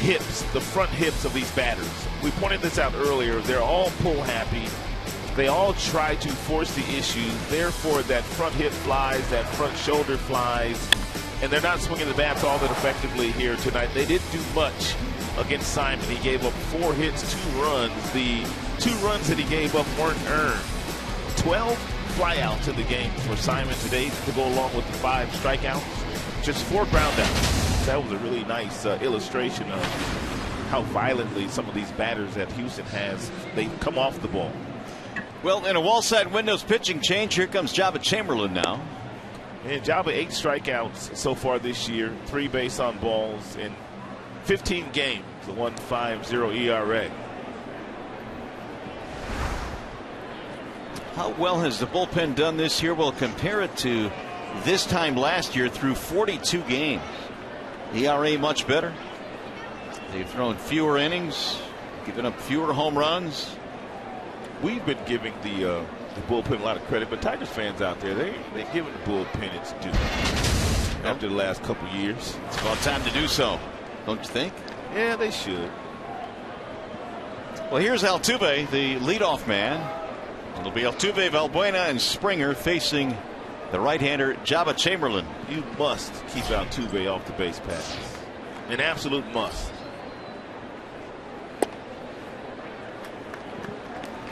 S2: hips, the front hips of these batters. We pointed this out earlier. They're all pull happy. They all try to force the issue. Therefore, that front hip flies, that front shoulder flies, and they're not swinging the bats all that effectively here tonight. They didn't do much against Simon. He gave up 4 hits, 2 runs. The 2 runs that he gave up weren't earned. 12 flyouts in the game for Simon today to go along with the 5 strikeouts. Just 4 groundouts. That was a really nice illustration of how violently some of these batters that Houston has, they come off the ball.
S1: Well, in a wall-side windows pitching change, here comes Jabba Chamberlain now.
S2: And Jabba 8 strikeouts so far this year, 3 base on balls in 15 games, a 1.50 ERA.
S1: How well has the bullpen done this year? We'll compare it to this time last year through 42 games. ERA much better. They've thrown fewer innings, given up fewer home runs.
S2: We've been giving the bullpen a lot of credit, but Tigers fans out there, they're giving the bullpen its due after the last couple years.
S1: It's about time to do so, don't you think?
S2: Yeah, they should.
S1: Well, here's Altuve, the leadoff man. It'll be Altuve, Valbuena, and Springer facing the right-hander Jabba Chamberlain.
S2: You must keep Altuve off the base paths. An absolute must.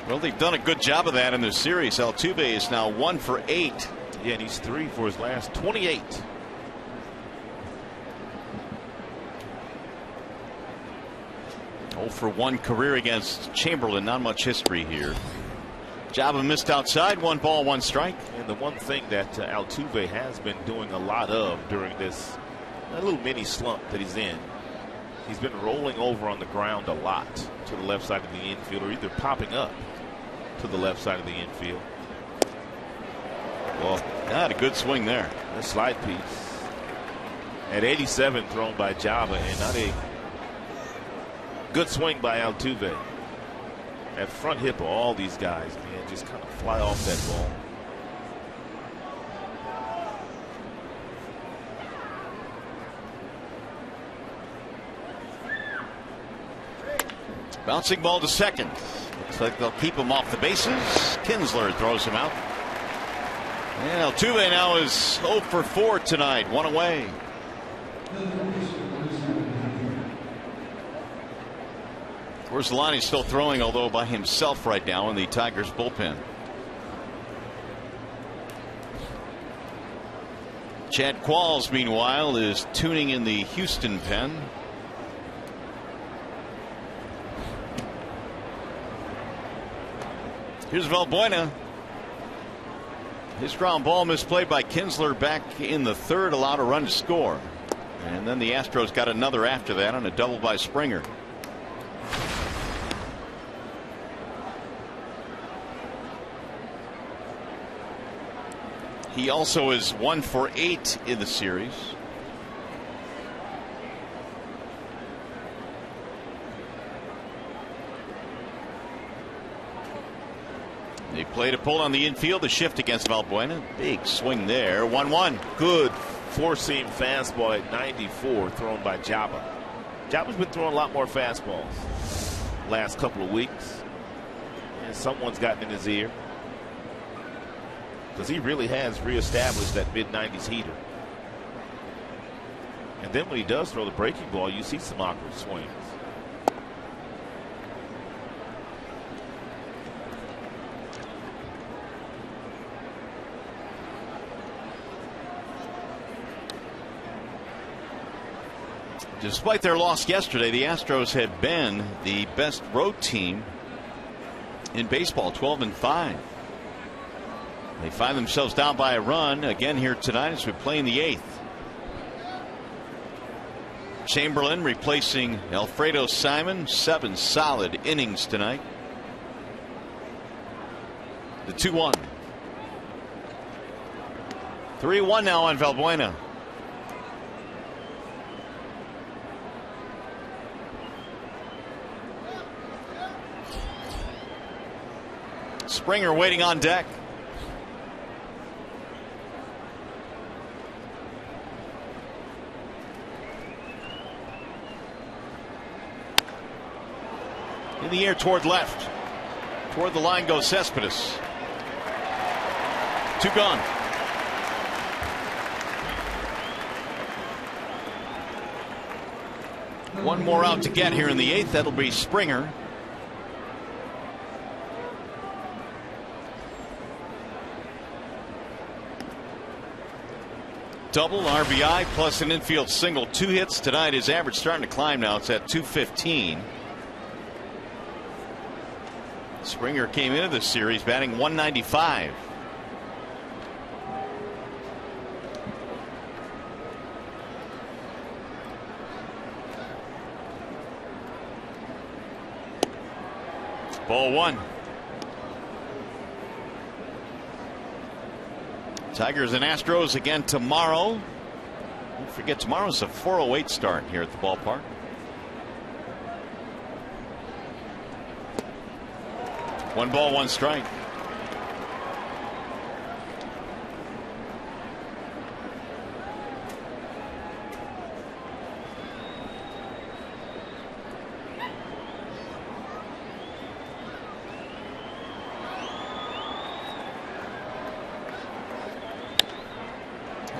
S1: Well, they've done a good job of that in this series. Altuve is now 1 for 8.
S2: Yeah, and he's 3 for his last 28.
S1: Oh for 1 career against Chamberlain. Not much history here. Jabba missed outside. 1 ball, 1 strike.
S2: And the one thing that Altuve has been doing a lot of during this little mini slump that he's in, he's been rolling over on the ground a lot to the left side of the infield, or either popping up to the left side of the infield.
S1: Well, had a good swing there.
S2: A slide piece at 87 thrown by Jabba, and not a good swing by Altuve. That front hip of all these guys, man, just kind of fly off that ball.
S1: Bouncing ball to second. Looks like they'll keep him off the bases. Kinsler throws him out. And Altuve now is 0 for 4 tonight. 1 away. Orsolani's still throwing, although by himself right now in the Tigers bullpen. Chad Qualls, meanwhile, is tuning in the Houston pen. Here's Valbuena. His ground ball misplayed by Kinsler back in the 3rd, allowed a run to score. And then the Astros got another after that on a double by Springer. He also is 1 for 8 in the series. They played a pull on the infield, the shift against Valbuena. Big swing there. 1-1.
S2: Good 4-seam fastball at 94 thrown by Jabba. Jabba's been throwing a lot more fastballs last couple of weeks, and someone's gotten in his ear, because he really has reestablished that mid-90s heater. And then when he does throw the breaking ball, you see some awkward swings.
S1: Despite their loss yesterday, the Astros have been the best road team in baseball, 12-5. They find themselves down by a run again here tonight as we play in the 8th. Chamberlain replacing Alfredo Simon. 7 solid innings tonight. The 2-1. 3-1 now on Valbuena. Springer waiting on deck. In the air toward left. Toward the line goes Cespedes. 2 gone. One more out to get here in the 8th. That'll be Springer. Double, RBI, plus an infield single. 2 hits tonight. His average starting to climb now. It's at 215. Springer came into this series batting 195. Ball 1. Tigers and Astros again tomorrow. Don't forget, tomorrow's a 4:08 start here at the ballpark. One ball, one strike.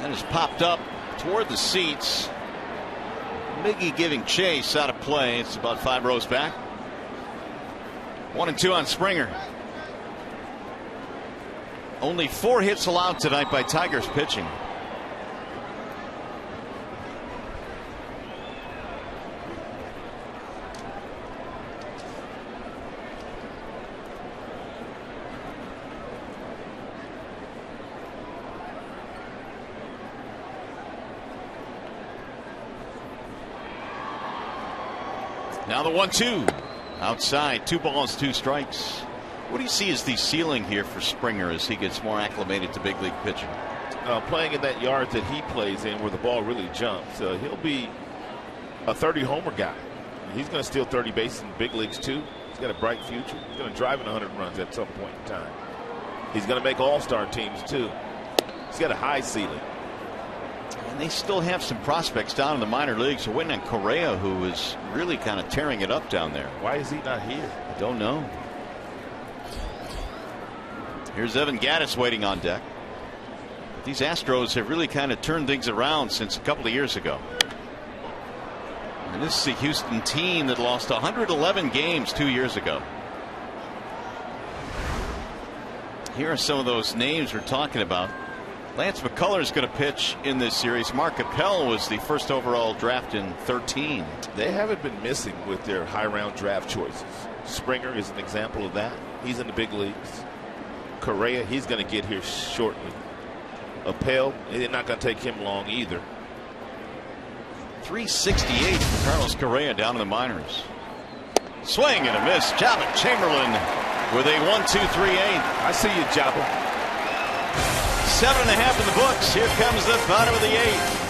S1: That is popped up toward the seats. Miggy giving chase, out of play. It's about 5 rows back. 1-2 on Springer. Only 4 hits allowed tonight by Tigers pitching. Now the 1-2 outside. 2 balls, 2 strikes. What do you see as the ceiling here for Springer as he gets more acclimated to big league pitching?
S2: Playing in that yard that he plays in where the ball really jumps, he'll be a 30 homer guy. He's going to steal 30 bases in big leagues too. He's got a bright future. He's going to drive in 100 runs at some point in time. He's going to make all-star teams too. He's got a high ceiling.
S1: And they still have some prospects down in the minor leagues. They're waiting on Correa, who is really kind of tearing it up down there.
S2: Why is he not here?
S1: I don't know. Here's Evan Gattis waiting on deck. These Astros have really kind of turned things around since a couple of years ago. And this is a Houston team that lost 111 games 2 years ago. Here are some of those names we're talking about. Lance McCullers is going to pitch in this series. Mark Appel was the first overall draft in 13.
S2: They haven't been missing with their high round draft choices. Springer is an example of that. He's in the big leagues. Correa, he's going to get here shortly. Appel, they're not going to take him long either.
S1: 368 for Carlos Correa down in the minors. Swing and a miss. Jabba Chamberlain with a 1-2-3-8.
S2: I see you, Jabba.
S1: 7.5 in the books. Here comes the bottom of the 8th.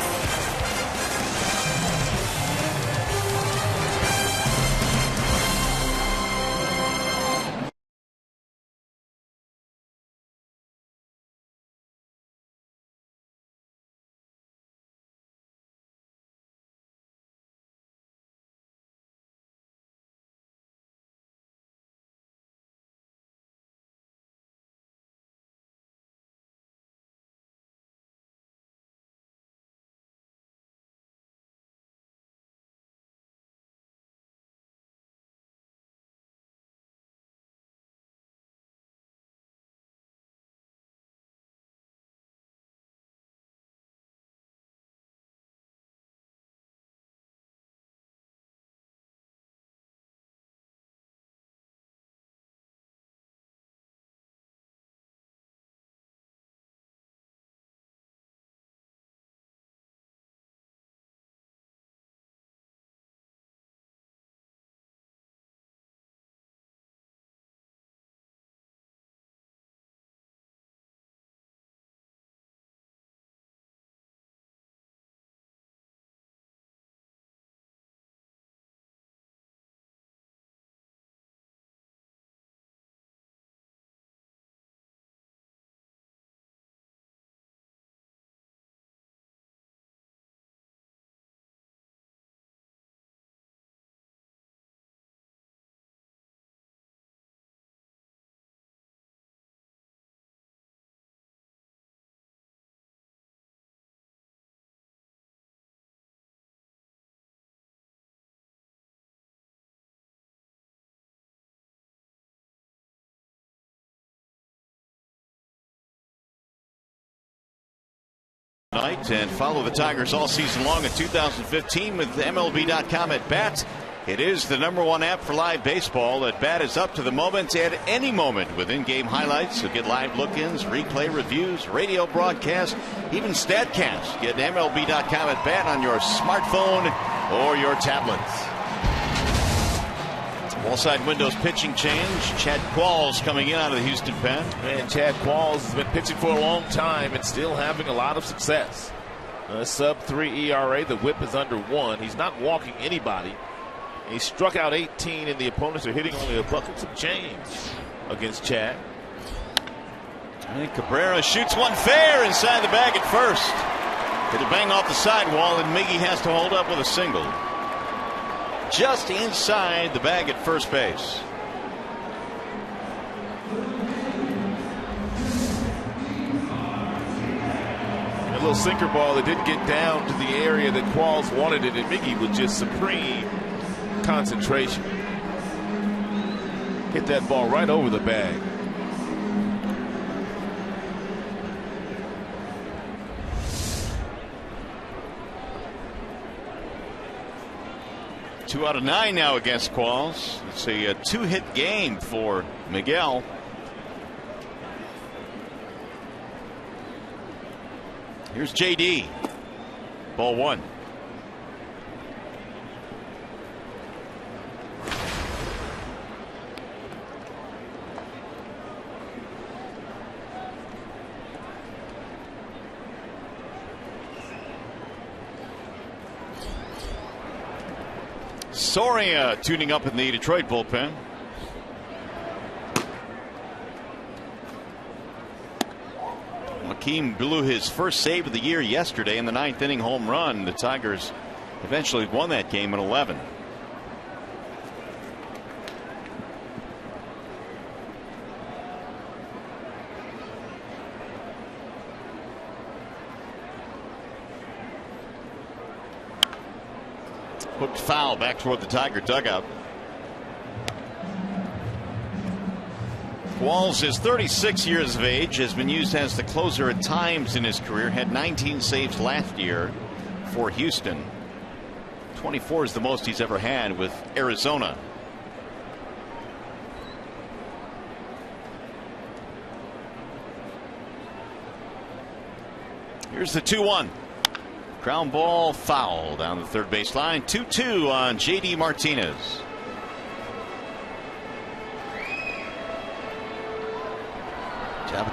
S1: night and follow the Tigers all season long in 2015 with MLB.com at Bat. It is the #1 app for live baseball. At Bat is up to the moment at any moment with in-game highlights. You'll get live look-ins, replay reviews, radio broadcasts, even StatCast. Get MLB.com at Bat on your smartphone or your tablet. Wallside windows pitching change. Chad Qualls coming in out of the Houston pen.
S2: Man, Chad Qualls has been pitching for a long time and still having a lot of success. Sub-3 ERA. The whip is under 1. He's not walking anybody. He struck out 18, and the opponents are hitting only a bucket of change against Chad.
S1: And Cabrera shoots one fair inside the bag at first. It'll bang off the sidewall, and Miggy has to hold up with a single. Just inside the bag at first base.
S2: A little sinker ball that didn't get down to the area that Qualls wanted it, and Miggy with just supreme concentration. Hit that ball right over the bag.
S1: Two out of 9 now against Qualls. It's a 2-hit game for Miguel. Here's JD. Ball 1. Soria tuning up in the Detroit bullpen. Joaquin blew his first save of the year yesterday in the 9th inning home run. The Tigers eventually won that game in 11. Hooked foul back toward the Tiger dugout. Qualls is 36 years of age, has been used as the closer at times in his career, had 19 saves last year for Houston. 24 is the most he's ever had with Arizona. Here's the 2-1. Ground ball foul down the third base line. 2-2 on JD Martinez.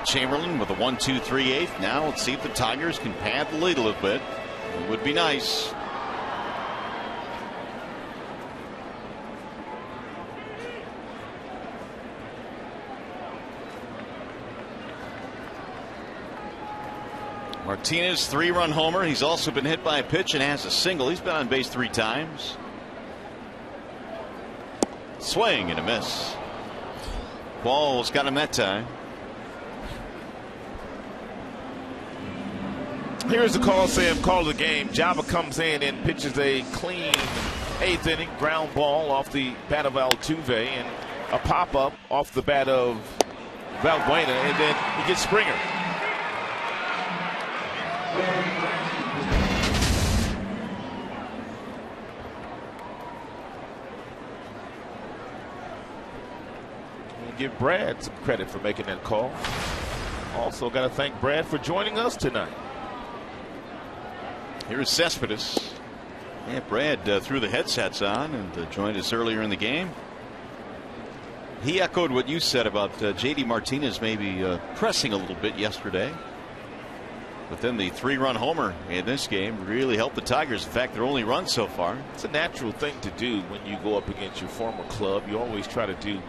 S1: Chamberlain with a 1-2-3-8. Now let's see if the Tigers can pad the lead a little bit. It would be nice. Martinez, 3-run homer. He's also been hit by a pitch and has a single. He's been on base 3 times. Swing and a miss. Ball's got him that time.
S2: Here's the call, Sam. Call of the game. Java comes in and pitches a clean 8th inning ground ball off the bat of Altuve and a pop-up off the bat of Valbuena, and then he gets Springer. We'll give Brad some credit for making that call. Also got to thank Brad for joining us tonight.
S1: Here's Cespedes. Yeah, Brad threw the headsets on and joined us earlier in the game. He echoed what you said about JD Martinez maybe pressing a little bit yesterday. But then the 3-run homer in this game really helped the Tigers. In fact, their only run so far.
S2: It's a natural thing to do when you go up against your former club. You always try to do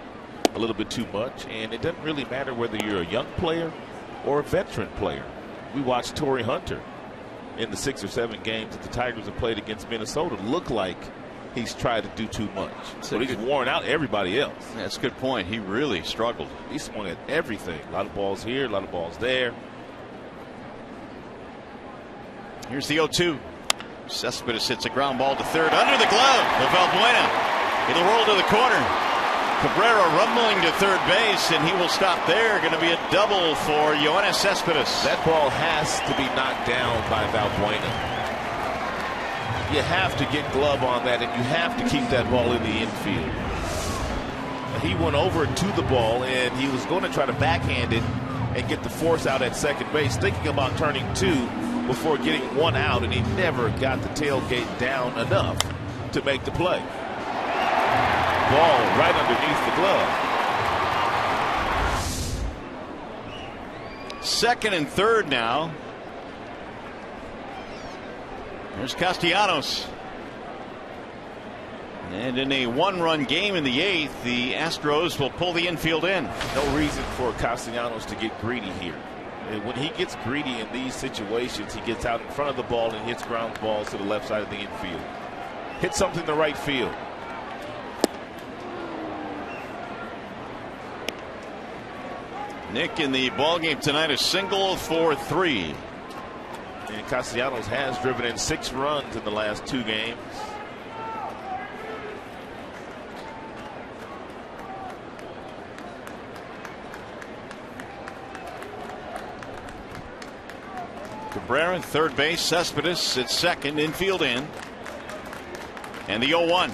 S2: a little bit too much, and it doesn't really matter whether you're a young player or a veteran player. We watched Torrey Hunter in the 6 or 7 games that the Tigers have played against Minnesota look like he's tried to do too much. So he's worn out everybody else.
S1: That's a good point. He really struggled.
S2: He swung at everything. A lot of balls here, a lot of balls there.
S1: Here's the 0-2. Cespedes hits a ground ball to third under the glove of Valbuena. It'll roll to the corner. Cabrera rumbling to third base, and he will stop there. Going to be a double for Yoenis Cespedes.
S2: That ball has to be knocked down by Valbuena. You have to get glove on that, and you have to keep that ball in the infield. He went over to the ball, and he was going to try to backhand it and get the force out at second base, thinking about turning two before getting one out, and he never got the tailgate down enough to make the play. Ball right underneath the glove.
S1: Second and third now. There's Castellanos. And in a one-run game in the eighth, the Astros will pull the infield in.
S2: No reason for Castellanos to get greedy here. And when he gets greedy in these situations, he gets out in front of the ball and hits ground balls to the left side of the infield. Hit something to right field.
S1: Nick in the ballgame tonight, a single for 3.
S2: And Castellanos has driven in 6 runs in the last 2 games.
S1: Cabrera at third base, Cespedes at second, infield in. And the 0-1.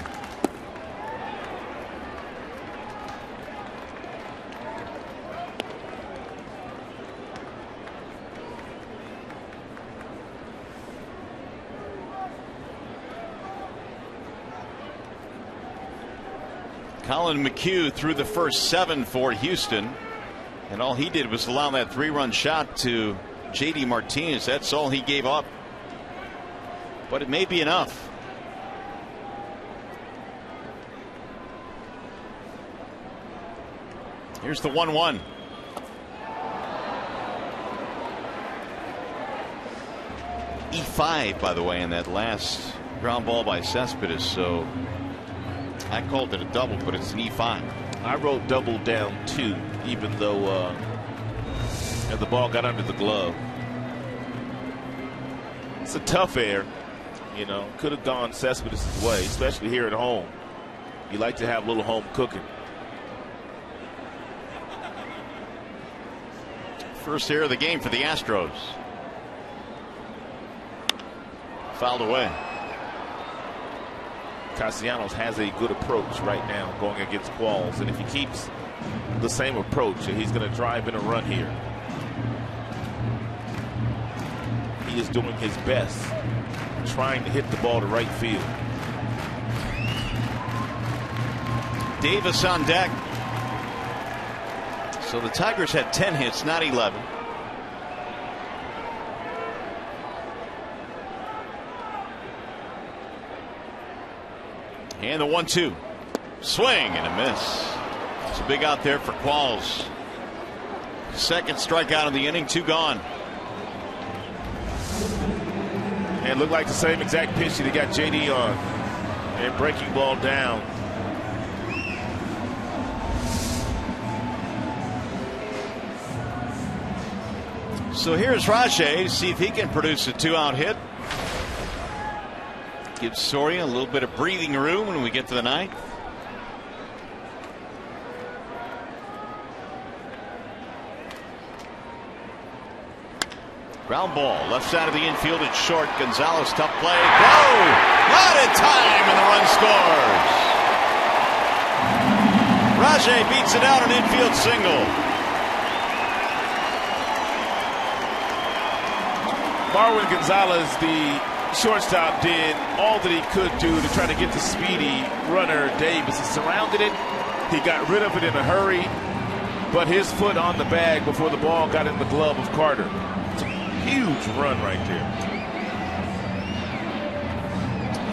S1: Colin McHugh threw the first 7 for Houston, and all he did was allow that 3-run shot to J.D. Martinez. That's all he gave up, but it may be enough. Here's the 1-1. E5, by the way, in that last ground ball by Cespedes, so I called it a double, but it's an E5.
S2: I wrote double down 2, even though the ball got under the glove. It's a tough air, you know. Could have gone Cespedes' way, especially here at home. You like to have a little home cooking.
S1: First error of the game for the Astros. Fouled away.
S2: Castellanos has a good approach right now going against Qualls, and if he keeps the same approach, he's going to drive in a run here. He is doing his best, trying to hit the ball to right field.
S1: Davis on deck. So the Tigers had 10 hits, not 11. And the 1-2. Swing and a miss. It's a big out there for Qualls. Second strikeout of the inning, 2 gone.
S2: And it looked like the same exact pitch that he got JD on. And breaking ball down.
S1: So here's Rajay to see if he can produce a 2-out hit. Give Soria a little bit of breathing room when we get to the ninth. Ground ball, left side of the infield, it's short. Gonzalez, tough play. Go! Not in time, and the run scores. Rajay beats it out, an infield single.
S2: Marwin Gonzalez, the shortstop, did all that he could do to try to get the speedy runner Davis. He surrounded it. He got rid of it in a hurry, but his foot on the bag before the ball got in the glove of Carter. It's a huge run right there.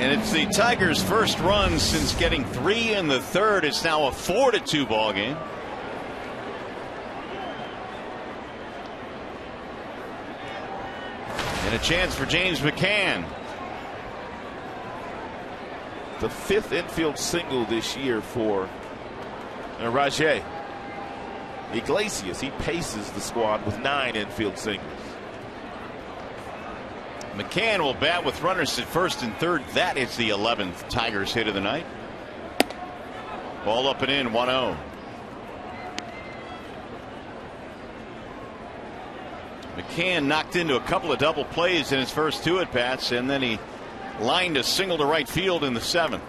S1: And it's the Tigers' first run since getting 3 in the third. It's now a 4-2 ball game. And a chance for James McCann.
S2: The 5th infield single this year for Rajay. Iglesias, he paces the squad with 9 infield singles.
S1: McCann will bat with runners at first and third. That is the 11th Tigers hit of the night. Ball up and in, 1-0. McCann knocked into a couple of double plays in his first 2 at-bats, and then he lined a single to right field in the 7th.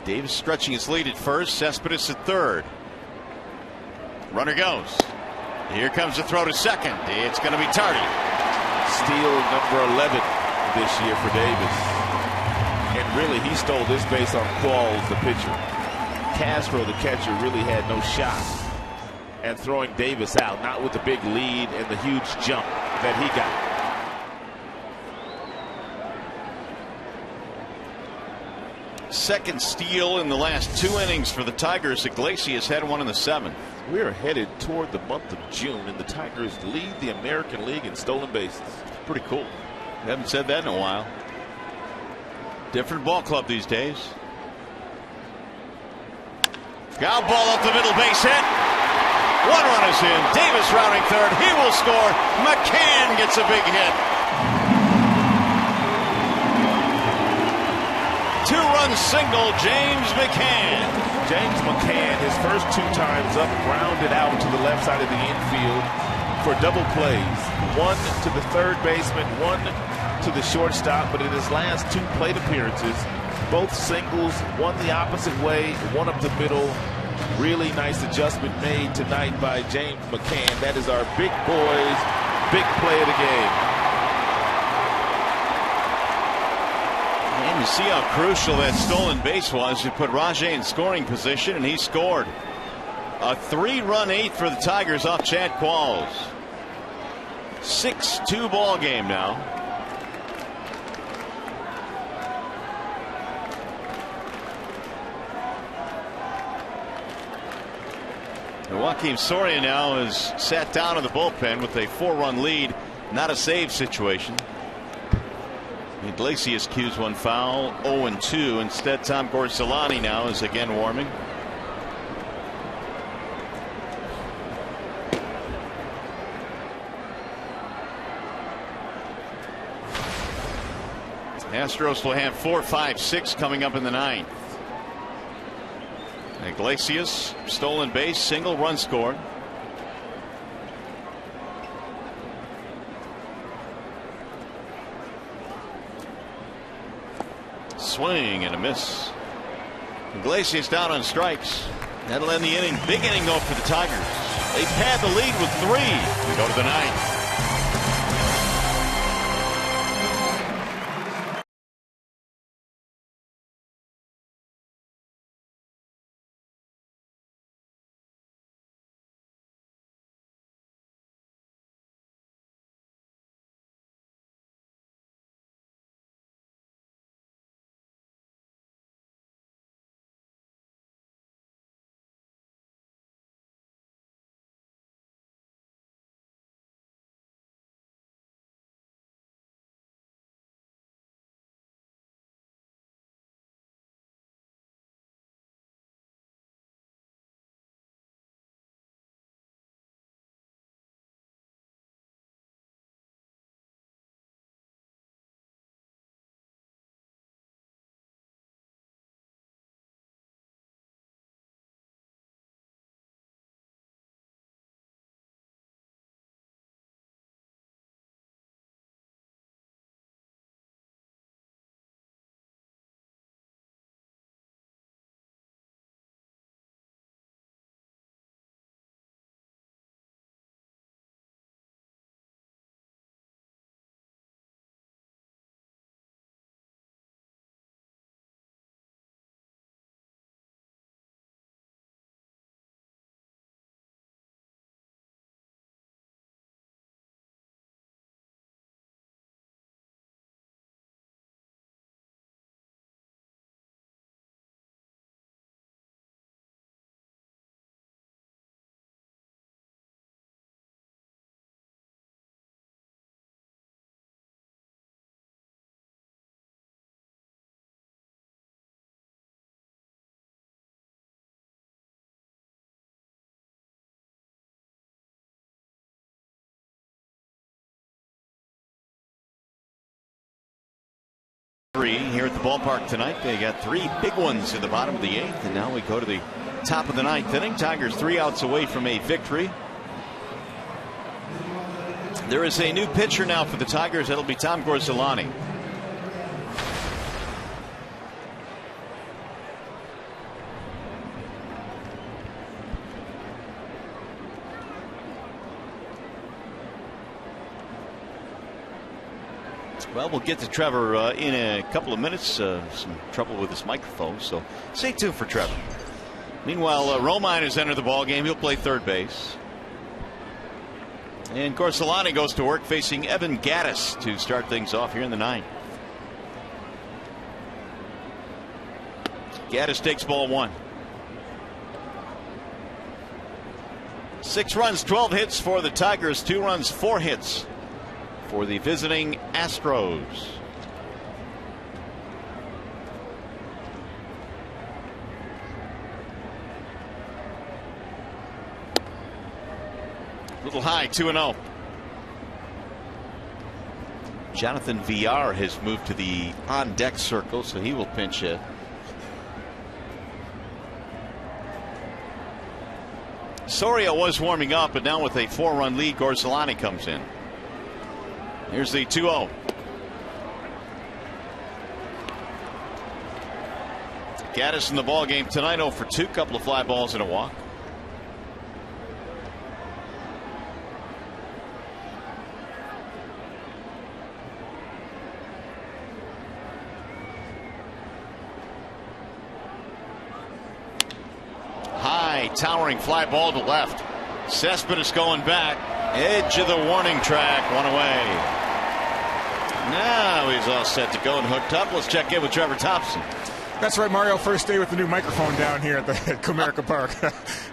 S1: Davis stretching his lead at first, Cespedes at third. Runner goes. Here comes the throw to second. It's going to be tardy.
S2: Steal number 11 this year for Davis. And really, he stole this base on Qualls, the pitcher. Castro, the catcher, really had no shot at throwing Davis out, not with the big lead and the huge jump that he got.
S1: Second steal in the last 2 innings for the Tigers. Iglesias had one in the 7th.
S2: We are headed toward the month of June, and the Tigers lead the American League in stolen bases.
S1: Pretty cool. Haven't said that in a while. Different ball club these days. Foul ball up the middle, base hit. 1 run is in. Davis rounding third. He will score. McCann gets a big hit. 2-run single, James McCann.
S2: James McCann, his first 2 times up, grounded out to the left side of the infield for double plays. 1 to the third baseman, 1 to the shortstop, but in his last 2 plate appearances, both singles, 1 the opposite way, 1 up the middle. Really nice adjustment made tonight by James McCann. That is our big boys' big play of the game.
S1: And you see how crucial that stolen base was. You put Rajay in scoring position, and he scored. A 3-run 8th for the Tigers off Chad Qualls. 6-2 ball game now. Joakim Soria now is sat down in the bullpen with a 4-run lead. Not a save situation. Iglesias cues 1 foul, 0-2. Instead, Tom Gorsolani now is again warming. Astros will have 4, 5, 6 coming up in the 9th. Iglesias, stolen base, single, run scored. Swing and a miss. Iglesias down on strikes. That'll end the inning. Big inning though for the Tigers. They pad the lead with 3. We go to the 9th. Three here at the ballpark tonight. They got 3 big ones in the bottom of the 8th, and now we go to the top of the 9th inning. Tigers 3 outs away from a victory. There is a new pitcher now for the Tigers. That'll be Tom Gorzelani. Well, we'll get to Trevor in a couple of minutes. Some trouble with his microphone, so stay tuned for Trevor. Meanwhile, Romine has entered the ballgame. He'll play third base. And Gorzelani goes to work facing Evan Gattis to start things off here in the 9th. Gattis takes ball 1. 6 runs, 12 hits for the Tigers. 2 runs, 4 hits for the visiting Astros. Little high, 2-0. Jonathan VR has moved to the on-deck circle, so he will pinch hit. Soria was warming up, but now with a 4-run lead, Gorzelani comes in. Here's the 2-0. Gattis in the ball game tonight, 0 for 2, couple of fly balls and a walk. High, towering fly ball to left. Cespedes going back. Edge of the warning track, 1 away. Now he's all set to go and hooked up. Let's check in with Trevor Thompson.
S4: That's right, Mario. First day with the new microphone down here at the Comerica Park.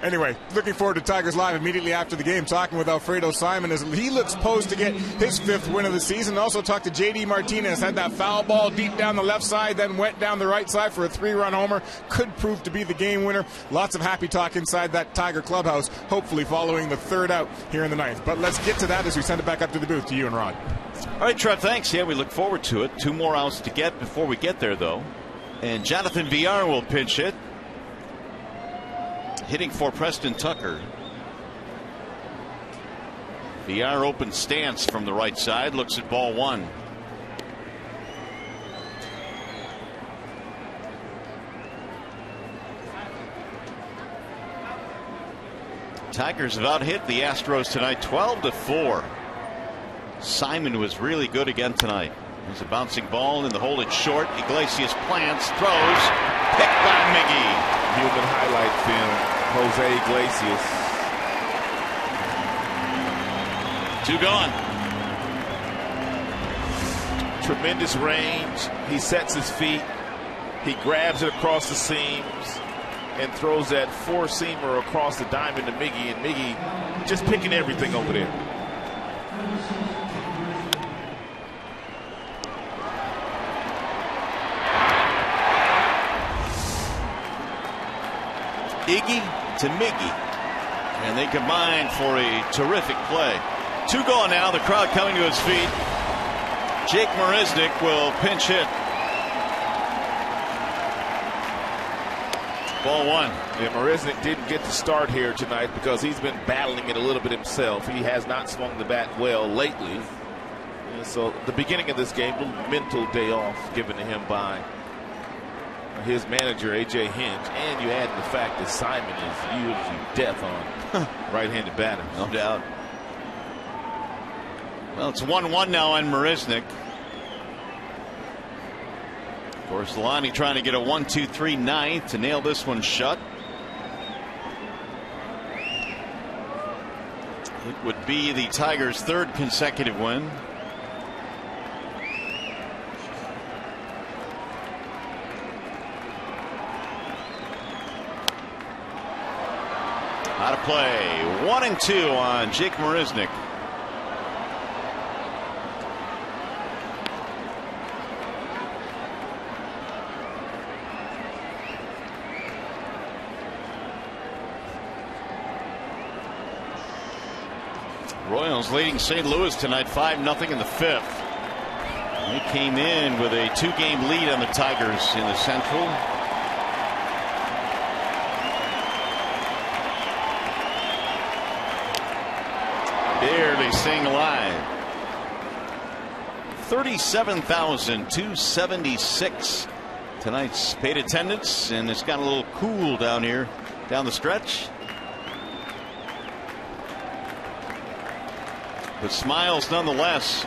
S4: Anyway, looking forward to Tigers Live immediately after the game. Talking with Alfredo Simon as he looks posed to get his 5th win of the season. Also talked to J.D. Martinez. Had that foul ball deep down the left side, then went down the right side for a 3-run homer. Could prove to be the game winner. Lots of happy talk inside that Tiger clubhouse, hopefully following the 3rd out here in the 9th. But let's get to that as we send it back up to the booth to you and Ron.
S1: All right, Trev, thanks. Yeah, we look forward to it. 2 more outs to get before we get there, though. And Jonathan VR will pinch hit. Hitting for Preston Tucker. VR open stance from the right side. Looks at ball 1. Tigers have out-hit the Astros tonight 12-4. Simon was really good again tonight. There's a bouncing ball in the hole. It's short. Iglesias plants, throws, picked by Miggy.
S2: Human highlight film. Jose Iglesias.
S1: 2 gone.
S2: Tremendous range. He sets his feet. He grabs it across the seams and throws that 4-seamer across the diamond to Miggy. And Miggy just picking everything over there.
S1: Iggy to Miggy, and they combine for a terrific play. 2 gone now. The crowd coming to his feet. Jake Marisnick will pinch hit. Ball 1.
S2: Yeah, Marisnick didn't get to start here tonight because he's been battling it a little bit himself. He has not swung the bat well lately. And so the beginning of this game, a little mental day off given to him by his manager, A.J. Hinch, and you add the fact that Simon is usually death on right-handed batters.
S1: No doubt. Well, it's 1-1 now on Marisnick. Gorzelani trying to get a 1-2-3 9th to nail this one shut. It would be the Tigers' 3rd consecutive win. Out of play. 1-2 on Jake Marisnick. Royals leading St. Louis tonight 5-0 in the 5th. They came in with a 2-game lead on the Tigers in the Central. Barely staying alive. 37,276 tonight's paid attendance, and it's got a little cool down here down the stretch. But smiles nonetheless.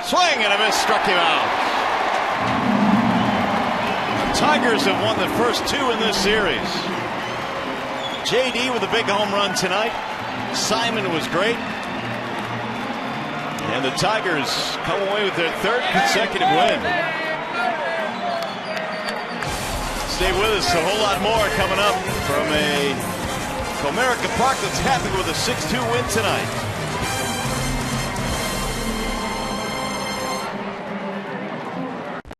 S1: Swing and a miss, struck him out. The Tigers have won the first 2 in this series. JD with a big home run tonight. Simon was great. And the Tigers come away with their 3rd consecutive win. Stay with us. A whole lot more coming up from a Comerica Park that's happy with a 6-2 win tonight.